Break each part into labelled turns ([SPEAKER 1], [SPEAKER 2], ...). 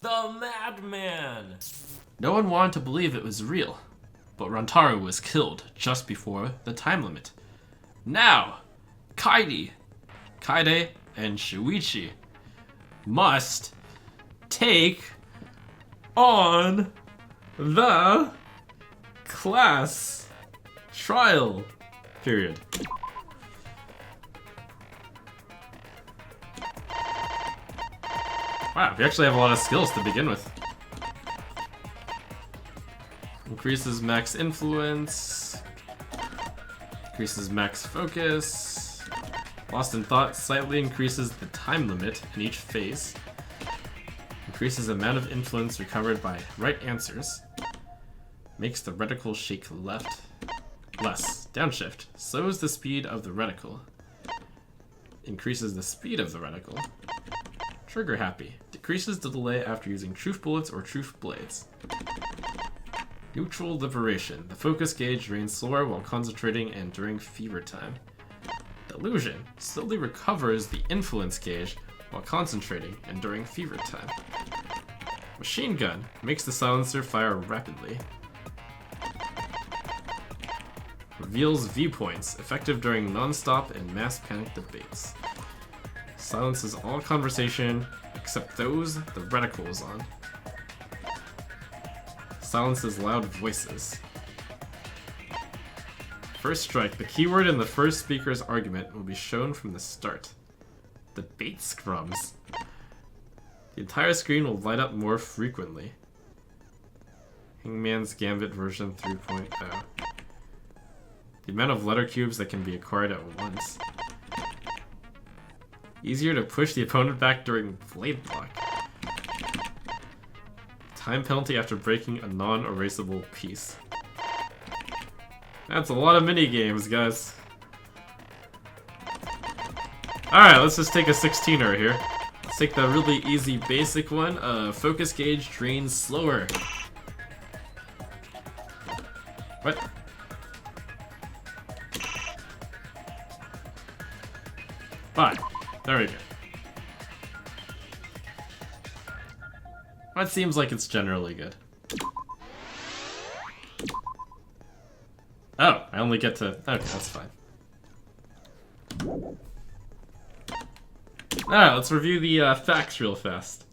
[SPEAKER 1] The madman!
[SPEAKER 2] No one wanted to believe it was real, but Rantarou was killed just before the time limit. Now, Kaide, and Shuichi must take on the class trial period. Wow, we actually have a lot of skills to begin with. Increases max influence. Increases max focus. Lost in thought slightly increases the time limit in each phase. Increases the amount of influence recovered by right answers. Makes the reticle shake less. Downshift. Slows the speed of the reticle. Increases the speed of the reticle. Trigger happy. Decreases the delay after using truth bullets or truth blades. Neutral liberation. The focus gauge drains slower while concentrating and during fever time. Delusion. Slowly recovers the influence gauge while concentrating and during fever time. Machine gun. Makes the silencer fire rapidly. Reveals viewpoints. Effective during non-stop and mass panic debates. Silences all conversation except those the reticle is on. Silences loud voices. First strike. The keyword in the first speaker's argument will be shown from the start. Debate scrums. The entire screen will light up more frequently. Hangman's Gambit version 3.0. The amount of letter cubes that can be acquired at once. Easier to push the opponent back during blade block. Time penalty after breaking a non-erasable piece. That's a lot of mini-games, guys. Alright, let's just take a 16er here. Let's take the really easy basic one. Focus gauge drains slower. What? Fine. There we go. That seems like it's generally good. Oh, I only get to... Okay, that's fine. Alright, let's review the facts real fast.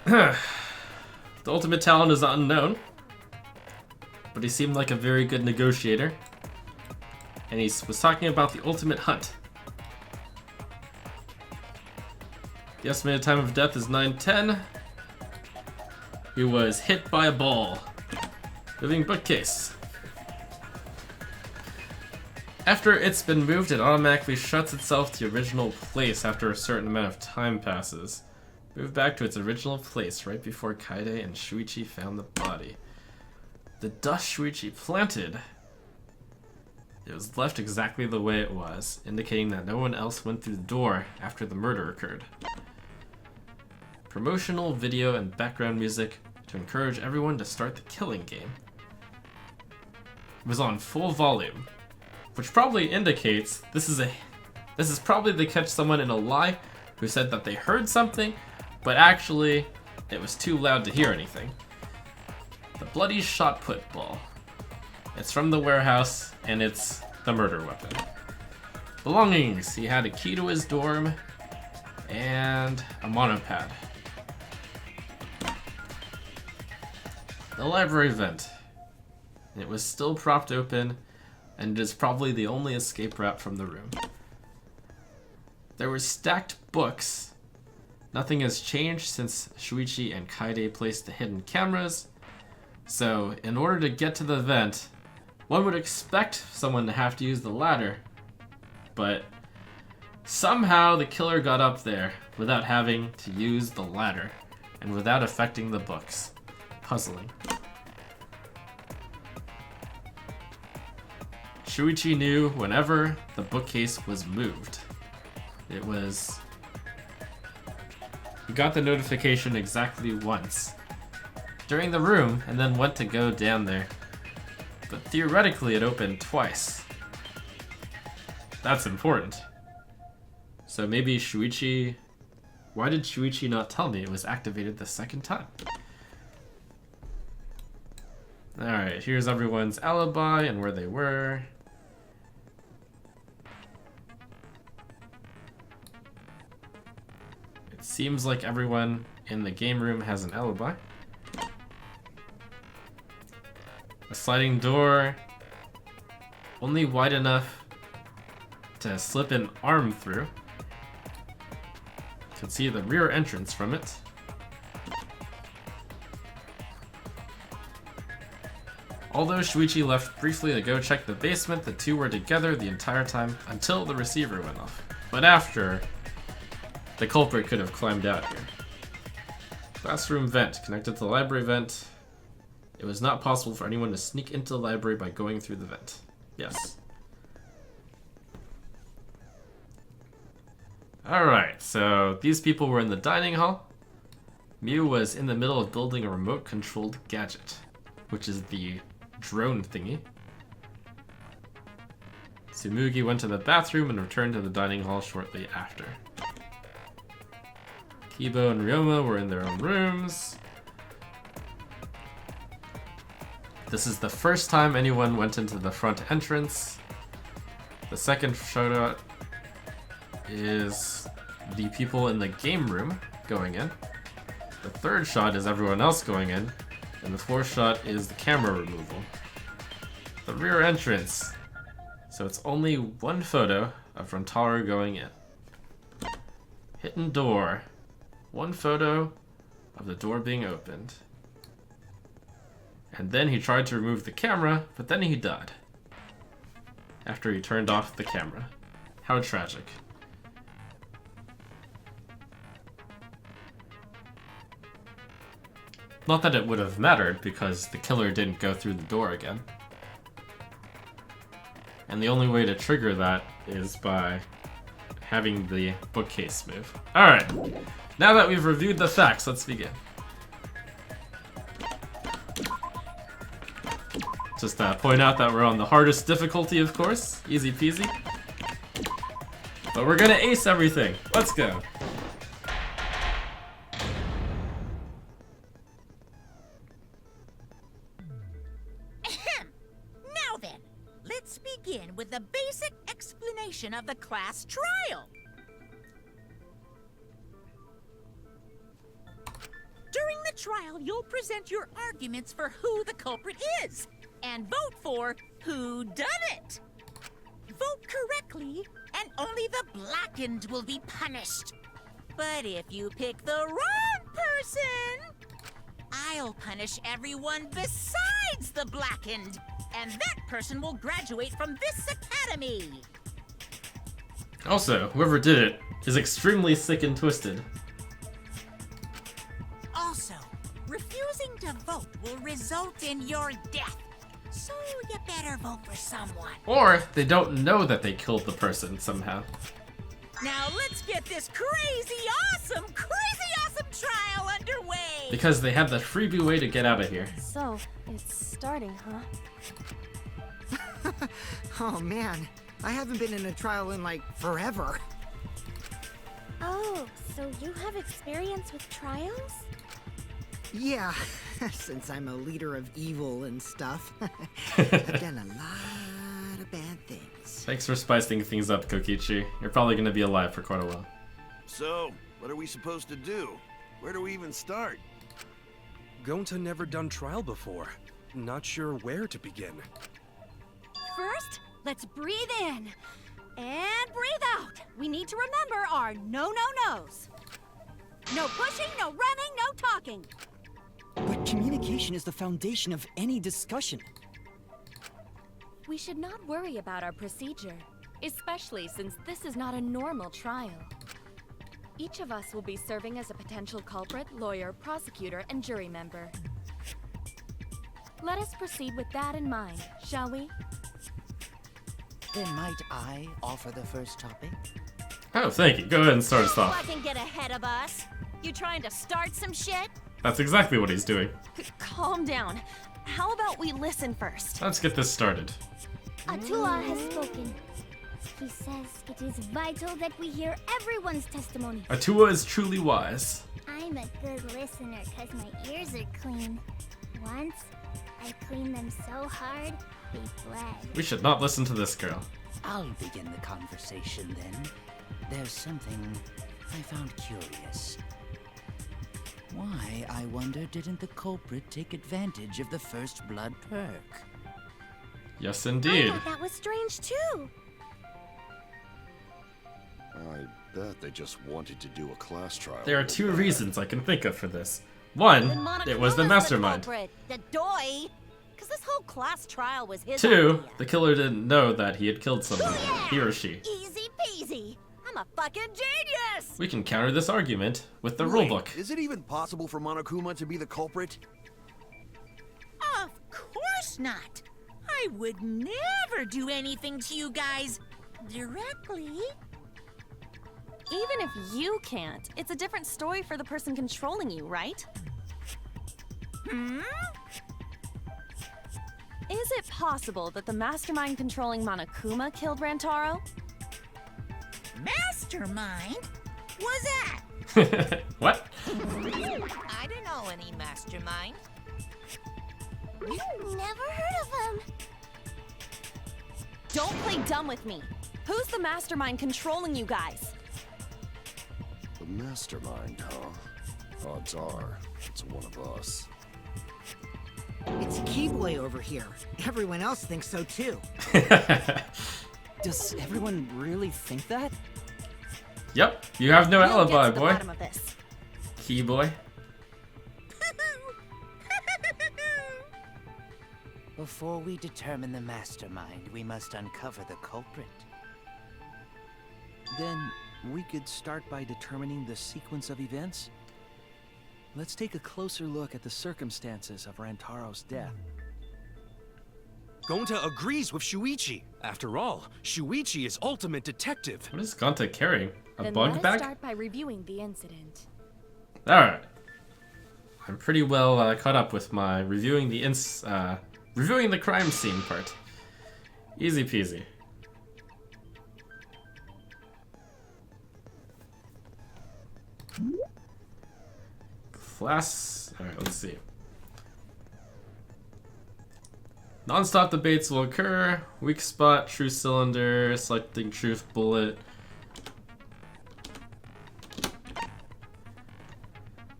[SPEAKER 2] The ultimate talent is unknown, but he seemed like a very good negotiator. And he was talking about the ultimate hunt. The estimated time of death is 9:10. He was hit by a ball. Moving bookcase. After it's been moved, it automatically shuts itself to the original place after a certain amount of time passes. Move back to its original place right before Kaide and Shuichi found the body. The dust Shuichi planted. It was left exactly the way it was, indicating that no one else went through the door after the murder occurred. Promotional video and background music to encourage everyone to start the killing game. It was on full volume, which probably indicates this is probably to catch someone in a lie who said that they heard something, but actually it was too loud to hear anything. The bloody shot put ball. It's from the warehouse, and it's the murder weapon. Belongings. He had a key to his dorm, and a monopad. The library vent. It was still propped open, and it is probably the only escape route from the room. There were stacked books. Nothing has changed since Shuichi and Kaide placed the hidden cameras. So, in order to get to the vent, one would expect someone to have to use the ladder, but somehow the killer got up there without having to use the ladder, and without affecting the books. Puzzling. Shuichi knew whenever the bookcase was moved. He got the notification exactly once. During the room, and then went to go down there. but theoretically it opened twice. That's important. So maybe Shuichi... Why did Shuichi not tell me it was activated the second time? Alright, here's everyone's alibi and where they were. It seems like everyone in the game room has an alibi. A sliding door, only wide enough to slip an arm through. You can see the rear entrance from it. Although Shuichi left briefly to go check the basement, the two were together the entire time until the receiver went off. But after, the culprit could have climbed out here. Classroom vent connected to the library vent. It was not possible for anyone to sneak into the library by going through the vent. Yes. Alright, so these people were in the dining hall. Miu was in the middle of building a remote-controlled gadget, which is the drone thingy. Tsumugi went to the bathroom and returned to the dining hall shortly after. Kibo and Ryoma were in their own rooms. This is the first time anyone went into the front entrance. The second shot is the people in the game room going in. The third shot is everyone else going in. And the fourth shot is the camera removal. The rear entrance. So it's only one photo of Rentaro going in. Hidden door. One photo of the door being opened. And then he tried to remove the camera, but then he died. After he turned off the camera. How tragic. Not that it would have mattered, because the killer didn't go through the door again. And the only way to trigger that is by having the bookcase move. Alright, now that we've reviewed the facts, let's begin. Just point out that we're on the hardest difficulty, of course. Easy peasy. But we're gonna ace everything. Let's go.
[SPEAKER 3] Now then, let's begin with the basic explanation of the class trial. During the trial, you'll present your arguments for who the culprit is, and vote for who done it. Vote correctly, and only the blackened will be punished. But if you pick the wrong person, I'll punish everyone besides the blackened, and that person will graduate from this academy.
[SPEAKER 2] Also, whoever did it is extremely sick and twisted.
[SPEAKER 3] Also, refusing to vote will result in your death. So you better vote for someone.
[SPEAKER 2] Or they don't know that they killed the person somehow.
[SPEAKER 3] Now let's get this crazy awesome trial underway!
[SPEAKER 2] Because they had the freebie way to get out of here.
[SPEAKER 4] So, it's starting, huh?
[SPEAKER 5] Oh man, I haven't been in a trial in like forever.
[SPEAKER 4] Oh, so you have experience with trials?
[SPEAKER 5] Yeah, since I'm a leader of evil and stuff. I've done a lot of bad things.
[SPEAKER 2] Thanks for spicing things up, Kokichi. You're probably going to be alive for quite a while.
[SPEAKER 6] So, what are we supposed to do? Where do we even start?
[SPEAKER 7] Gonta never done trial before. Not sure where to begin.
[SPEAKER 8] First, let's breathe in. And breathe out. We need to remember our no-no-nos. No pushing, no running, no talking.
[SPEAKER 9] But communication is the foundation of any discussion.
[SPEAKER 4] We should not worry about our procedure, especially since this is not a normal trial. Each of us will be serving as a potential culprit, lawyer, prosecutor, and jury member. Let us proceed with that in mind, shall we?
[SPEAKER 9] Then might I offer the first topic?
[SPEAKER 2] Oh, thank you. Go ahead and start us off.
[SPEAKER 3] Fucking get ahead of us. You trying to start some shit?
[SPEAKER 2] That's exactly what he's doing.
[SPEAKER 4] Calm down.
[SPEAKER 10] how about we listen first?
[SPEAKER 2] Let's get this started.
[SPEAKER 11] Atua has spoken. He says it is vital that we hear everyone's testimony.
[SPEAKER 2] Atua is truly wise.
[SPEAKER 11] I'm a good listener because my ears are clean. Once, I cleaned them so hard, they bled.
[SPEAKER 2] We should not listen to this girl.
[SPEAKER 9] I'll begin the conversation then. There's something I found curious. Why, I wonder, didn't the culprit take advantage of the first blood perk?
[SPEAKER 2] Yes,
[SPEAKER 8] I
[SPEAKER 2] indeed.
[SPEAKER 8] thought that was strange too.
[SPEAKER 6] I bet they just wanted to do a class trial.
[SPEAKER 2] There are two reasons I can think of for this. One, it was the mastermind.
[SPEAKER 8] The doy. Because this whole class trial was his
[SPEAKER 2] Two,
[SPEAKER 8] idea.
[SPEAKER 2] the killer didn't know that he had killed someone. He or she.
[SPEAKER 8] Easy peasy. I'm a fucking genius.
[SPEAKER 2] We can counter this argument with the
[SPEAKER 6] Wait,
[SPEAKER 2] rulebook.
[SPEAKER 6] Is it even possible for Monokuma to be the culprit?
[SPEAKER 3] Of course not. I would never do anything to you guys directly.
[SPEAKER 10] Even if you can't, it's a different story for the person controlling you, right?
[SPEAKER 3] Hmm?
[SPEAKER 10] Is it possible that the mastermind controlling Monokuma killed Rentaro?
[SPEAKER 3] Mastermind? Was that?
[SPEAKER 2] What?
[SPEAKER 8] I don't know any mastermind.
[SPEAKER 11] Never heard of him.
[SPEAKER 10] Don't play dumb with me. Who's the mastermind controlling you guys?
[SPEAKER 6] The mastermind, huh? Odds are, it's one of us.
[SPEAKER 5] It's Keyboy over here. Everyone else thinks so too.
[SPEAKER 9] Does everyone really think that?
[SPEAKER 2] Yep, you have no
[SPEAKER 10] We'll
[SPEAKER 2] alibi,
[SPEAKER 10] get to the
[SPEAKER 2] boy.
[SPEAKER 10] bottom of this.
[SPEAKER 2] Key boy.
[SPEAKER 9] Before we determine the mastermind, we must uncover the culprit.
[SPEAKER 12] Then we could start by determining the sequence of events. Let's take a closer look at the circumstances of Rantaro's death.
[SPEAKER 7] Gonta agrees with Shuichi. After all, Shuichi is ultimate detective.
[SPEAKER 2] What is Gonta carrying? A
[SPEAKER 4] Then
[SPEAKER 2] bug
[SPEAKER 4] let us
[SPEAKER 2] bag?
[SPEAKER 4] start by reviewing the incident.
[SPEAKER 2] Alright. I'm pretty well caught up with my reviewing the crime scene part. Easy peasy. Class. Alright, let's see. Non-stop debates will occur. Weak spot, true cylinder, selecting truth bullet.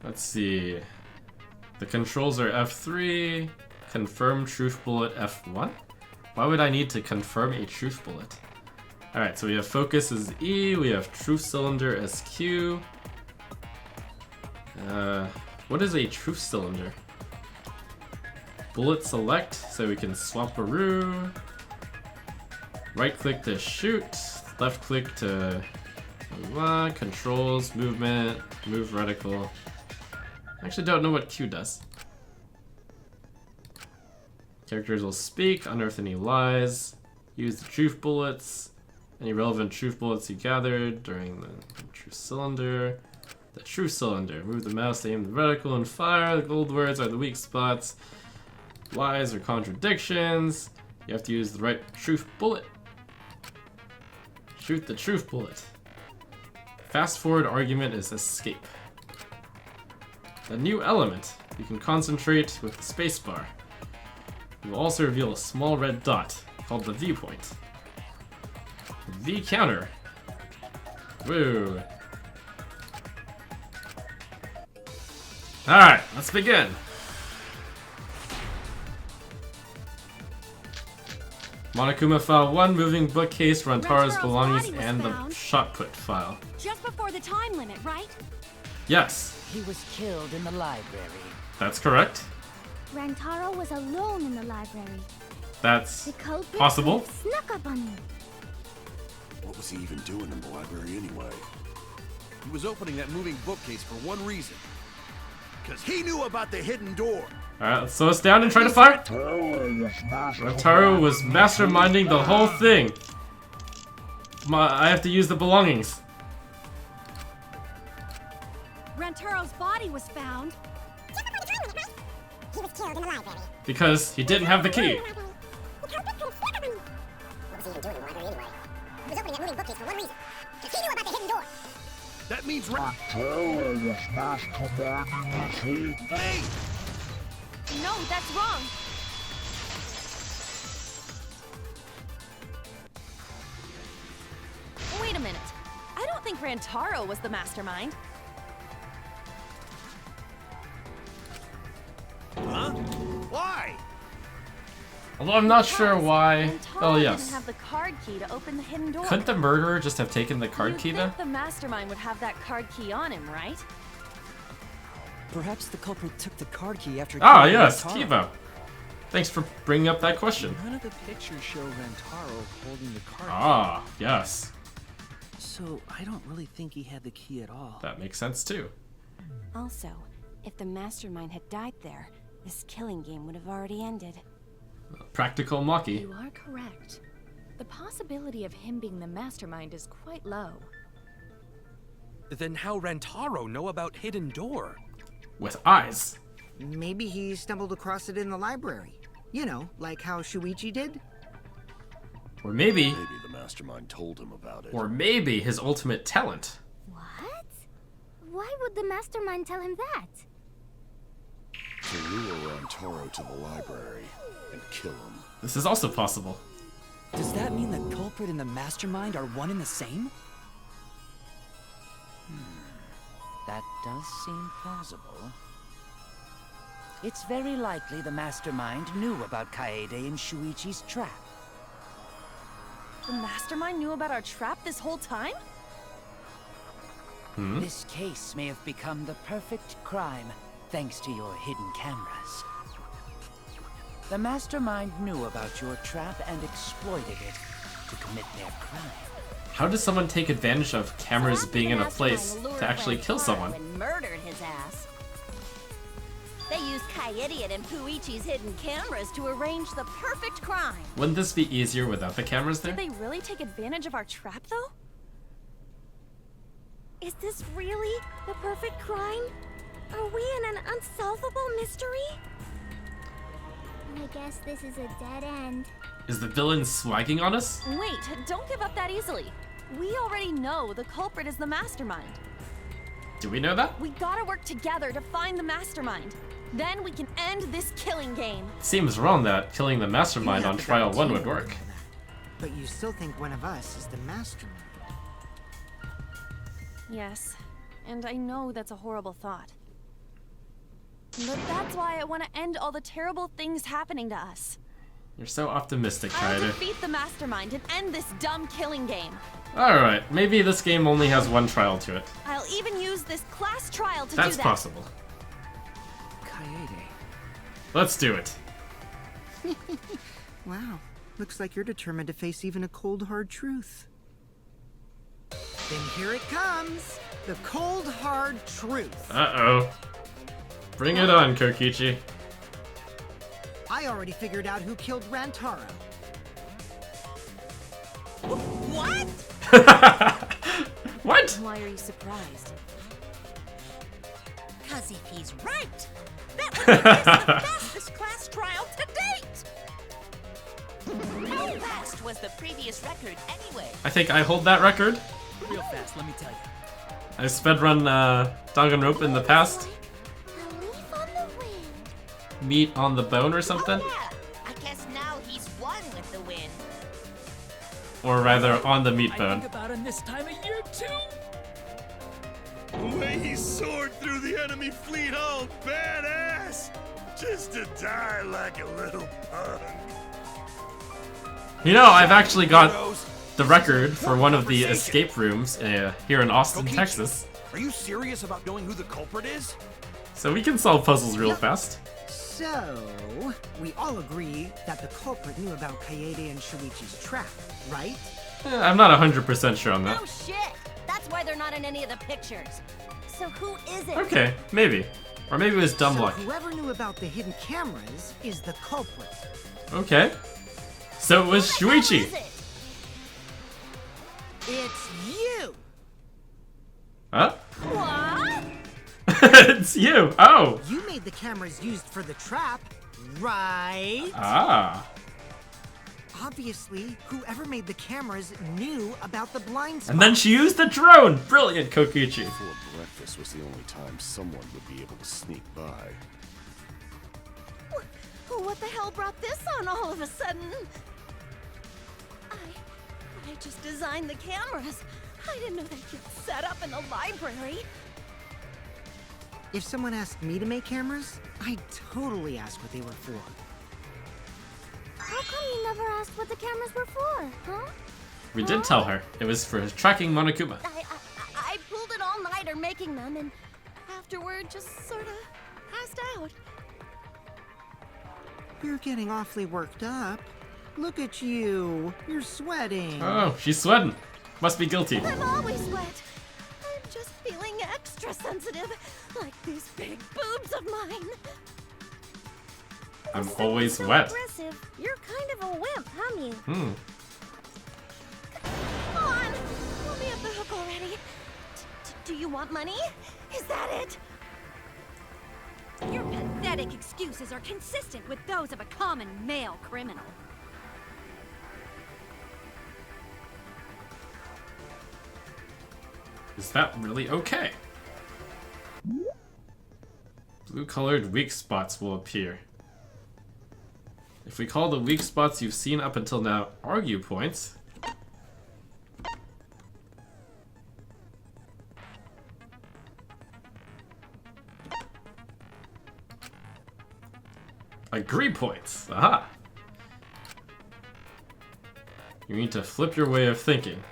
[SPEAKER 2] Let's see. The controls are F3. Confirm truth bullet F1. Why would I need to confirm a truth bullet? Alright, so we have focus as E, we have truth cylinder as Q. What is a truth cylinder? Bullet select, so we can swap a roo. Right click to shoot, left click to move on, controls, movement, move reticle. I actually don't know what Q does. Characters will speak, unearth any lies, use the truth bullets, any relevant truth bullets you gathered during the truth cylinder. The truth cylinder, move the mouse to aim the reticle and fire. The gold words are the weak spots. Lies or contradictions. You have to use the right truth bullet. Shoot the truth bullet. Fast forward argument is escape. A new element. You can concentrate with the spacebar. It will also reveal a small red dot called the V point. V counter. Woo. Alright, let's begin. Monokuma File 1, moving bookcase, Rantaro's belongings,
[SPEAKER 8] body was
[SPEAKER 2] and the
[SPEAKER 8] found.
[SPEAKER 2] shot put file.
[SPEAKER 8] Just before the time limit, right?
[SPEAKER 2] Yes,
[SPEAKER 9] He was killed in the library.
[SPEAKER 2] that's correct.
[SPEAKER 11] Rentaro was alone in the library.
[SPEAKER 2] That's
[SPEAKER 11] The culprit
[SPEAKER 2] possible.
[SPEAKER 11] could have snuck up on him.
[SPEAKER 6] What was he even doing in the library anyway? He was opening that moving bookcase for one reason. Because he knew about the hidden door.
[SPEAKER 2] Alright, let's slow us down and try to fire. Rentaro was masterminding the whole thing. I have to use the belongings.
[SPEAKER 8] Rentaro's body was found.
[SPEAKER 11] He was killed in the library.
[SPEAKER 2] Because he didn't have the key.
[SPEAKER 11] The culprit couldn't snuck up on me. What was he even doing in the library anyway? He was opening that moving bookcase for one reason. Because he knew about the hidden door.
[SPEAKER 6] That means
[SPEAKER 13] Taro was masterminding this whole...
[SPEAKER 6] Hey!
[SPEAKER 10] No, that's wrong. Wait a minute. I don't think Rentaro was the mastermind.
[SPEAKER 6] Huh? Why?
[SPEAKER 2] Although I'm not sure why.
[SPEAKER 10] Rentaro
[SPEAKER 2] Oh yes.
[SPEAKER 10] didn't have the card key to open the hidden door.
[SPEAKER 2] Couldn't the murderer just have taken the card
[SPEAKER 10] You'd
[SPEAKER 2] key
[SPEAKER 10] think
[SPEAKER 2] though?
[SPEAKER 10] the mastermind would have that card key on him, right?
[SPEAKER 14] Perhaps the culprit took the card key after...
[SPEAKER 2] Ah
[SPEAKER 14] killing
[SPEAKER 2] yes,
[SPEAKER 14] Rentaro.
[SPEAKER 2] Kiva. Thanks for bringing up that question.
[SPEAKER 12] None of the pictures show Rentaro holding the card.
[SPEAKER 2] Ah, yes.
[SPEAKER 12] So I don't really think he had the key at all.
[SPEAKER 2] That makes sense too.
[SPEAKER 15] Also, if the mastermind had died there, this killing game would have already ended.
[SPEAKER 2] Practical Maki.
[SPEAKER 4] You are correct. The possibility of him being the mastermind is quite low.
[SPEAKER 7] Then how Rentaro know about hidden door?
[SPEAKER 2] With eyes.
[SPEAKER 5] Maybe he stumbled across it in the library. You know, like how Shuichi did?
[SPEAKER 2] Or maybe...
[SPEAKER 6] Maybe the mastermind told him about it.
[SPEAKER 2] Or maybe his ultimate talent.
[SPEAKER 11] What? Why would the mastermind tell him that?
[SPEAKER 6] To lure Rentaro to the library and kill him.
[SPEAKER 2] This is also possible.
[SPEAKER 14] Does that mean the culprit and the mastermind are one and the same?
[SPEAKER 9] That does seem plausible. It's very likely the mastermind knew about Kaede and Shuichi's trap.
[SPEAKER 10] The mastermind knew about our trap this whole time?
[SPEAKER 9] This case may have become the perfect crime thanks to your hidden cameras. The mastermind knew about your trap and exploited it to commit their crime.
[SPEAKER 2] How does someone take advantage of cameras
[SPEAKER 8] So after
[SPEAKER 2] being
[SPEAKER 8] the
[SPEAKER 2] in a
[SPEAKER 8] mastermind
[SPEAKER 2] place
[SPEAKER 8] lured
[SPEAKER 2] to actually kill
[SPEAKER 8] Rentaro
[SPEAKER 2] someone?
[SPEAKER 8] and murdered his ass. They used Kaede and Puichi's hidden cameras to arrange the perfect crime.
[SPEAKER 2] Wouldn't this be easier without the cameras there?
[SPEAKER 10] Did they really take advantage of our trap, though?
[SPEAKER 8] Is this really the perfect crime? Are we in an unsolvable mystery?
[SPEAKER 11] I guess this is a dead end.
[SPEAKER 2] Is the villain swagging on us?
[SPEAKER 10] Wait, don't give up that easily. We already know the culprit is the mastermind.
[SPEAKER 2] Do we know that?
[SPEAKER 10] We gotta work together to find the mastermind. Then we can end this killing game.
[SPEAKER 2] Seems wrong that killing the mastermind
[SPEAKER 5] You
[SPEAKER 2] on
[SPEAKER 5] have
[SPEAKER 2] trial
[SPEAKER 5] the
[SPEAKER 2] 1 would
[SPEAKER 5] teamwork
[SPEAKER 2] work.
[SPEAKER 5] for that. But you still think one of us is the mastermind.
[SPEAKER 10] Yes, and I know that's a horrible thought. But that's why I want to end all the terrible things happening to us.
[SPEAKER 2] You're so optimistic,
[SPEAKER 10] I'll
[SPEAKER 2] Kaede.
[SPEAKER 10] defeat the mastermind and end this dumb killing game.
[SPEAKER 2] Alright, maybe this game only has one trial to it.
[SPEAKER 10] I'll even use this class trial to
[SPEAKER 2] That's
[SPEAKER 10] do that.
[SPEAKER 2] possible.
[SPEAKER 12] Kaede.
[SPEAKER 2] Let's do it.
[SPEAKER 5] Wow, looks like you're determined to face even a cold, hard truth. Then here it comes! The cold, hard truth.
[SPEAKER 2] Uh-oh. Bring it on, Kokichi.
[SPEAKER 5] I already figured out who killed Rantaro.
[SPEAKER 3] What?
[SPEAKER 2] What?
[SPEAKER 15] Why are you surprised?
[SPEAKER 3] Because if he's right, that would make this the fastest class trial to date. How fast was the previous record anyway?
[SPEAKER 2] I think I hold that record.
[SPEAKER 14] Real fast, let me tell you.
[SPEAKER 2] I speedrun Danganronpa in the past.
[SPEAKER 11] A leaf on the wind.
[SPEAKER 2] Meat on the bone or something?
[SPEAKER 3] Oh, yeah. I guess now he's one with the wind.
[SPEAKER 2] Or rather, on the meat
[SPEAKER 14] I
[SPEAKER 2] bone.
[SPEAKER 14] think about him this time of year too.
[SPEAKER 6] The way he soared through the enemy fleet, all badass! Just to die like a little punk.
[SPEAKER 2] You know, I've actually got the record for one of the escape rooms here in Austin,
[SPEAKER 6] Kokichi,
[SPEAKER 2] Texas.
[SPEAKER 6] Are you serious about knowing who the culprit is?
[SPEAKER 2] So we can solve puzzles real fast.
[SPEAKER 5] So, we all agree that the culprit knew about Kaede and Shuichi's trap, right?
[SPEAKER 2] I'm not 100% sure on that.
[SPEAKER 8] Oh shit! That's why they're not in any of the pictures. So who is it?
[SPEAKER 2] Okay, maybe. Or maybe it was dumb
[SPEAKER 5] So
[SPEAKER 2] luck.
[SPEAKER 5] whoever knew about the hidden cameras is the culprit.
[SPEAKER 2] Okay. So it was Shuichi.
[SPEAKER 5] It's you!
[SPEAKER 2] Huh?
[SPEAKER 8] What?
[SPEAKER 2] It's you. Oh.
[SPEAKER 5] You made the cameras used for the trap, right?
[SPEAKER 2] Ah.
[SPEAKER 5] Obviously, whoever made the cameras knew about the blind spot.
[SPEAKER 2] And then she used the drone. Brilliant, Kokichi.
[SPEAKER 6] Before breakfast was the only time someone would be able to sneak by.
[SPEAKER 8] What the hell brought this on all of a sudden? I just designed the cameras. I didn't know they'd get set up in the library.
[SPEAKER 5] If someone asked me to make cameras, I'd totally ask what they were for.
[SPEAKER 11] How come you never asked what the cameras were for, huh?
[SPEAKER 2] We did tell her. It was for tracking Monokuma.
[SPEAKER 8] I pulled an all-nighter making them, and afterward just sort of passed out.
[SPEAKER 5] You're getting awfully worked up. Look at you. You're sweating.
[SPEAKER 2] Oh, she's sweating. Must be guilty.
[SPEAKER 8] I'm always wet. I'm just feeling extra sensitive, like these big boobs of mine.
[SPEAKER 2] I'm always
[SPEAKER 11] so
[SPEAKER 2] wet.
[SPEAKER 11] Aggressive. You're kind of a wimp, huh, Mew?
[SPEAKER 8] Come on, let me off the hook already. Do you want money? Is that it?
[SPEAKER 16] Your pathetic excuses are consistent with those of a common male criminal.
[SPEAKER 2] Is that really okay? Blue-colored weak spots will appear. If we call the weak spots you've seen up until now argue points, agree points. Aha! You need to flip your way of thinking.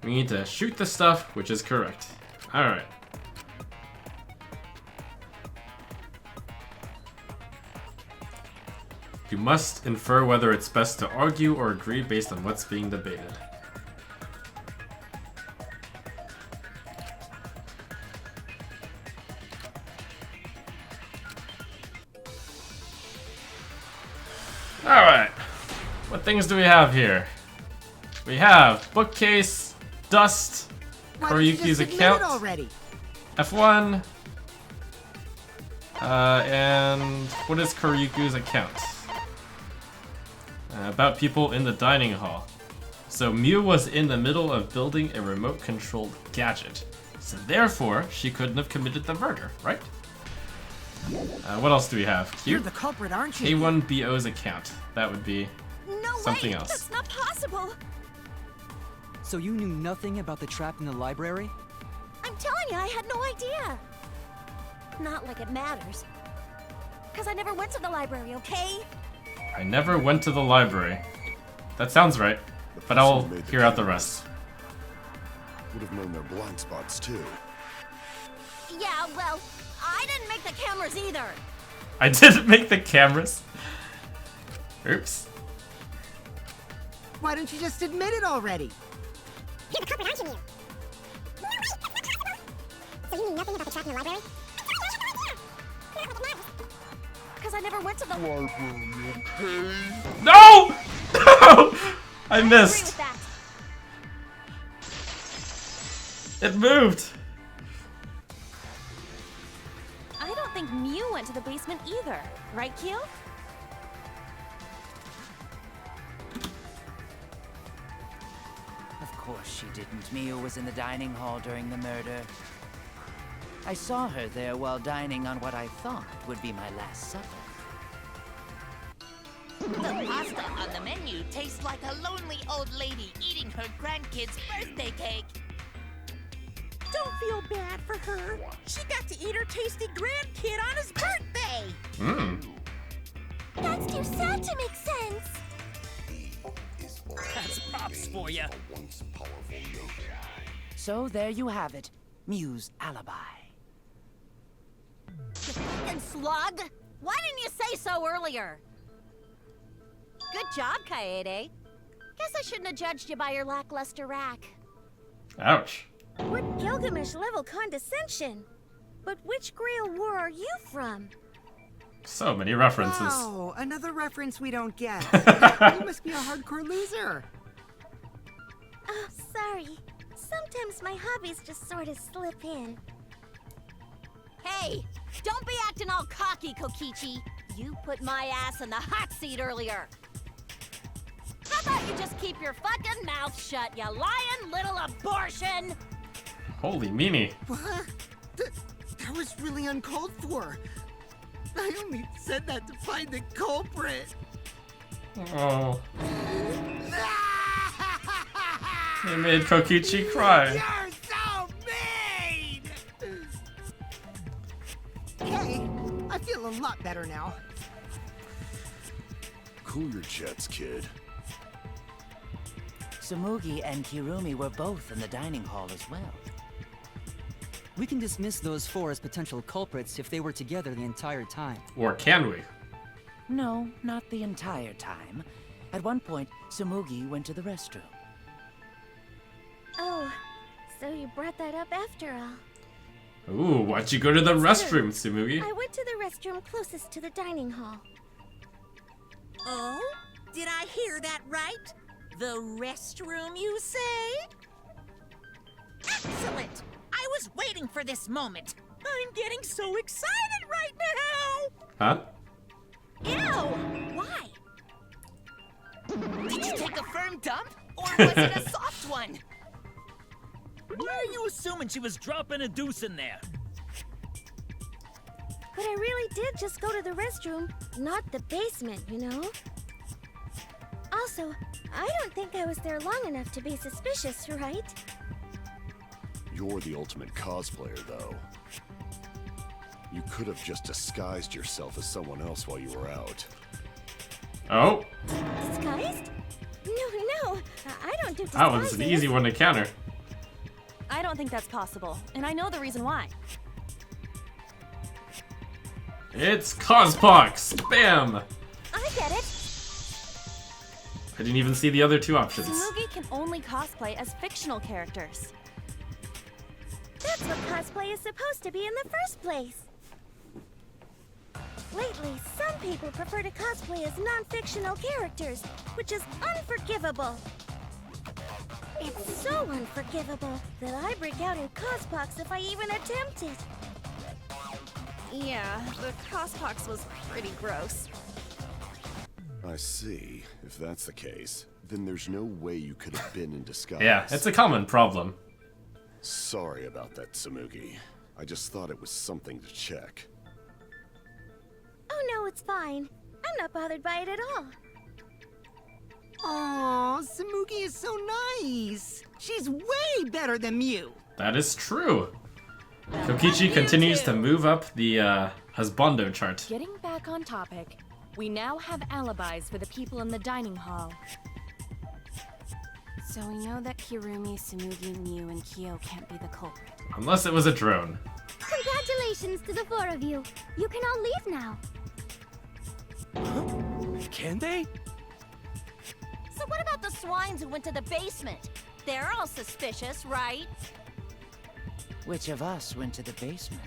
[SPEAKER 2] We need to shoot the stuff, which is correct. Alright. You must infer whether it's best to argue or agree based on what's being debated. Alright. What things do we have here? We have Bookcase, Dust, Koryuki's account,
[SPEAKER 5] already?
[SPEAKER 2] F1, and what is Koryuki's account? About people in the dining hall. So Mew was in the middle of building a remote-controlled gadget, so therefore she couldn't have committed the murder, right? What else do we have?
[SPEAKER 5] You're the culprit, aren't you?
[SPEAKER 2] A1BO's account. That would be something else.
[SPEAKER 8] That's not possible.
[SPEAKER 14] So you knew nothing about the trap in the library?
[SPEAKER 8] I'm telling you, I had no idea. Not like it matters. Because I never went to the library, okay?
[SPEAKER 2] I never went to the library. That sounds right, but I'll hear out the rest.
[SPEAKER 6] Would have known their blind spots too.
[SPEAKER 8] Yeah, well, I didn't make the cameras either.
[SPEAKER 2] I didn't make the cameras. Oops.
[SPEAKER 5] Why don't you just admit it already?
[SPEAKER 11] You're the culprit, aren't you, Mew? No, wait, that's not possible! So you knew nothing about the trap in the library?
[SPEAKER 8] Because I never went to the library,
[SPEAKER 2] okay? No! No! I missed.
[SPEAKER 8] I agree with that.
[SPEAKER 2] It moved.
[SPEAKER 10] I don't think Mew went to the basement either. Right, Kyo?
[SPEAKER 9] Of course she didn't. Mew was in the dining hall during the murder. I saw her there while dining on what I thought would be my last supper.
[SPEAKER 3] The pasta on the menu tastes like a lonely old lady eating her grandkid's birthday cake.
[SPEAKER 8] Don't feel bad for her. She got to eat her tasty grandkid on his birthday.
[SPEAKER 11] That's too sad to make sense.
[SPEAKER 9] That's props for you. So there you have it. Mew's alibi.
[SPEAKER 8] You fucking slug! Why didn't you say so earlier? Good job, Kaede. Guess I shouldn't have judged you by your lackluster rack.
[SPEAKER 2] Ouch.
[SPEAKER 11] What Gilgamesh-level condescension? But which Grail War are you from?
[SPEAKER 2] So many references.
[SPEAKER 5] Oh, another reference we don't get. You must be a hardcore loser.
[SPEAKER 11] Oh, sorry. Sometimes my hobbies just sort of slip in.
[SPEAKER 8] Hey, don't be acting all cocky, Kokichi. You put my ass in the hot seat earlier. How about you just keep your fucking mouth shut, you lying little abortion?
[SPEAKER 2] Holy meanie.
[SPEAKER 5] What? That was really uncalled for. I only said that to find the culprit.
[SPEAKER 2] Oh. They made Kokichi cry.
[SPEAKER 5] You're so mean! Hey, I feel a lot better now.
[SPEAKER 6] Cool your jets, kid.
[SPEAKER 9] Tsumugi and Kirumi were both in the dining hall as well.
[SPEAKER 14] We can dismiss those four as potential culprits if they were together the entire time.
[SPEAKER 2] Or can we?
[SPEAKER 9] No, not the entire time. At one point, Tsumugi went to the restroom.
[SPEAKER 11] Oh, so you brought that up after all.
[SPEAKER 2] Ooh, why'd you go to the restroom, Tsumugi?
[SPEAKER 11] I went to the restroom closest to the dining hall.
[SPEAKER 3] Oh? Did I hear that right? The restroom, you say? Excellent! I was waiting for this moment. I'm getting so excited right now!
[SPEAKER 2] Huh?
[SPEAKER 3] Ew! Why?
[SPEAKER 17] Did you take a firm dump? Or was it a soft one?
[SPEAKER 18] Why are you assuming she was dropping a deuce in there?
[SPEAKER 11] But I really did just go to the restroom, not the basement, you know? Also, I don't think I was there long enough to be suspicious, right?
[SPEAKER 6] You're the ultimate cosplayer, though. You could have just disguised yourself as someone else while you were out.
[SPEAKER 2] Oh?
[SPEAKER 11] Disguised? No, I don't do disguises.
[SPEAKER 2] That one's an easy one to counter.
[SPEAKER 10] I don't think that's possible, and I know the reason why.
[SPEAKER 2] It's Cospox! Bam!
[SPEAKER 11] I get it.
[SPEAKER 2] I didn't even see the other two options.
[SPEAKER 10] Tsumugi can only cosplay as fictional characters.
[SPEAKER 11] That's what cosplay is supposed to be in the first place. Lately, some people prefer to cosplay as non-fictional characters, which is unforgivable. It's so unforgivable that I break out in cospox if I even attempt it.
[SPEAKER 10] Yeah, the cospox was pretty gross.
[SPEAKER 6] I see. If that's the case, then there's no way you could have been in disguise.
[SPEAKER 2] Yeah, it's a common problem.
[SPEAKER 6] Sorry about that, Tsumugi. I just thought it was something to check.
[SPEAKER 11] Oh no, it's fine. I'm not bothered by it at all.
[SPEAKER 5] Aw, Tsumugi is so nice. She's way better than Mew.
[SPEAKER 2] That is true. Kokichi continues to move up the husbando chart.
[SPEAKER 4] Getting back on topic, we now have alibis for the people in the dining hall.
[SPEAKER 15] So we know that Kirumi, Tsumugi, Mew, and Kyo can't be the culprit.
[SPEAKER 2] Unless it was a drone.
[SPEAKER 11] Congratulations to the four of you. You can all leave now.
[SPEAKER 7] Can they?
[SPEAKER 8] So what about the swines who went to the basement? They're all suspicious, right?
[SPEAKER 9] Which of us went to the basement?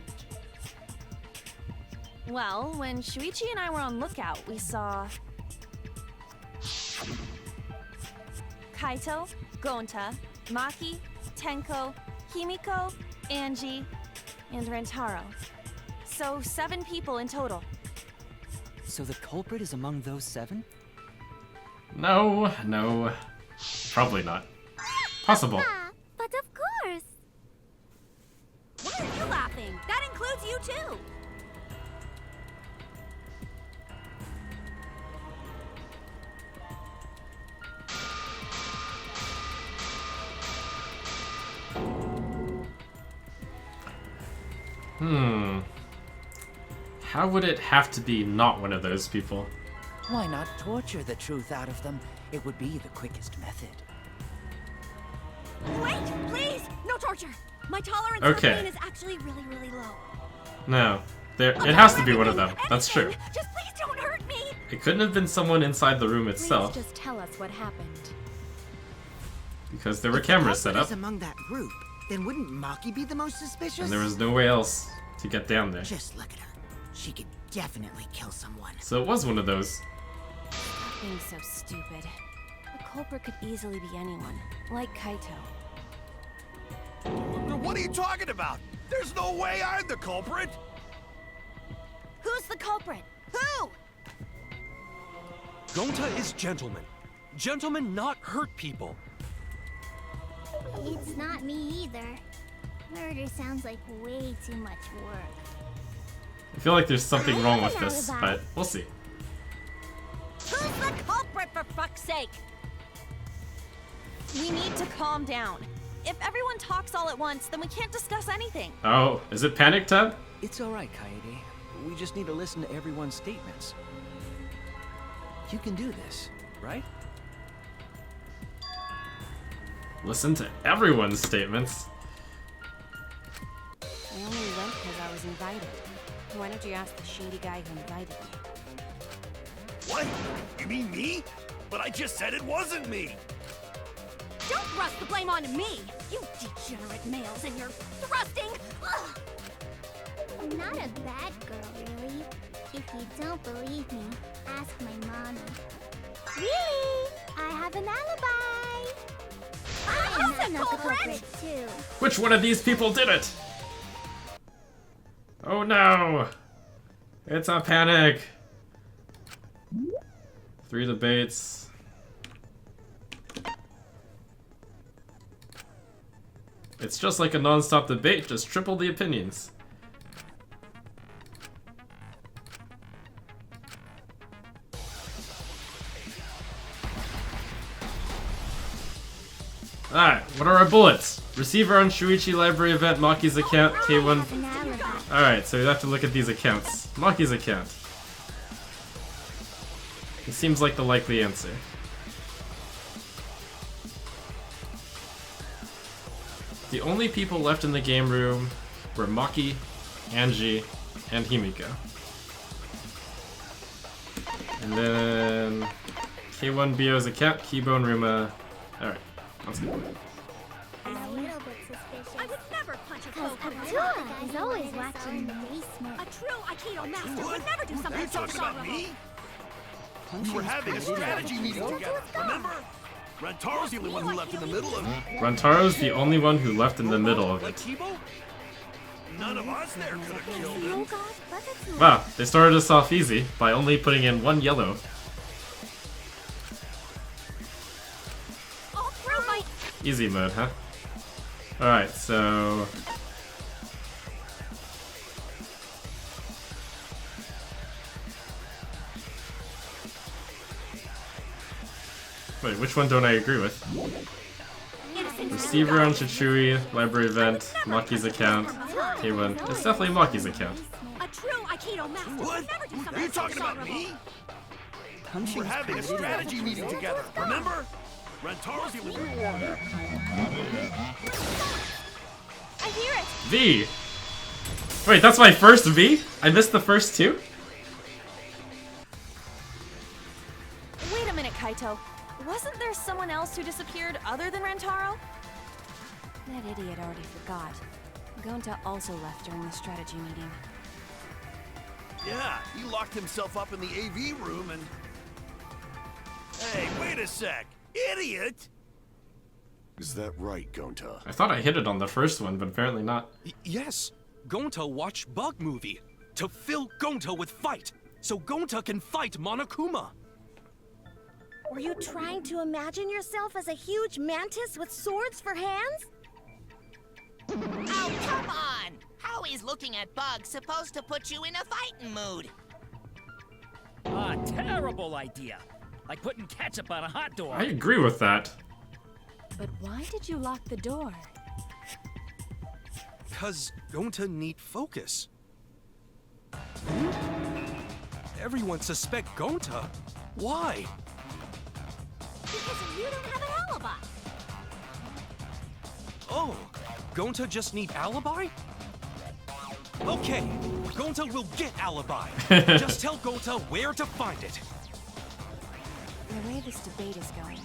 [SPEAKER 10] Well, when Shuichi and I were on lookout, we saw Kaito, Gonta, Maki, Tenko, Himiko, Angie, and Rentaro. So 7 people in total.
[SPEAKER 14] So the culprit is among those 7?
[SPEAKER 2] No. Probably not. Possible.
[SPEAKER 11] But of course.
[SPEAKER 8] Why are you laughing? That includes you too.
[SPEAKER 2] How would it have to be not one of those people?
[SPEAKER 9] Why not torture the truth out of them? It would be the quickest method.
[SPEAKER 8] Wait, please! No torture! My tolerance
[SPEAKER 2] Okay.
[SPEAKER 8] for pain is actually really, really low.
[SPEAKER 2] No. It has to be one of them. That's true.
[SPEAKER 8] Just please don't hurt me!
[SPEAKER 2] It couldn't have been someone inside the room
[SPEAKER 4] Please
[SPEAKER 2] itself,
[SPEAKER 4] just tell us what happened.
[SPEAKER 2] because there were cameras set
[SPEAKER 5] If the
[SPEAKER 2] up,
[SPEAKER 5] culprit is among that group, then wouldn't Maki be the most suspicious?
[SPEAKER 2] and there was no way else to get down there.
[SPEAKER 5] Just look at her. She could definitely kill someone.
[SPEAKER 2] So it was one of those.
[SPEAKER 15] Stop being so stupid. The culprit could easily be anyone, like Kaito.
[SPEAKER 6] What are you talking about? There's no way I'm the culprit!
[SPEAKER 8] Who's the culprit? Who?
[SPEAKER 7] Gonta is gentleman. Gentlemen not hurt people.
[SPEAKER 11] It's not me either. Murder sounds like way too much work.
[SPEAKER 2] I feel like there's something wrong with this, but we'll see.
[SPEAKER 8] Who's the culprit, for fuck's sake?
[SPEAKER 10] We need to calm down. If everyone talks all at once, then we can't discuss anything.
[SPEAKER 2] Oh, is it panic time?
[SPEAKER 12] It's alright, Kaede. We just need to listen to everyone's statements. You can do this, right?
[SPEAKER 2] Listen to everyone's statements.
[SPEAKER 15] I only went because I was invited. Why don't you ask the shady guy who invited me?
[SPEAKER 6] What? You mean me? But I just said it wasn't me!
[SPEAKER 16] Don't thrust the blame onto me! You degenerate males and your thrusting! Ugh.
[SPEAKER 11] I'm not a bad girl, really. If you don't believe me, ask my mommy. Really? I have an alibi! I'm not the culprit, too.
[SPEAKER 2] Which one of these people did it? Oh no! It's a panic! 3 debates. It's just like a non-stop debate, just triple the opinions. Alright, what are our bullets? Receiver on Shuichi library event, Maki's account, K1. Alright, so we have to look at these accounts. Maki's account. It seems like the likely answer. The only people left in the game room were Maki, Angie, and Himiko. And then K1BO's account, Keybone Ruma. Alright, let's go.
[SPEAKER 11] A little bit suspicious.
[SPEAKER 16] I would never punch a
[SPEAKER 11] Because
[SPEAKER 16] culprit.
[SPEAKER 11] Katua is always watching
[SPEAKER 16] A true Aikido master would never do
[SPEAKER 6] Are
[SPEAKER 16] something
[SPEAKER 6] you
[SPEAKER 16] so
[SPEAKER 6] talking about
[SPEAKER 16] dishonorable.
[SPEAKER 6] me? We were having a strategy meeting together, remember? Rentaro's the only one who left in the middle of it.
[SPEAKER 2] Rantaro's the only one who left in the middle of it.
[SPEAKER 6] None of us there could have killed him.
[SPEAKER 2] Wow, they started us off easy by only putting in 1 yellow.
[SPEAKER 16] All through my
[SPEAKER 2] Easy mode, huh? Alright, so... Wait, which one don't I agree with? Receiver on Chichui, library event, Maki's account, K1. It's definitely Maki's account.
[SPEAKER 16] a true Aikido master would never do
[SPEAKER 6] Are
[SPEAKER 16] something
[SPEAKER 6] you
[SPEAKER 16] so
[SPEAKER 6] talking about
[SPEAKER 16] dishonorable.
[SPEAKER 6] me? We were having a strategy meeting together, remember? Rentaro's the only one.
[SPEAKER 10] I hear it!
[SPEAKER 2] V! Wait, that's my first V? I missed the first 2?
[SPEAKER 10] Wait a minute, Kaito. Wasn't there someone else who disappeared other than Rentaro?
[SPEAKER 15] That idiot already forgot. Gonta also left during the strategy meeting.
[SPEAKER 6] Yeah, he locked himself up in the AV room and... Hey, wait a sec! Idiot!
[SPEAKER 13] Is that right, Gonta?
[SPEAKER 2] I thought I hit it on the first one, but apparently not.
[SPEAKER 7] Yes, Gonta watched Bug Movie to fill Gonta with fight, so Gonta can fight Monokuma.
[SPEAKER 11] Were you trying to imagine yourself as a huge mantis with swords for hands?
[SPEAKER 17] Oh, come on! How is looking at bugs supposed to put you in a fighting mood?
[SPEAKER 18] A terrible idea. Like putting ketchup on a hot dog.
[SPEAKER 2] I agree with that.
[SPEAKER 4] But why did you lock the door?
[SPEAKER 7] 'Cause Gonta need focus. Everyone suspect Gonta. Why?
[SPEAKER 16] Because you don't have an alibi.
[SPEAKER 7] Oh, Gonta just need alibi? Okay, Gonta will get alibi. Just tell Gonta where to find it.
[SPEAKER 15] The way this debate is going,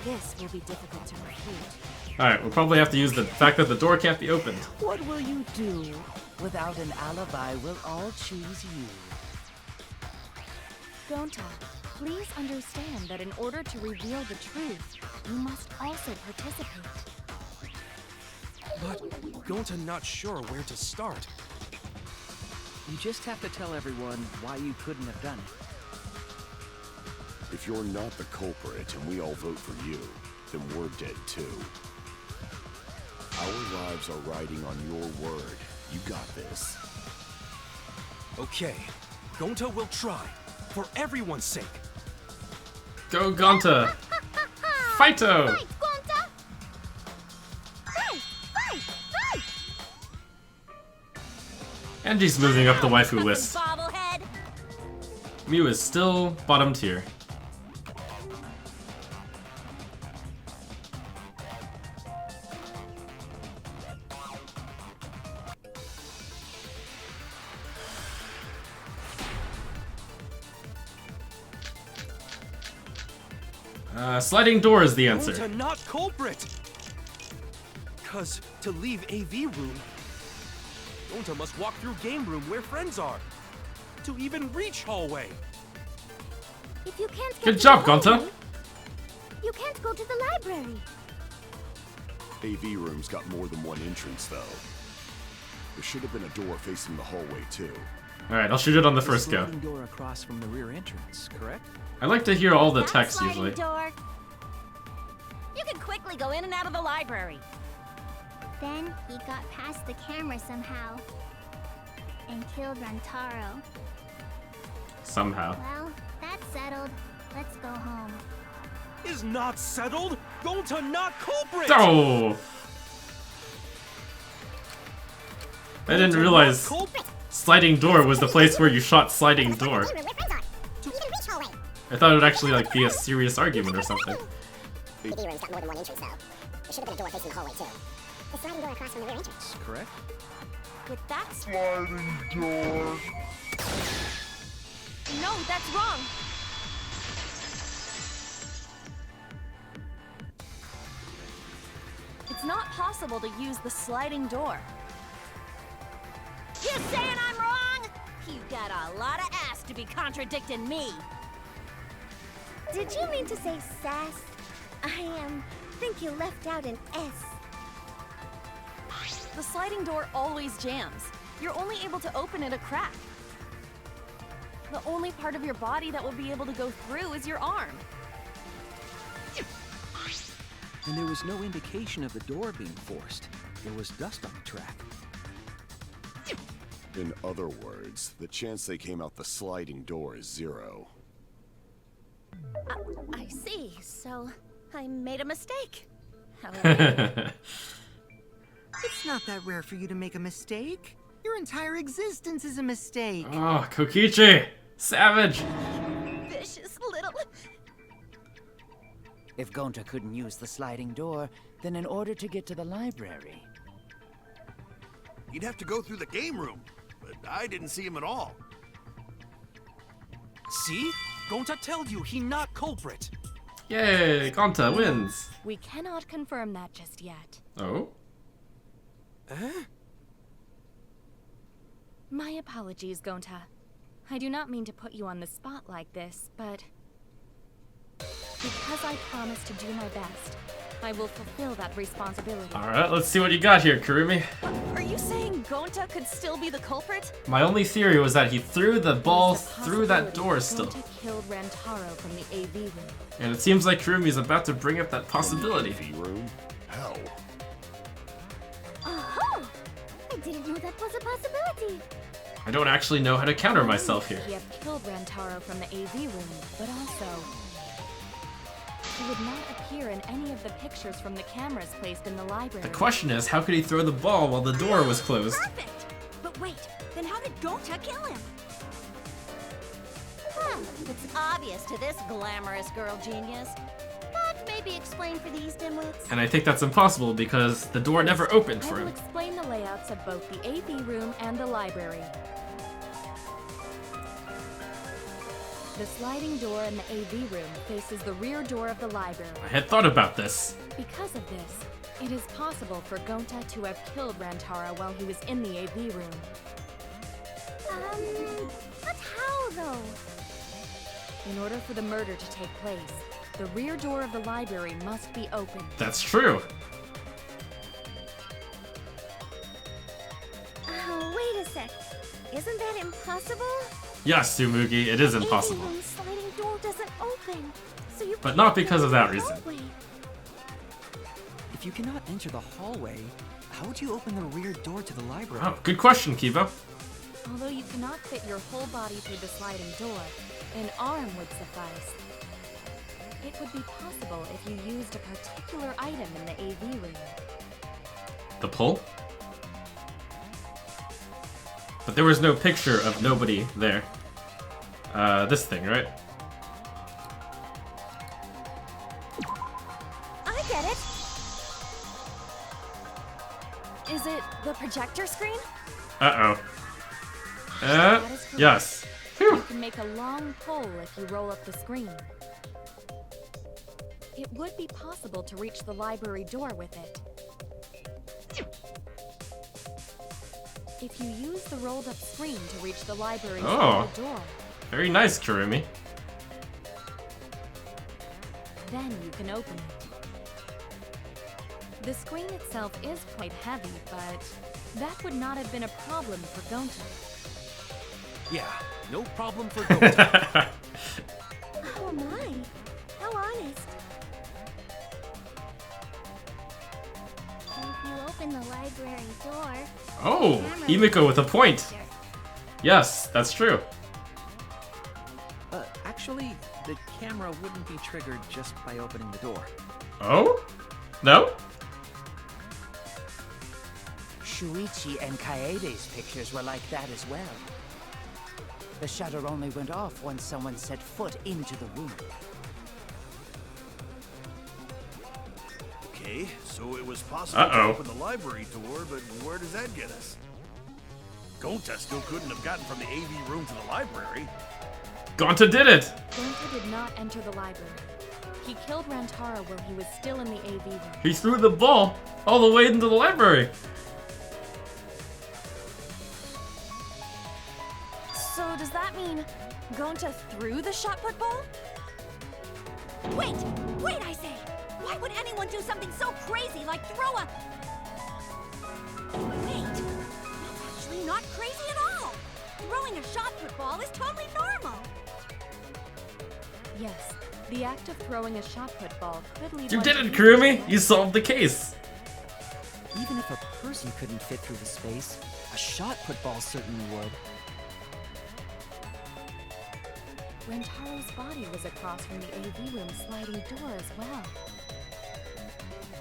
[SPEAKER 15] this will be difficult to refute.
[SPEAKER 2] Alright, we'll probably have to use the fact that the door can't be opened.
[SPEAKER 9] What will you do? Without an alibi, we'll all choose you.
[SPEAKER 4] Gonta, please understand that in order to reveal the truth, you must also participate.
[SPEAKER 7] But Gonta not sure where to start.
[SPEAKER 12] You just have to tell everyone why you couldn't have done it.
[SPEAKER 13] If you're not the culprit and we all vote for you, then we're dead too. Our lives are riding on your word. You got this.
[SPEAKER 7] Okay, Gonta will try, for everyone's sake.
[SPEAKER 2] Go Gonta! Fighto!
[SPEAKER 11] Fight, Gonta! Fight! Fight! Fight!
[SPEAKER 2] Angie's moving up the waifu list.
[SPEAKER 8] Bobblehead.
[SPEAKER 2] Mew is still bottom tier. Sliding door is the answer.
[SPEAKER 7] Gonta not culprit! Cause to leave AV room, Gonta must walk through game room where friends are. To even reach hallway.
[SPEAKER 11] If you can't get
[SPEAKER 2] Good
[SPEAKER 11] to
[SPEAKER 2] job,
[SPEAKER 11] the
[SPEAKER 2] Gonta.
[SPEAKER 11] hallway, you can't go to the library.
[SPEAKER 13] AV room's got more than one entrance, though. There should have been a door facing the hallway, too.
[SPEAKER 2] Alright, I'll shoot it on the first go.
[SPEAKER 12] Sliding door across from the rear entrance, correct?
[SPEAKER 2] I like to hear all the
[SPEAKER 8] That
[SPEAKER 2] text
[SPEAKER 8] sliding
[SPEAKER 2] usually.
[SPEAKER 8] door. You can quickly go in and out of the library.
[SPEAKER 11] Then he got past the camera somehow and killed Rentaro.
[SPEAKER 2] Somehow.
[SPEAKER 11] Well, that's settled. Let's go home.
[SPEAKER 7] Is not settled? Gonta not culprit!
[SPEAKER 2] Oh! I didn't realize sliding door was the place where you shot sliding door. I thought it would actually like be a serious argument or something.
[SPEAKER 11] AV room's got more than one entrance, though. There should have been a door facing the hallway, too. The sliding door across from the rear entrance.
[SPEAKER 12] Correct?
[SPEAKER 8] With that
[SPEAKER 11] Sliding door.
[SPEAKER 10] No, that's wrong. It's not possible to use the sliding door.
[SPEAKER 8] You saying I'm wrong? You got a lot of ass to be contradicting me.
[SPEAKER 11] Did you mean to say sass? I think you left out an S.
[SPEAKER 10] The sliding door always jams. You're only able to open it a crack. The only part of your body that will be able to go through is your arm.
[SPEAKER 12] And there was no indication of the door being forced. There was dust on the track.
[SPEAKER 13] In other words, the chance they came out the sliding door is 0.
[SPEAKER 8] I see. So I made a mistake. However,
[SPEAKER 5] It's not that rare for you to make a mistake. Your entire existence is a mistake.
[SPEAKER 2] Oh, Kokichi! Savage!
[SPEAKER 8] vicious little.
[SPEAKER 9] If Gonta couldn't use the sliding door, then in order to get to the library...
[SPEAKER 6] He'd have to go through the game room, but I didn't see him at all.
[SPEAKER 7] See? Gonta tell you he not culprit.
[SPEAKER 2] Yay, Gonta wins!
[SPEAKER 4] We cannot confirm that just yet.
[SPEAKER 2] Oh?
[SPEAKER 4] My apologies, Gonta. I do not mean to put you on the spot like this, but because I promised to do my best, I will fulfill that responsibility.
[SPEAKER 2] Alright, let's see what you got here, Kurumi.
[SPEAKER 10] Are you saying Gonta could still be the culprit?
[SPEAKER 2] My only theory was that he threw the ball through that door still.
[SPEAKER 4] Gonta killed Rentaro from the AV room.
[SPEAKER 2] And it seems like Kurumi's about to bring up that possibility.
[SPEAKER 13] AV room? How?
[SPEAKER 11] Oh! I didn't know that was a possibility.
[SPEAKER 2] I don't actually know how to counter myself here.
[SPEAKER 4] He had killed Rentaro from the AV room, but also he would not appear in any of the pictures from the cameras placed in the library.
[SPEAKER 2] The question is, how could he throw the ball while the door was closed?
[SPEAKER 8] Perfect. But wait, then how did Gonta kill him? It's obvious to this glamorous girl genius. But maybe explain for these dimwits.
[SPEAKER 2] And I think that's impossible because the door never opened
[SPEAKER 4] I
[SPEAKER 2] for
[SPEAKER 4] will
[SPEAKER 2] him.
[SPEAKER 4] explain the layouts of both the AV room and the library. The sliding door in the AV room faces the rear door of the library.
[SPEAKER 2] I had thought about this.
[SPEAKER 4] Because of this, it is possible for Gonta to have killed Rantaro while he was in the AV room.
[SPEAKER 11] But how though?
[SPEAKER 4] In order for the murder to take place, the rear door of the library must be open.
[SPEAKER 2] That's true.
[SPEAKER 11] insect. Isn't that impossible?
[SPEAKER 2] Yes, Tsumugi, it is
[SPEAKER 11] The
[SPEAKER 2] impossible.
[SPEAKER 11] AV room sliding door doesn't open, so you
[SPEAKER 2] But
[SPEAKER 11] can't
[SPEAKER 2] not because
[SPEAKER 11] enter
[SPEAKER 2] of that
[SPEAKER 11] the
[SPEAKER 2] reason.
[SPEAKER 11] hallway.
[SPEAKER 14] If you cannot enter the hallway, how would you open the rear door to the library?
[SPEAKER 2] Oh, good question, Kivo.
[SPEAKER 4] Although you cannot fit your whole body through the sliding door, an arm would suffice. It would be possible if you used a particular item in the AV room.
[SPEAKER 2] The pull? But there was no picture of nobody there. This thing, right?
[SPEAKER 11] I get it.
[SPEAKER 10] Is it the projector screen?
[SPEAKER 2] Uh-oh.
[SPEAKER 4] That is correct.
[SPEAKER 2] Yes.
[SPEAKER 4] You can make a long pull if you roll up the screen. It would be possible to reach the library door with it. If you use the rolled up screen to reach the library door,
[SPEAKER 2] Very nice, Kurumi.
[SPEAKER 4] then you can open it. The screen itself is quite heavy, but that would not have been a problem for Gonta.
[SPEAKER 7] Yeah, no problem for Gonta.
[SPEAKER 11] Oh my, how honest. If you open the library door...
[SPEAKER 2] Oh,
[SPEAKER 11] the camera
[SPEAKER 2] Himiko with a point.
[SPEAKER 11] picture.
[SPEAKER 2] Yes, that's true.
[SPEAKER 12] Actually, the camera wouldn't be triggered just by opening the door.
[SPEAKER 2] Oh? No?
[SPEAKER 9] Shuichi and Kaede's pictures were like that as well. The shutter only went off once someone set foot into the room.
[SPEAKER 6] Okay, so it was possible to open the library door, but where does that get us? Gonta still couldn't have gotten from the AV room to the library.
[SPEAKER 2] Gonta did it!
[SPEAKER 4] Gonta did not enter the library. He killed Rentaro while he was still in the AV room.
[SPEAKER 2] He threw the ball all the way into the library.
[SPEAKER 10] So does that mean Gonta threw the shot put ball?
[SPEAKER 16] Wait! Wait, I say! Why would anyone do something so crazy like throw a... Wait! That's actually not crazy at all! Throwing a shot put ball is totally normal!
[SPEAKER 4] Yes, the act of throwing a shot put ball could lead
[SPEAKER 2] You
[SPEAKER 4] one
[SPEAKER 2] did
[SPEAKER 4] to
[SPEAKER 2] it,
[SPEAKER 4] use
[SPEAKER 2] Kurumi! You solved the case!
[SPEAKER 14] Even if a person couldn't fit through the space, a shot put ball certainly would.
[SPEAKER 4] Rentaro's body was across from the AV room sliding door as well.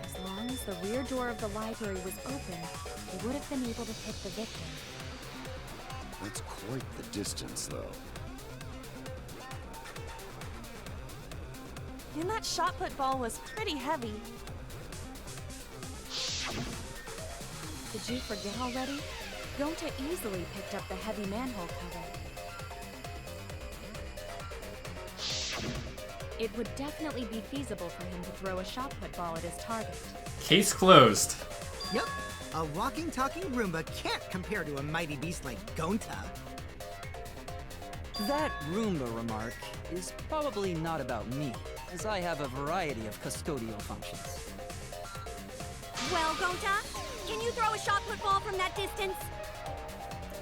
[SPEAKER 4] As long as the rear door of the library was open, they would have been able to hit the victim.
[SPEAKER 13] That's quite the distance, though.
[SPEAKER 10] And that shot put ball was pretty heavy.
[SPEAKER 4] Did you forget already? Gonta easily picked up the heavy manhole cover. It would definitely be feasible for him to throw a shot put ball at his target.
[SPEAKER 2] Case closed.
[SPEAKER 5] Yep, a walking, talking Roomba can't compare to a mighty beast like Gonta.
[SPEAKER 14] That Roomba remark is probably not about me, as I have a variety of custodial functions.
[SPEAKER 16] Well, Gonta, can you throw a shot put ball from that distance?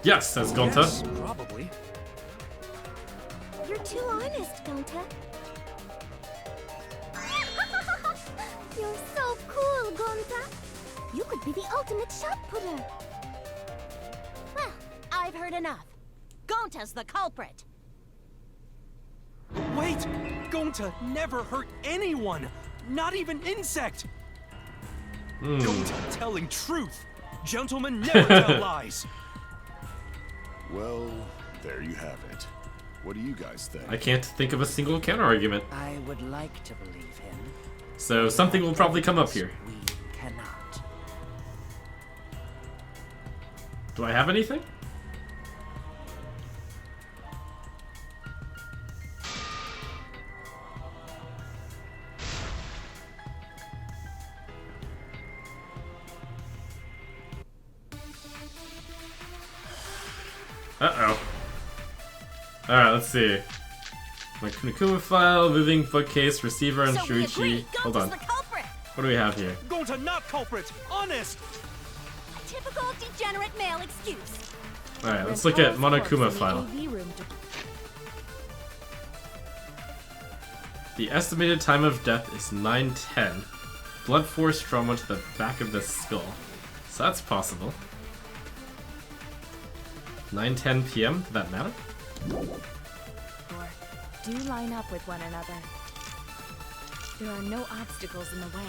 [SPEAKER 2] Yes, says Gonta.
[SPEAKER 7] Yes, probably.
[SPEAKER 11] You're too honest, Gonta. You're so cool, Gonta. You could be the ultimate shot putter.
[SPEAKER 16] Well, I've heard enough. Gonta's the culprit.
[SPEAKER 7] Wait! Gonta never hurt anyone! Not even insect! Gonta telling truth! Gentlemen never tell lies!
[SPEAKER 13] Well, there you have it. What do you guys think?
[SPEAKER 2] I can't think of a single counter-argument.
[SPEAKER 9] I would like to believe him.
[SPEAKER 2] So something will probably come up here.
[SPEAKER 9] We cannot.
[SPEAKER 2] Do I have anything? Uh-oh. Alright, let's see. My Nakuma file, moving bookcase, receiver, and
[SPEAKER 16] So we agree,
[SPEAKER 2] Shuichi. Hold on.
[SPEAKER 16] Gonta's the culprit.
[SPEAKER 2] What do we have here?
[SPEAKER 7] Gonta not culprit! Honest!
[SPEAKER 16] A typical degenerate male excuse.
[SPEAKER 2] Alright, let's look at Monokuma file. The estimated time of death is 9:10. Blood force trauma to the back of the skull. So that's possible. 9:10 p.m. Does that matter?
[SPEAKER 4] Do line up with one another. There are no obstacles in the way.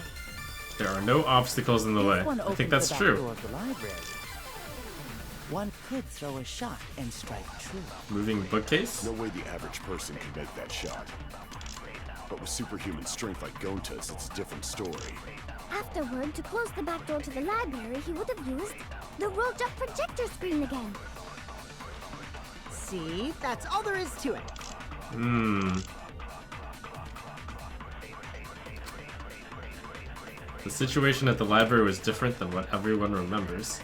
[SPEAKER 2] There are no obstacles in the way. I think that's true.
[SPEAKER 9] One could throw a shot and strike true.
[SPEAKER 2] Moving bookcase?
[SPEAKER 13] No way the average person can make that shot. But with superhuman strength like Gonta's, it's a different story.
[SPEAKER 11] Afterward, to close the back door to the library, he would have used the rolled up projector screen again.
[SPEAKER 5] See? That's all there is to it.
[SPEAKER 2] The situation at the library was different than what everyone remembers.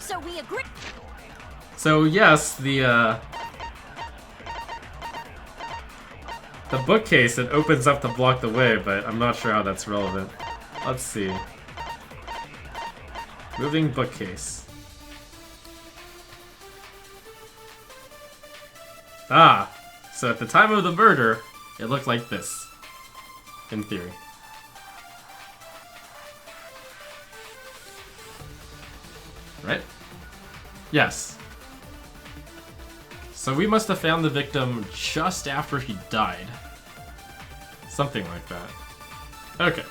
[SPEAKER 8] So we agree.
[SPEAKER 2] So yes, the bookcase, it opens up to block the way, but I'm not sure how that's relevant. Let's see. Moving bookcase. Ah, so at the time of the murder, it looked like this, in theory. Right? Yes. So we must have found the victim just after he died. Something like that. Okay.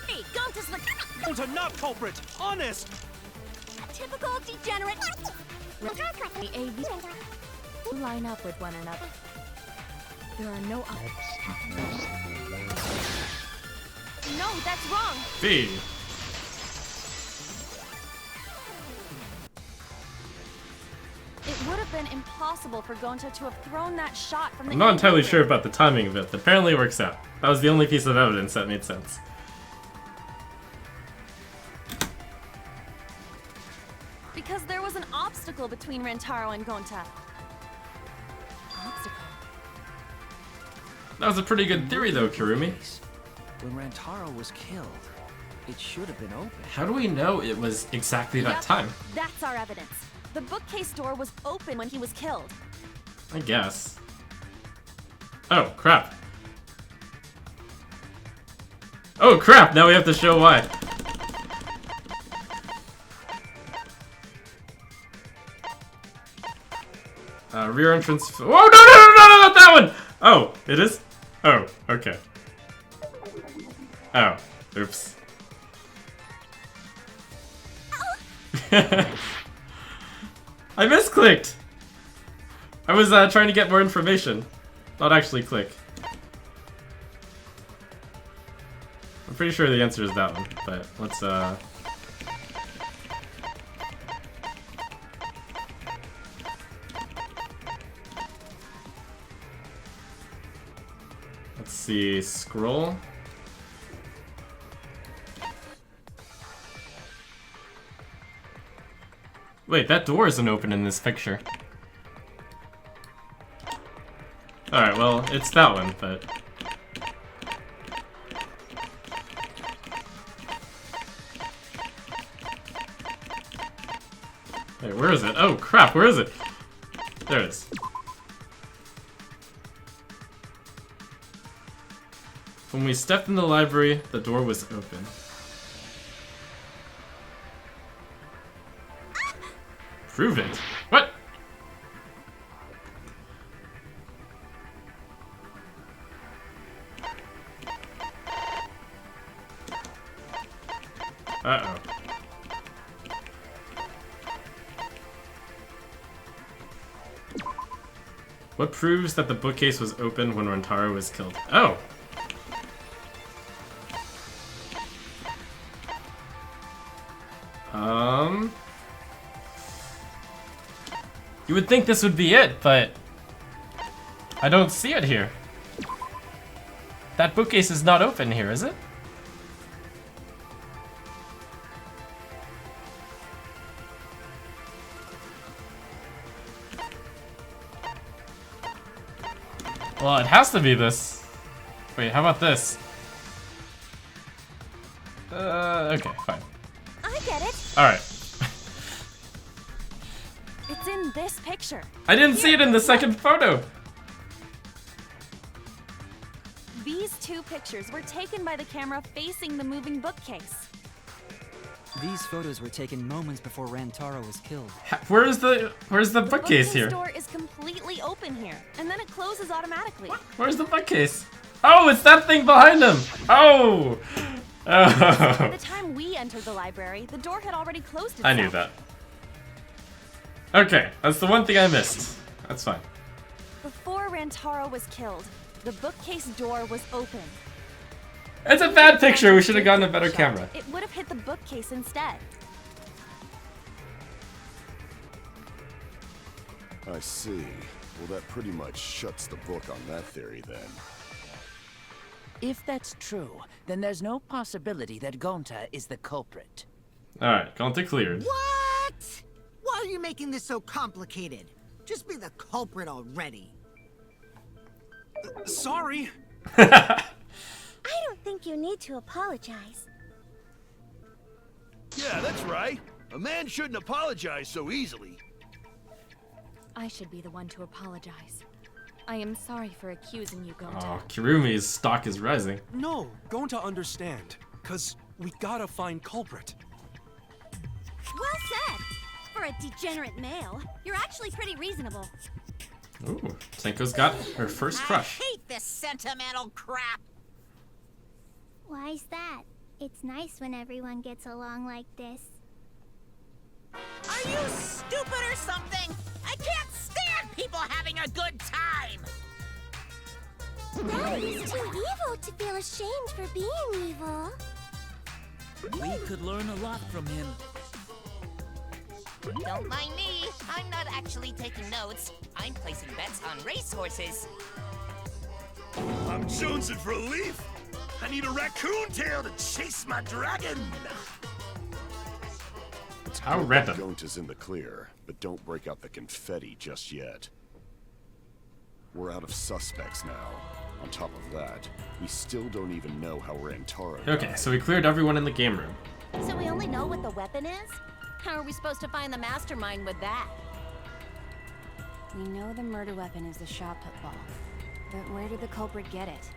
[SPEAKER 8] Hey, Gonta's the...
[SPEAKER 7] Gonta, not culprit! Honest!
[SPEAKER 8] Typical degenerate...
[SPEAKER 4] The AV line up with one another. There are no obstacles.
[SPEAKER 10] No, that's wrong.
[SPEAKER 2] B.
[SPEAKER 10] It would have been impossible for Gonta to have thrown that shot from the...
[SPEAKER 2] I'm not entirely sure about the timing of it, but apparently it works out. That was the only piece of evidence that made sense.
[SPEAKER 10] Because there was an obstacle between Rentaro and Gonta.
[SPEAKER 4] Obstacle?
[SPEAKER 2] That was a pretty good theory though, Kirumi.
[SPEAKER 12] When Rentaro was killed, it should have been open.
[SPEAKER 2] How do we know it was exactly that time?
[SPEAKER 10] That's our evidence. The bookcase door was open when he was killed.
[SPEAKER 2] I guess. Oh, crap. Oh, crap! Now we have to show why. Rear entrance. Oh, no, not that one! Oh, it is? Oh, okay. Oh, oops. I misclicked! I was trying to get more information. Not actually click. I'm pretty sure the answer is that one, but let's let's see, scroll. Wait, that door isn't open in this picture. Alright, well, it's that one, but... Hey, where is it? Oh, crap, where is it? There it is. When we stepped in the library, the door was open. Prove it. What? Uh-oh. What proves that the bookcase was open when Rantarou was killed? Oh! You would think this would be it, but I don't see it here. That bookcase is not open here, is it? Well, it has to be this. Wait, how about this? Okay, fine.
[SPEAKER 10] I get it.
[SPEAKER 2] Alright.
[SPEAKER 10] It's in this picture.
[SPEAKER 2] I didn't see it in the second photo.
[SPEAKER 10] These two pictures were taken by the camera facing the moving bookcase.
[SPEAKER 14] These photos were taken moments before Rentaro was killed.
[SPEAKER 2] Where's the bookcase here?
[SPEAKER 10] The door is completely open here, and then it closes automatically.
[SPEAKER 2] Where's the bookcase? Oh, it's that thing behind him. Oh.
[SPEAKER 10] By the time we entered the library, the door had already closed itself.
[SPEAKER 2] I knew that. Okay, that's the one thing I missed. That's fine.
[SPEAKER 10] Before Rentaro was killed, the bookcase door was open.
[SPEAKER 2] It's a bad picture. We should have gotten a better camera.
[SPEAKER 10] It would have hit the bookcase instead.
[SPEAKER 13] I see. Well, that pretty much shuts the book on that theory then.
[SPEAKER 9] If that's true, then there's no possibility that Gonta is the culprit.
[SPEAKER 2] Alright, Gonta cleared.
[SPEAKER 5] What? Why are you making this so complicated? Just be the culprit already.
[SPEAKER 7] Sorry.
[SPEAKER 11] I don't think you need to apologize.
[SPEAKER 6] Yeah, that's right. A man shouldn't apologize so easily.
[SPEAKER 4] I should be the one to apologize. I am sorry for accusing you, Gonta.
[SPEAKER 2] Oh, Kirumi's stock is rising.
[SPEAKER 7] No, Gonta understand. Cause we gotta find Culprit.
[SPEAKER 16] Well said. For a degenerate male, you're actually pretty reasonable.
[SPEAKER 2] Ooh, Senko's got her first crush.
[SPEAKER 3] I hate this sentimental crap.
[SPEAKER 11] Why's that? It's nice when everyone gets along like this.
[SPEAKER 3] Are you stupid or something? I can't stand people having a good time.
[SPEAKER 11] That is too evil to feel ashamed for being evil.
[SPEAKER 18] We could learn a lot from him.
[SPEAKER 17] Don't mind me. I'm not actually taking notes. I'm placing bets on racehorses.
[SPEAKER 6] I'm jonesing for a leaf. I need a raccoon tail to chase my dragon.
[SPEAKER 2] How random.
[SPEAKER 13] Gonta's in the clear, but don't break out the confetti just yet. We're out of suspects now. On top of that, we still don't even know how Rentaro
[SPEAKER 2] Okay,
[SPEAKER 13] died.
[SPEAKER 2] so we cleared everyone in the game room.
[SPEAKER 8] So we only know what the weapon is? How are we supposed to find the mastermind with that?
[SPEAKER 15] We know the murder weapon is the shot put ball. But where did the culprit get it?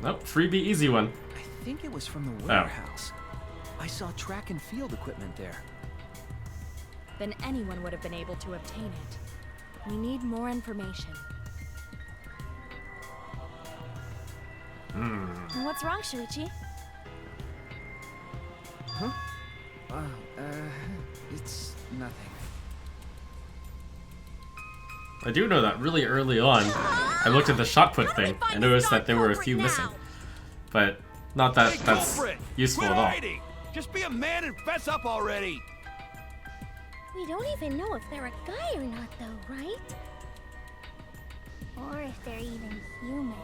[SPEAKER 2] Nope, freebie easy one.
[SPEAKER 12] I think it was from the warehouse. I saw track and field equipment there.
[SPEAKER 4] Then anyone would have been able to obtain it. We need more information.
[SPEAKER 10] What's wrong, Shuichi?
[SPEAKER 14] Huh? It's nothing.
[SPEAKER 2] I do know that really early on, I looked at the shot put thing and noticed that there were a few missing. But not that that's useful at all.
[SPEAKER 6] Hiding. Just be a man and fess up already.
[SPEAKER 11] We don't even know if they're a guy or not, though, right? Or if they're even human.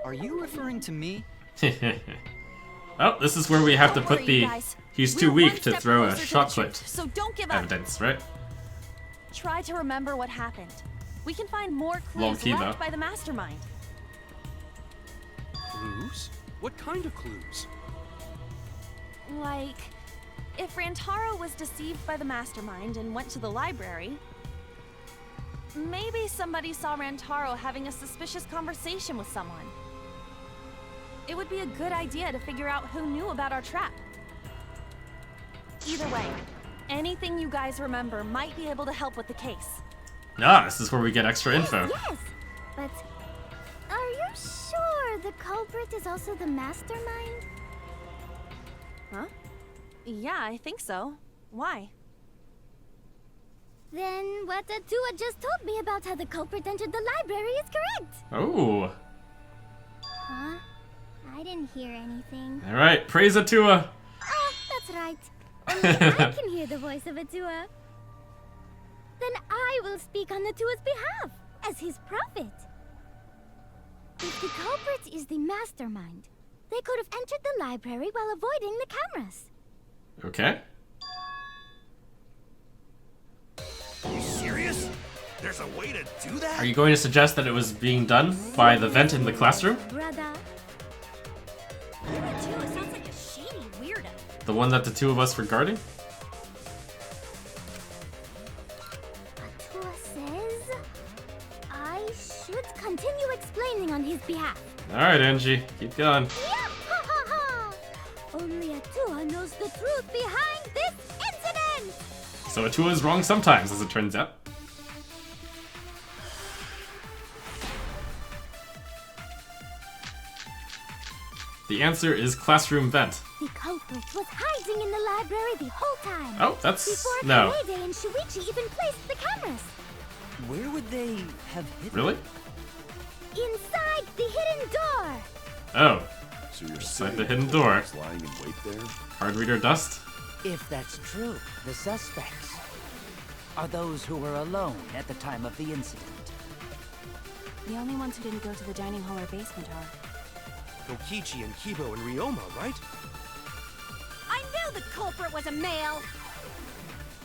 [SPEAKER 14] Are you referring to me?
[SPEAKER 2] Oh, this is where we have to put the he's too weak to throw a shot put
[SPEAKER 10] So don't give up.
[SPEAKER 2] evidence, right?
[SPEAKER 10] Try to remember what happened. We can find more
[SPEAKER 2] Long
[SPEAKER 10] clues
[SPEAKER 2] key,
[SPEAKER 10] left
[SPEAKER 2] though.
[SPEAKER 10] by the mastermind.
[SPEAKER 7] Clues? What kind of clues?
[SPEAKER 10] Like, if Rantarou was deceived by the mastermind and went to the library, maybe somebody saw Rantarou having a suspicious conversation with someone. It would be a good idea to figure out who knew about our trap. Either way, anything you guys remember might be able to help with the case.
[SPEAKER 2] Ah, this is where we get extra info.
[SPEAKER 11] Yes, but are you sure the culprit is also the mastermind?
[SPEAKER 10] Huh? Yeah, I think so. Why?
[SPEAKER 11] Then what Atua just told me about how the culprit entered the library is correct.
[SPEAKER 2] Oh.
[SPEAKER 11] Huh? I didn't hear anything.
[SPEAKER 2] Alright, praise Atua.
[SPEAKER 11] Oh, that's right. Only I can hear the voice of Atua. Then I will speak on Atua's behalf, as his prophet. If the culprit is the mastermind, they could have entered the library while avoiding the cameras.
[SPEAKER 2] Okay.
[SPEAKER 6] Are you serious? There's a way to do that?
[SPEAKER 2] Are you going to suggest that it was being done by the vent in the classroom?
[SPEAKER 11] Brother.
[SPEAKER 16] Atua sounds like
[SPEAKER 2] The one that the two of us were guarding?
[SPEAKER 11] Atua says I should continue explaining on his behalf.
[SPEAKER 2] Alright, Angie. Keep going.
[SPEAKER 11] Only Atua knows the truth behind this incident!
[SPEAKER 2] So Atua is wrong sometimes, as it turns out. The answer is classroom vent.
[SPEAKER 11] The culprit was hiding in the library the whole time.
[SPEAKER 2] Oh, that's...
[SPEAKER 11] Before
[SPEAKER 2] no.
[SPEAKER 11] Kaede and Shuichi even placed the cameras.
[SPEAKER 12] Where would they have hidden?
[SPEAKER 2] Really?
[SPEAKER 11] Inside the hidden door.
[SPEAKER 2] Oh.
[SPEAKER 13] So you're
[SPEAKER 2] Inside the hidden door.
[SPEAKER 13] was lying in wait there?
[SPEAKER 2] Card reader dust?
[SPEAKER 9] If that's true, the suspects are those who were alone at the time of the incident.
[SPEAKER 10] The only ones who didn't go to the dining hall or basement are
[SPEAKER 7] Kokichi and Kibo and Ryoma, right?
[SPEAKER 8] I knew the culprit was a male!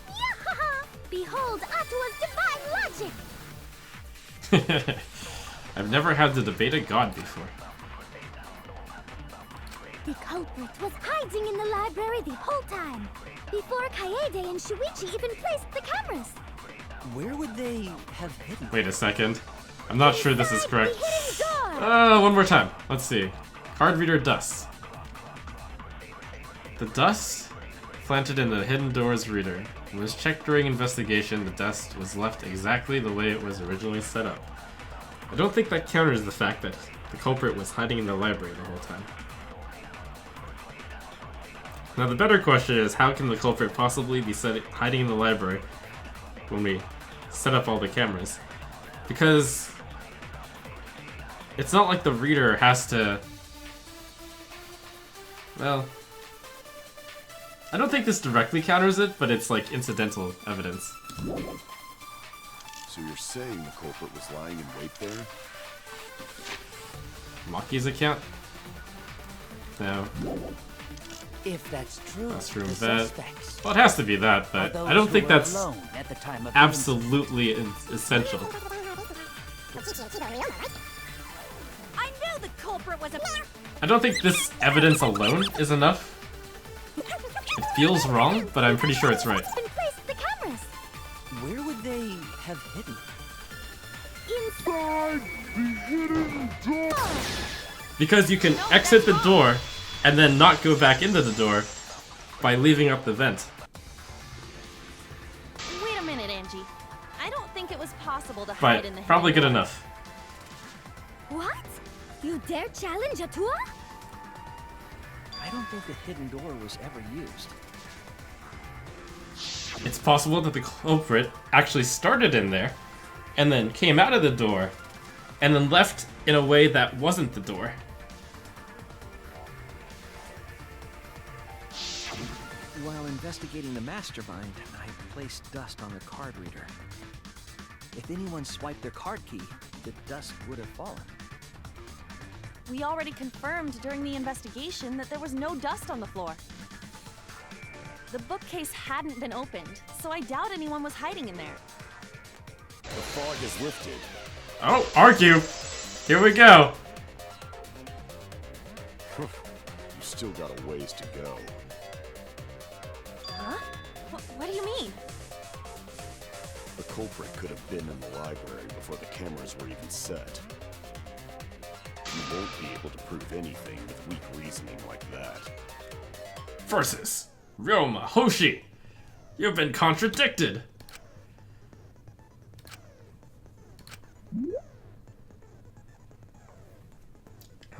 [SPEAKER 11] Yahaha! Behold Atua's divine logic!
[SPEAKER 2] I've never had to debate a god before.
[SPEAKER 11] The culprit was hiding in the library the whole time. Before Kaede and Shuichi even placed the cameras.
[SPEAKER 12] Where would they have hidden?
[SPEAKER 2] Wait a second. I'm not sure this is correct.
[SPEAKER 11] The hidden door.
[SPEAKER 2] One more time. Let's see. Card reader dust. The dust planted in the hidden door's reader was checked during investigation. The dust was left exactly the way it was originally set up. I don't think that counters the fact that the culprit was hiding in the library the whole time. Now the better question is, how can the culprit possibly be hiding in the library when we set up all the cameras? Because it's not like the reader has to... Well, I don't think this directly counters it, but it's like incidental evidence.
[SPEAKER 13] So you're saying the culprit was lying in wait there?
[SPEAKER 2] Maki's account? No.
[SPEAKER 9] If that's true,
[SPEAKER 2] Classroom
[SPEAKER 9] the
[SPEAKER 2] vet.
[SPEAKER 9] suspects
[SPEAKER 2] Well, it has to be that,
[SPEAKER 9] are
[SPEAKER 2] but
[SPEAKER 9] those
[SPEAKER 2] I don't
[SPEAKER 9] who
[SPEAKER 2] think
[SPEAKER 9] were
[SPEAKER 2] that's
[SPEAKER 9] alone at the time of the
[SPEAKER 2] absolutely essential.
[SPEAKER 8] I knew the culprit was a...
[SPEAKER 2] I don't think this evidence alone is enough. It feels wrong, but I'm pretty sure it's right.
[SPEAKER 11] Been placed the cameras.
[SPEAKER 12] Where would they have hidden?
[SPEAKER 11] Inside the hidden door.
[SPEAKER 2] Because you can exit the door and then not go back into the door by leaving up the vent.
[SPEAKER 10] Wait a minute, Angie. I don't think it was possible to hide
[SPEAKER 2] But
[SPEAKER 10] in the
[SPEAKER 2] probably good
[SPEAKER 10] hidden door.
[SPEAKER 2] enough.
[SPEAKER 11] What? You dare challenge Atua?
[SPEAKER 12] I don't think the hidden door was ever used.
[SPEAKER 2] It's possible that the culprit actually started in there and then came out of the door and then left in a way that wasn't the door.
[SPEAKER 12] While investigating the mastermind, I placed dust on the card reader. If anyone swiped their card key, the dust would have fallen.
[SPEAKER 10] We already confirmed during the investigation that there was no dust on the floor. The bookcase hadn't been opened, so I doubt anyone was hiding in there.
[SPEAKER 13] The fog has lifted.
[SPEAKER 2] Oh, argue! Here we go!
[SPEAKER 13] You still got a ways to go.
[SPEAKER 10] Huh? What do you mean?
[SPEAKER 13] The culprit could have been in the library before the cameras were even set. You won't be able to prove anything with weak reasoning like that.
[SPEAKER 2] Versus Ryoma Hoshi! You've been contradicted!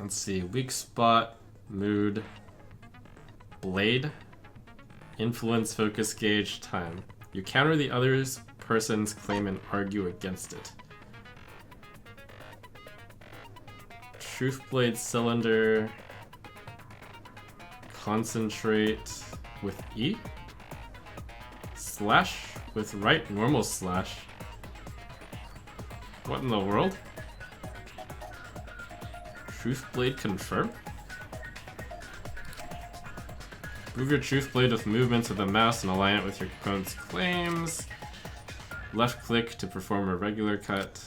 [SPEAKER 2] Let's see, weak spot, mood, blade, influence, focus gauge, time. You counter the other person's claim and argue against it. Truth blade cylinder, concentrate with E, slash with right normal slash. What in the world? Truth blade confirm? Move your truth blade with movements of the mouse and align it with your opponent's claims. Left click to perform a regular cut.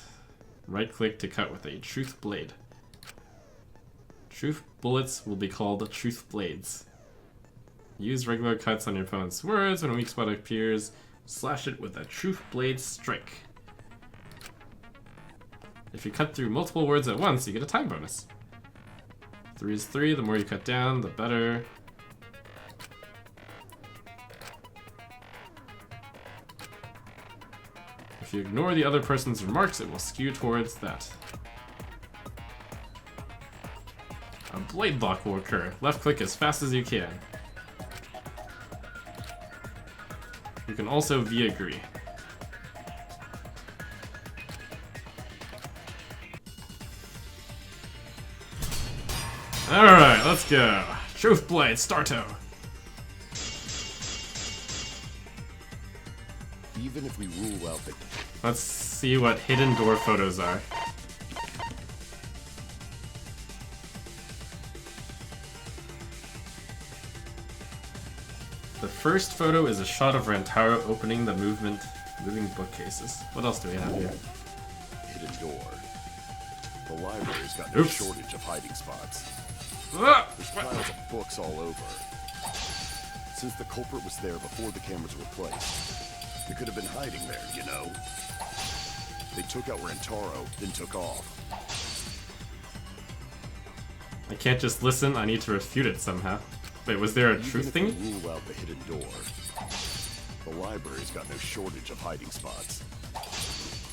[SPEAKER 2] Right click to cut with a truth blade. Truth bullets will be called truth blades. Use regular cuts on your opponent's words. When a weak spot appears, slash it with a truth blade strike. If you cut through multiple words at once, you get a time bonus. 3 is 3. The more you cut down, the better. If you ignore the other person's remarks, it will skew towards that. A blade lock will occur. Left click as fast as you can. You can also V-agree. Alright, let's go. Truth Blade, Starto.
[SPEAKER 13] Even if we rule out the...
[SPEAKER 2] Let's see what hidden door photos are. The first photo is a shot of Rentaro opening the moving bookcases. What else do we have here?
[SPEAKER 13] Hidden door. The library's got no shortage of hiding spots. There's piles of books all over. Since the culprit was there before the cameras were placed, they could have been hiding there, you know? They took out Rentaro, then took off.
[SPEAKER 2] I can't just listen, I need to refute it somehow. Wait, was there a truth thing?
[SPEAKER 13] Even if we rule out the hidden door, the library's got no shortage of hiding spots.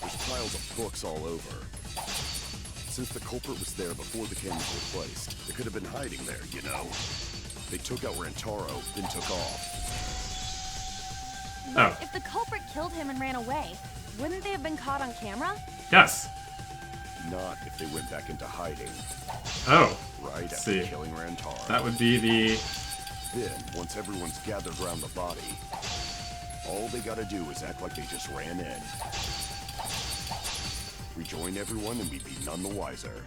[SPEAKER 13] There's piles of books all over. Since the culprit was there before the cameras were placed, they could have been hiding there, you know? They took out Rentaro, then took off.
[SPEAKER 10] But if the culprit killed him and ran away, wouldn't they have been caught on camera?
[SPEAKER 2] Yes.
[SPEAKER 13] Not if they went back into hiding.
[SPEAKER 2] Oh.
[SPEAKER 13] Right
[SPEAKER 2] Let's
[SPEAKER 13] after
[SPEAKER 2] see.
[SPEAKER 13] killing Rentaro.
[SPEAKER 2] That would be the...
[SPEAKER 13] Then, once everyone's gathered around the body, all they gotta do is act like they just ran in. Rejoin everyone and we'd be none the wiser.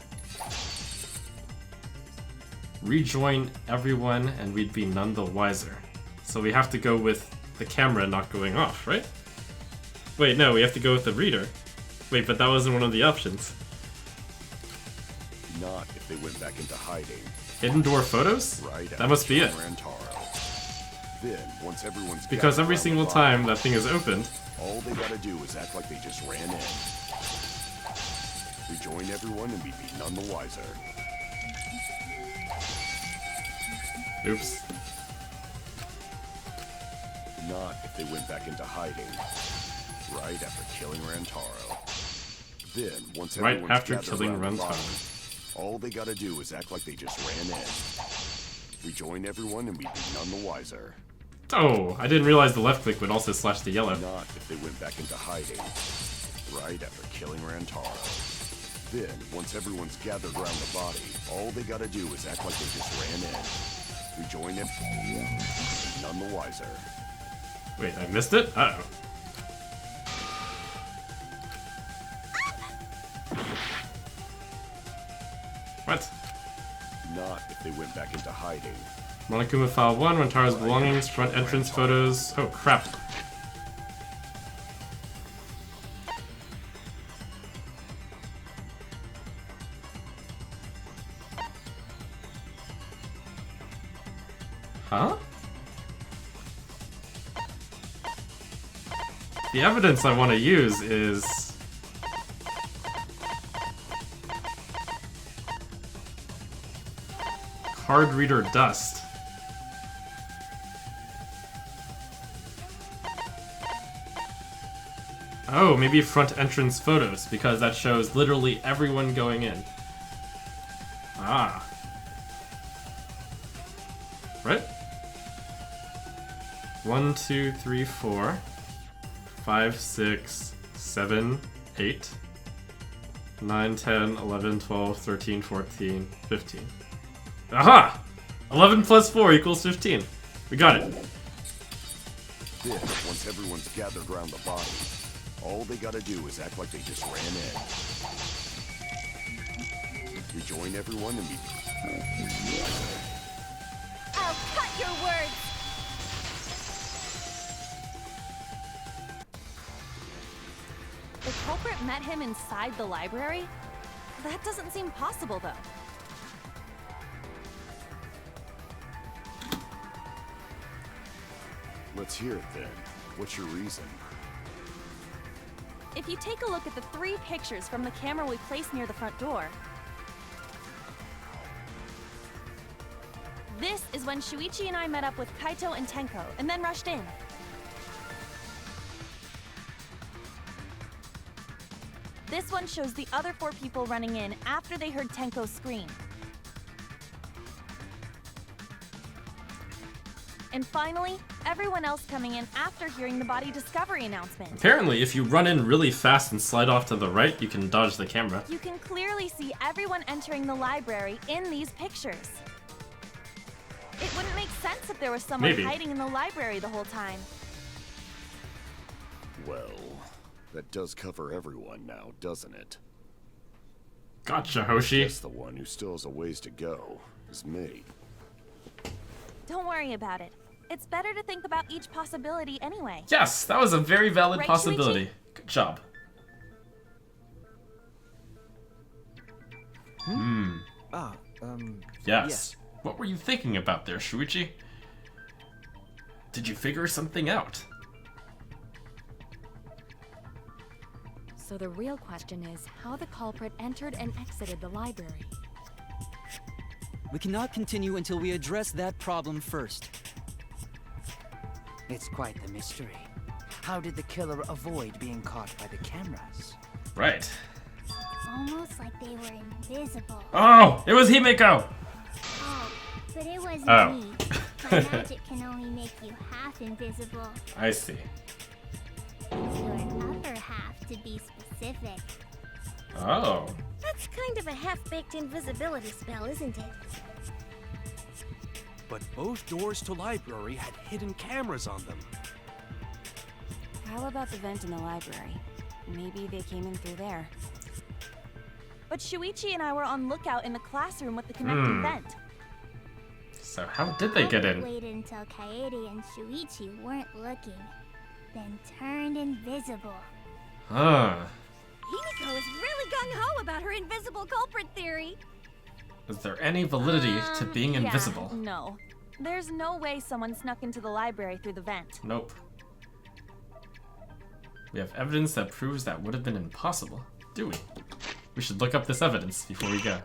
[SPEAKER 2] Rejoin everyone and we'd be none the wiser. So we have to go with the camera not going off, right? Wait, no, we have to go with the reader. Wait, but that wasn't one of the options.
[SPEAKER 13] Not if they went back into hiding.
[SPEAKER 2] Hidden door photos?
[SPEAKER 13] Right.
[SPEAKER 2] That must be it.
[SPEAKER 13] Then, once everyone's
[SPEAKER 2] Because
[SPEAKER 13] gathered
[SPEAKER 2] every
[SPEAKER 13] around
[SPEAKER 2] single
[SPEAKER 13] the
[SPEAKER 2] time
[SPEAKER 13] body,
[SPEAKER 2] that thing is opened,
[SPEAKER 13] all they gotta do is act like they just ran in. Rejoin everyone and we'd be none the wiser.
[SPEAKER 2] oops.
[SPEAKER 13] Not if they went back into hiding. Right after killing Rentaro. Then, once
[SPEAKER 2] Right
[SPEAKER 13] everyone's
[SPEAKER 2] after
[SPEAKER 13] gathered
[SPEAKER 2] killing
[SPEAKER 13] around the
[SPEAKER 2] Rentaro.
[SPEAKER 13] body, all they gotta do is act like they just ran in. Rejoin everyone and we'd be none the wiser.
[SPEAKER 2] Oh, I didn't realize the left click would also slash the yellow.
[SPEAKER 13] Not if they went back into hiding. Right after killing Rentaro. Then, once everyone's gathered around the body, all they gotta do is act like they just ran in. Rejoin it. None the wiser.
[SPEAKER 2] Wait, I missed it? Uh-oh. What?
[SPEAKER 13] Not if they went back into hiding.
[SPEAKER 2] Monokuma File 1, Rantaro's belongings, front entrance photos. Oh, crap. Huh? The evidence I want to use is... card reader dust. Oh, maybe front entrance photos, because that shows literally everyone going in. Ah. Right? 1, 2, 3, 4, 5, 6, 7, 8, 9, 10, 11, 12, 13, 14, 15. Aha! 11 plus 4 equals 15. We got it.
[SPEAKER 13] Then, once everyone's gathered around the body, all they gotta do is act like they just ran in. Rejoin everyone and be...
[SPEAKER 8] I'll cut your words!
[SPEAKER 10] The culprit met him inside the library? That doesn't seem possible, though.
[SPEAKER 13] Let's hear it then. What's your reason?
[SPEAKER 10] If you take a look at the 3 pictures from the camera we placed near the front door, this is when Shuichi and I met up with Kaito and Tenko, and then rushed in. This one shows the other 4 people running in after they heard Tenko scream. And finally, everyone else coming in after hearing the body discovery announcement.
[SPEAKER 2] Apparently, if you run in really fast and slide off to the right, you can dodge the camera.
[SPEAKER 10] You can clearly see everyone entering the library in these pictures. It wouldn't make sense if there was someone hiding in the library the whole time.
[SPEAKER 13] Well, that does cover everyone now, doesn't it?
[SPEAKER 2] Gotcha, Hoshi.
[SPEAKER 13] I guess the one who still has a ways to go is me.
[SPEAKER 10] Don't worry about it. It's better to think about each possibility anyway.
[SPEAKER 2] Yes, that was a very valid
[SPEAKER 10] Right,
[SPEAKER 2] possibility.
[SPEAKER 10] Shuichi?
[SPEAKER 2] Good job. Yes. What were you thinking about there, Shuichi? Did you figure something out?
[SPEAKER 4] So the real question is how the culprit entered and exited the library.
[SPEAKER 14] We cannot continue until we address that problem first.
[SPEAKER 9] It's quite the mystery. How did the killer avoid being caught by the cameras?
[SPEAKER 2] Right.
[SPEAKER 11] Almost like they were invisible.
[SPEAKER 2] Oh, it was Himeko!
[SPEAKER 11] Oh, but it wasn't
[SPEAKER 2] Oh.
[SPEAKER 11] me. My magic can only make you half invisible.
[SPEAKER 2] I see.
[SPEAKER 11] Your upper half, to be specific.
[SPEAKER 2] Oh.
[SPEAKER 11] That's kind of a half-baked invisibility spell, isn't it?
[SPEAKER 7] But both doors to library had hidden cameras on them.
[SPEAKER 15] How about the vent in the library? Maybe they came in through there.
[SPEAKER 10] But Shuichi and I were on lookout in the classroom with the connecting vent.
[SPEAKER 2] So how did they get in?
[SPEAKER 11] Waited until Kaede and Shuichi weren't looking, then turned invisible.
[SPEAKER 2] Huh.
[SPEAKER 16] Himeko is really gung-ho about her invisible culprit theory.
[SPEAKER 2] Is there any validity to being invisible?
[SPEAKER 10] Yeah, no. There's no way someone snuck into the library through the vent.
[SPEAKER 2] Nope. We have evidence that proves that would have been impossible, do we? We should look up this evidence before we go.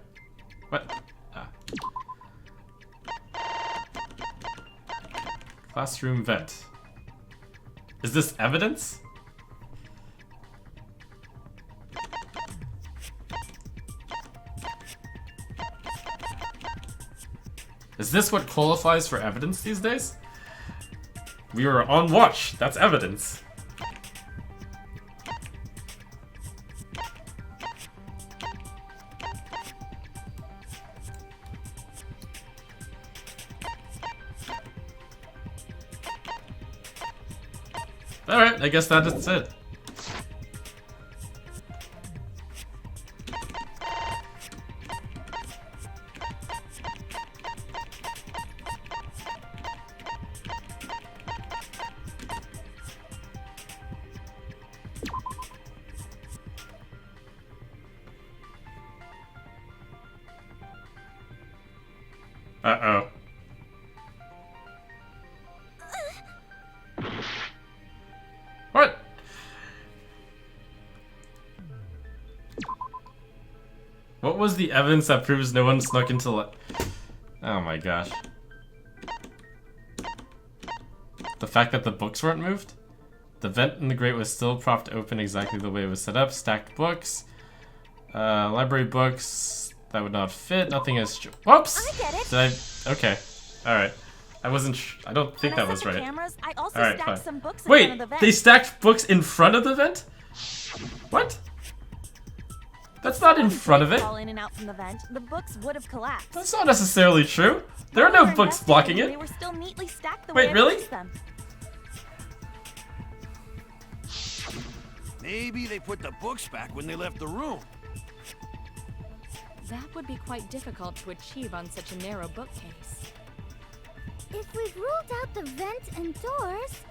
[SPEAKER 2] What? Ah. Classroom vent. Is this evidence? Is this what qualifies for evidence these days? We were on watch. That's evidence. Alright, I guess that is it. Uh-oh. What? What was the evidence that proves no one snuck into Oh my gosh. The fact that the books weren't moved? The vent in the grate was still propped open exactly the way it was set up. Stacked books. Library books. That would not fit. Nothing is... Whoops!
[SPEAKER 10] I get it.
[SPEAKER 2] Did I... Okay. Alright. I wasn't... I don't think that was right.
[SPEAKER 10] Cameras, I also
[SPEAKER 2] Alright,
[SPEAKER 10] stacked
[SPEAKER 2] fine.
[SPEAKER 10] some books in
[SPEAKER 2] Wait!
[SPEAKER 10] front of the vent.
[SPEAKER 2] They stacked books in front of the vent? What? That's not in front of it.
[SPEAKER 10] Fall in and out from the vent, the books would have collapsed.
[SPEAKER 2] That's not necessarily true. There are no books blocking
[SPEAKER 10] They
[SPEAKER 2] it.
[SPEAKER 10] were still neatly stacked the
[SPEAKER 2] Wait,
[SPEAKER 10] way
[SPEAKER 2] really?
[SPEAKER 10] I placed them.
[SPEAKER 6] Maybe they put the books back when they left the room.
[SPEAKER 4] That would be quite difficult to achieve on such a narrow bookcase.
[SPEAKER 11] If we've ruled out the vent and doors,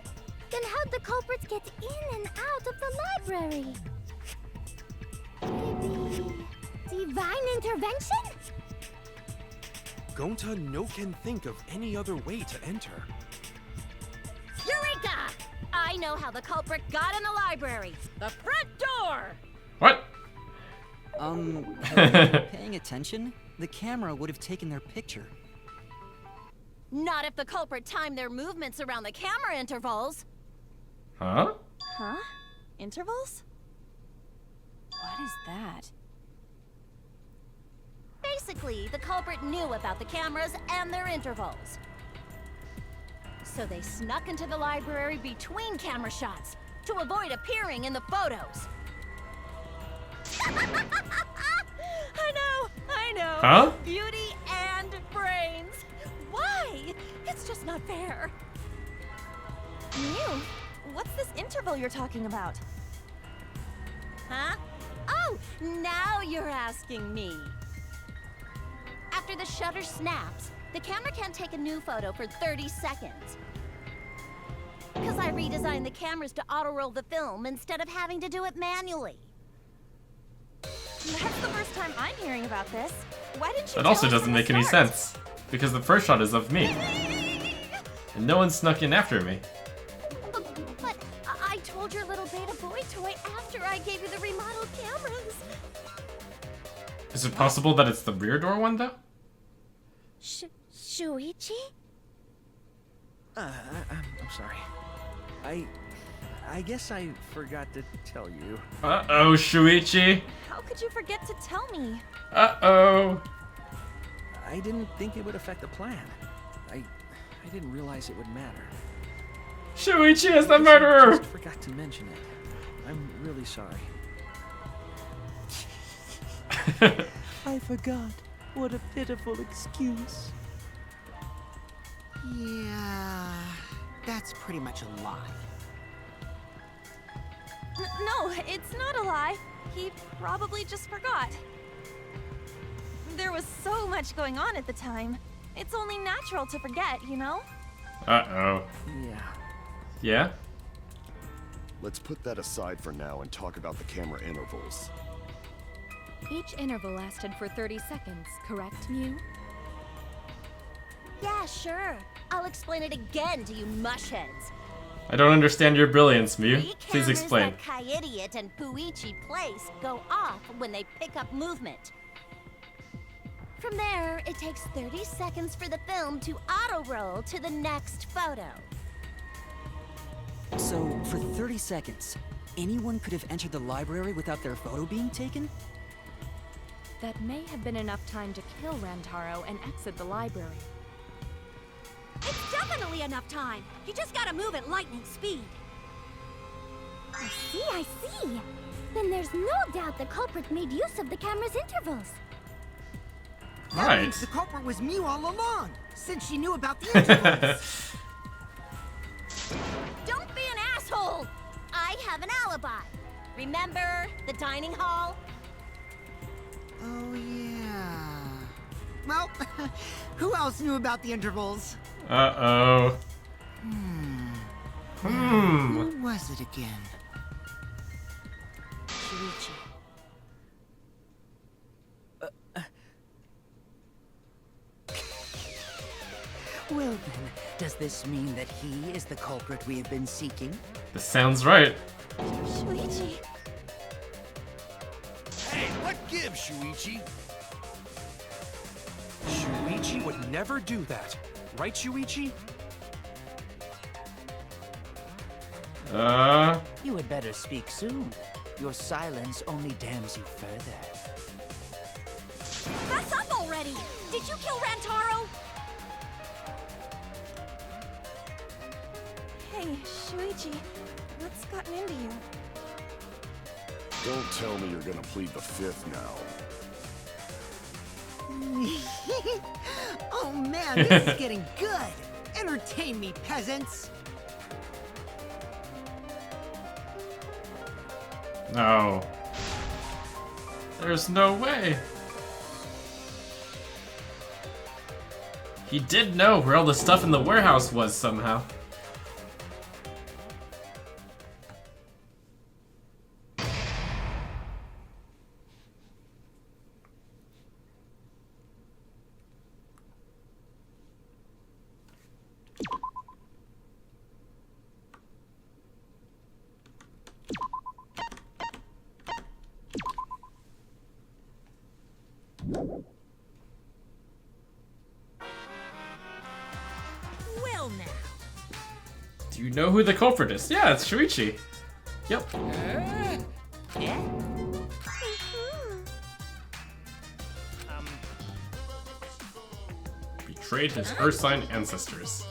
[SPEAKER 11] then how'd the culprits get in and out of the library? Maybe divine intervention?
[SPEAKER 7] Gonta no can think of any other way to enter.
[SPEAKER 16] Eureka!
[SPEAKER 8] I know how the culprit got in the library. The front door!
[SPEAKER 2] What?
[SPEAKER 14] Paying attention? The camera would have taken their picture.
[SPEAKER 8] Not if the culprit timed their movements around the camera intervals.
[SPEAKER 2] Huh?
[SPEAKER 10] Huh? Intervals?
[SPEAKER 15] What is that?
[SPEAKER 8] Basically, the culprit knew about the cameras and their intervals. So they snuck into the library between camera shots to avoid appearing in the photos. I know.
[SPEAKER 2] Huh?
[SPEAKER 8] Beauty and brains. Why? It's just not fair.
[SPEAKER 10] Mew, what's this interval you're talking about?
[SPEAKER 8] Huh? Oh, now you're asking me. After the shutter snaps, the camera can't take a new photo for 30 seconds. Because I redesigned the cameras to auto-roll the film instead of having to do it manually.
[SPEAKER 10] That's the first time I'm hearing about this. Why didn't you
[SPEAKER 2] That
[SPEAKER 10] tell
[SPEAKER 2] also
[SPEAKER 10] us
[SPEAKER 2] doesn't
[SPEAKER 10] from the
[SPEAKER 2] make any
[SPEAKER 10] start?
[SPEAKER 2] sense. Because the first shot is of me. And no one snuck in after me.
[SPEAKER 8] But I told your little beta boy toy after I gave you the remodeled cameras.
[SPEAKER 2] Is it possible that it's the rear door one, though?
[SPEAKER 11] Shuichi?
[SPEAKER 12] I'm sorry. I guess I forgot to tell you.
[SPEAKER 2] Uh-oh, Shuichi.
[SPEAKER 10] How could you forget to tell me?
[SPEAKER 2] Uh-oh.
[SPEAKER 12] I didn't think it would affect the plan. I didn't realize it would matter.
[SPEAKER 2] Shuichi is the
[SPEAKER 12] I
[SPEAKER 2] murderer!
[SPEAKER 12] just forgot to mention it. I'm really sorry.
[SPEAKER 9] I forgot. What a pitiful excuse.
[SPEAKER 5] Yeah, that's pretty much a lie.
[SPEAKER 10] No, it's not a lie. He probably just forgot. There was so much going on at the time. It's only natural to forget, you know?
[SPEAKER 2] Uh-oh.
[SPEAKER 12] Yeah.
[SPEAKER 2] Yeah?
[SPEAKER 13] Let's put that aside for now and talk about the camera intervals.
[SPEAKER 4] Each interval lasted for 30 seconds, correct, Mew?
[SPEAKER 8] Yeah, sure. I'll explain it again to you mushheads.
[SPEAKER 2] I don't understand your brilliance, Mew.
[SPEAKER 8] Three
[SPEAKER 2] Please
[SPEAKER 8] cameras
[SPEAKER 2] explain.
[SPEAKER 8] that Kaidiot and Puichi place go off when they pick up movement. From there, it takes 30 seconds for the film to auto-roll to the next photo.
[SPEAKER 14] So, for 30 seconds, anyone could have entered the library without their photo being taken?
[SPEAKER 4] That may have been enough time to kill Rentaro and exit the library.
[SPEAKER 16] It's definitely enough time. You just gotta move at lightning speed.
[SPEAKER 11] I see. Then there's no doubt the culprit made use of the camera's intervals.
[SPEAKER 5] That means the culprit was Mew all along, since she knew about the intervals.
[SPEAKER 8] Don't be an asshole! I have an alibi. Remember the dining hall?
[SPEAKER 5] Oh, yeah. Well, who else knew about the intervals?
[SPEAKER 2] Uh-oh.
[SPEAKER 5] Who was it again?
[SPEAKER 8] Shuichi.
[SPEAKER 9] Well then, does this mean that he is the culprit we have been seeking?
[SPEAKER 2] This sounds right.
[SPEAKER 10] Shuichi.
[SPEAKER 6] Hey, what gives, Shuichi?
[SPEAKER 7] Shuichi would never do that. Right, Shuichi?
[SPEAKER 9] You had better speak soon. Your silence only damns you further.
[SPEAKER 16] That's up already! Did you kill Rantaro?
[SPEAKER 10] Hey, Shuichi, what's gotten into you?
[SPEAKER 13] Don't tell me you're gonna plead the fifth now.
[SPEAKER 5] Oh man, this is getting good! Entertain me, peasants!
[SPEAKER 2] No. There's no way. He did know where all the stuff in the warehouse was somehow.
[SPEAKER 3] Well now.
[SPEAKER 2] Do you know who the culprit is? Yeah, it's Shuichi. Yep.
[SPEAKER 17] Yeah?
[SPEAKER 2] Betrayed his Earth sign ancestors.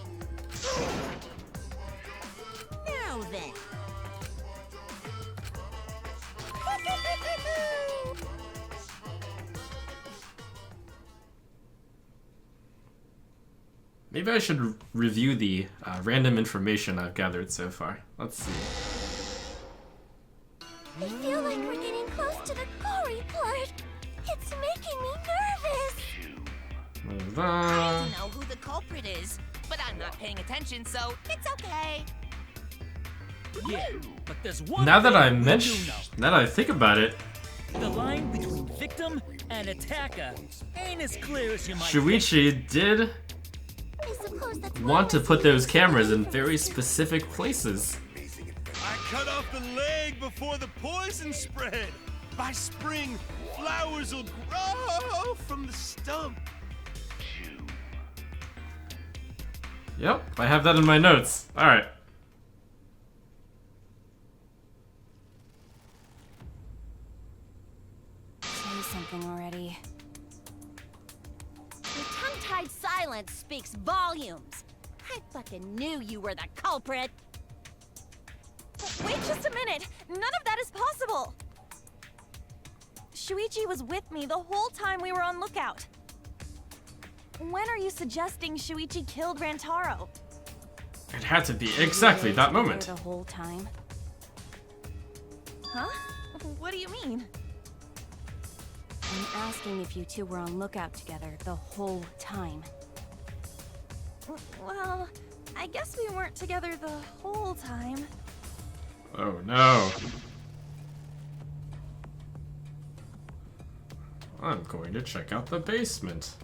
[SPEAKER 3] Now then.
[SPEAKER 2] Maybe I should review the random information I've gathered so far. Let's see.
[SPEAKER 11] I feel like we're getting close to the gory part. It's making me nervous.
[SPEAKER 17] I don't know who the culprit is, but I'm not paying attention, so it's okay.
[SPEAKER 18] Yeah, but there's one
[SPEAKER 2] Now that
[SPEAKER 18] thing
[SPEAKER 2] I
[SPEAKER 18] we
[SPEAKER 2] mention,
[SPEAKER 18] do know.
[SPEAKER 2] now that I think about it,
[SPEAKER 18] The line between victim and attacker ain't as clear as you might
[SPEAKER 2] Shuichi did want to put those cameras in very specific places.
[SPEAKER 6] I cut off the leg before the poison spread. By spring, flowers will grow from the stump.
[SPEAKER 2] Yep, I have that in my notes. Alright.
[SPEAKER 15] Say something already.
[SPEAKER 8] Your tongue-tied silence speaks volumes. I fucking knew you were the culprit.
[SPEAKER 10] Wait just a minute! None of that is possible! Shuichi was with me the whole time we were on lookout. When are you suggesting Shuichi killed Rentaro?
[SPEAKER 2] It had to be exactly that moment.
[SPEAKER 15] The whole time.
[SPEAKER 10] Huh? What do you mean?
[SPEAKER 15] I'm asking if you two were on lookout together the whole time.
[SPEAKER 10] Well, I guess we weren't together the whole time.
[SPEAKER 2] Oh no. I'm going to check out the basement.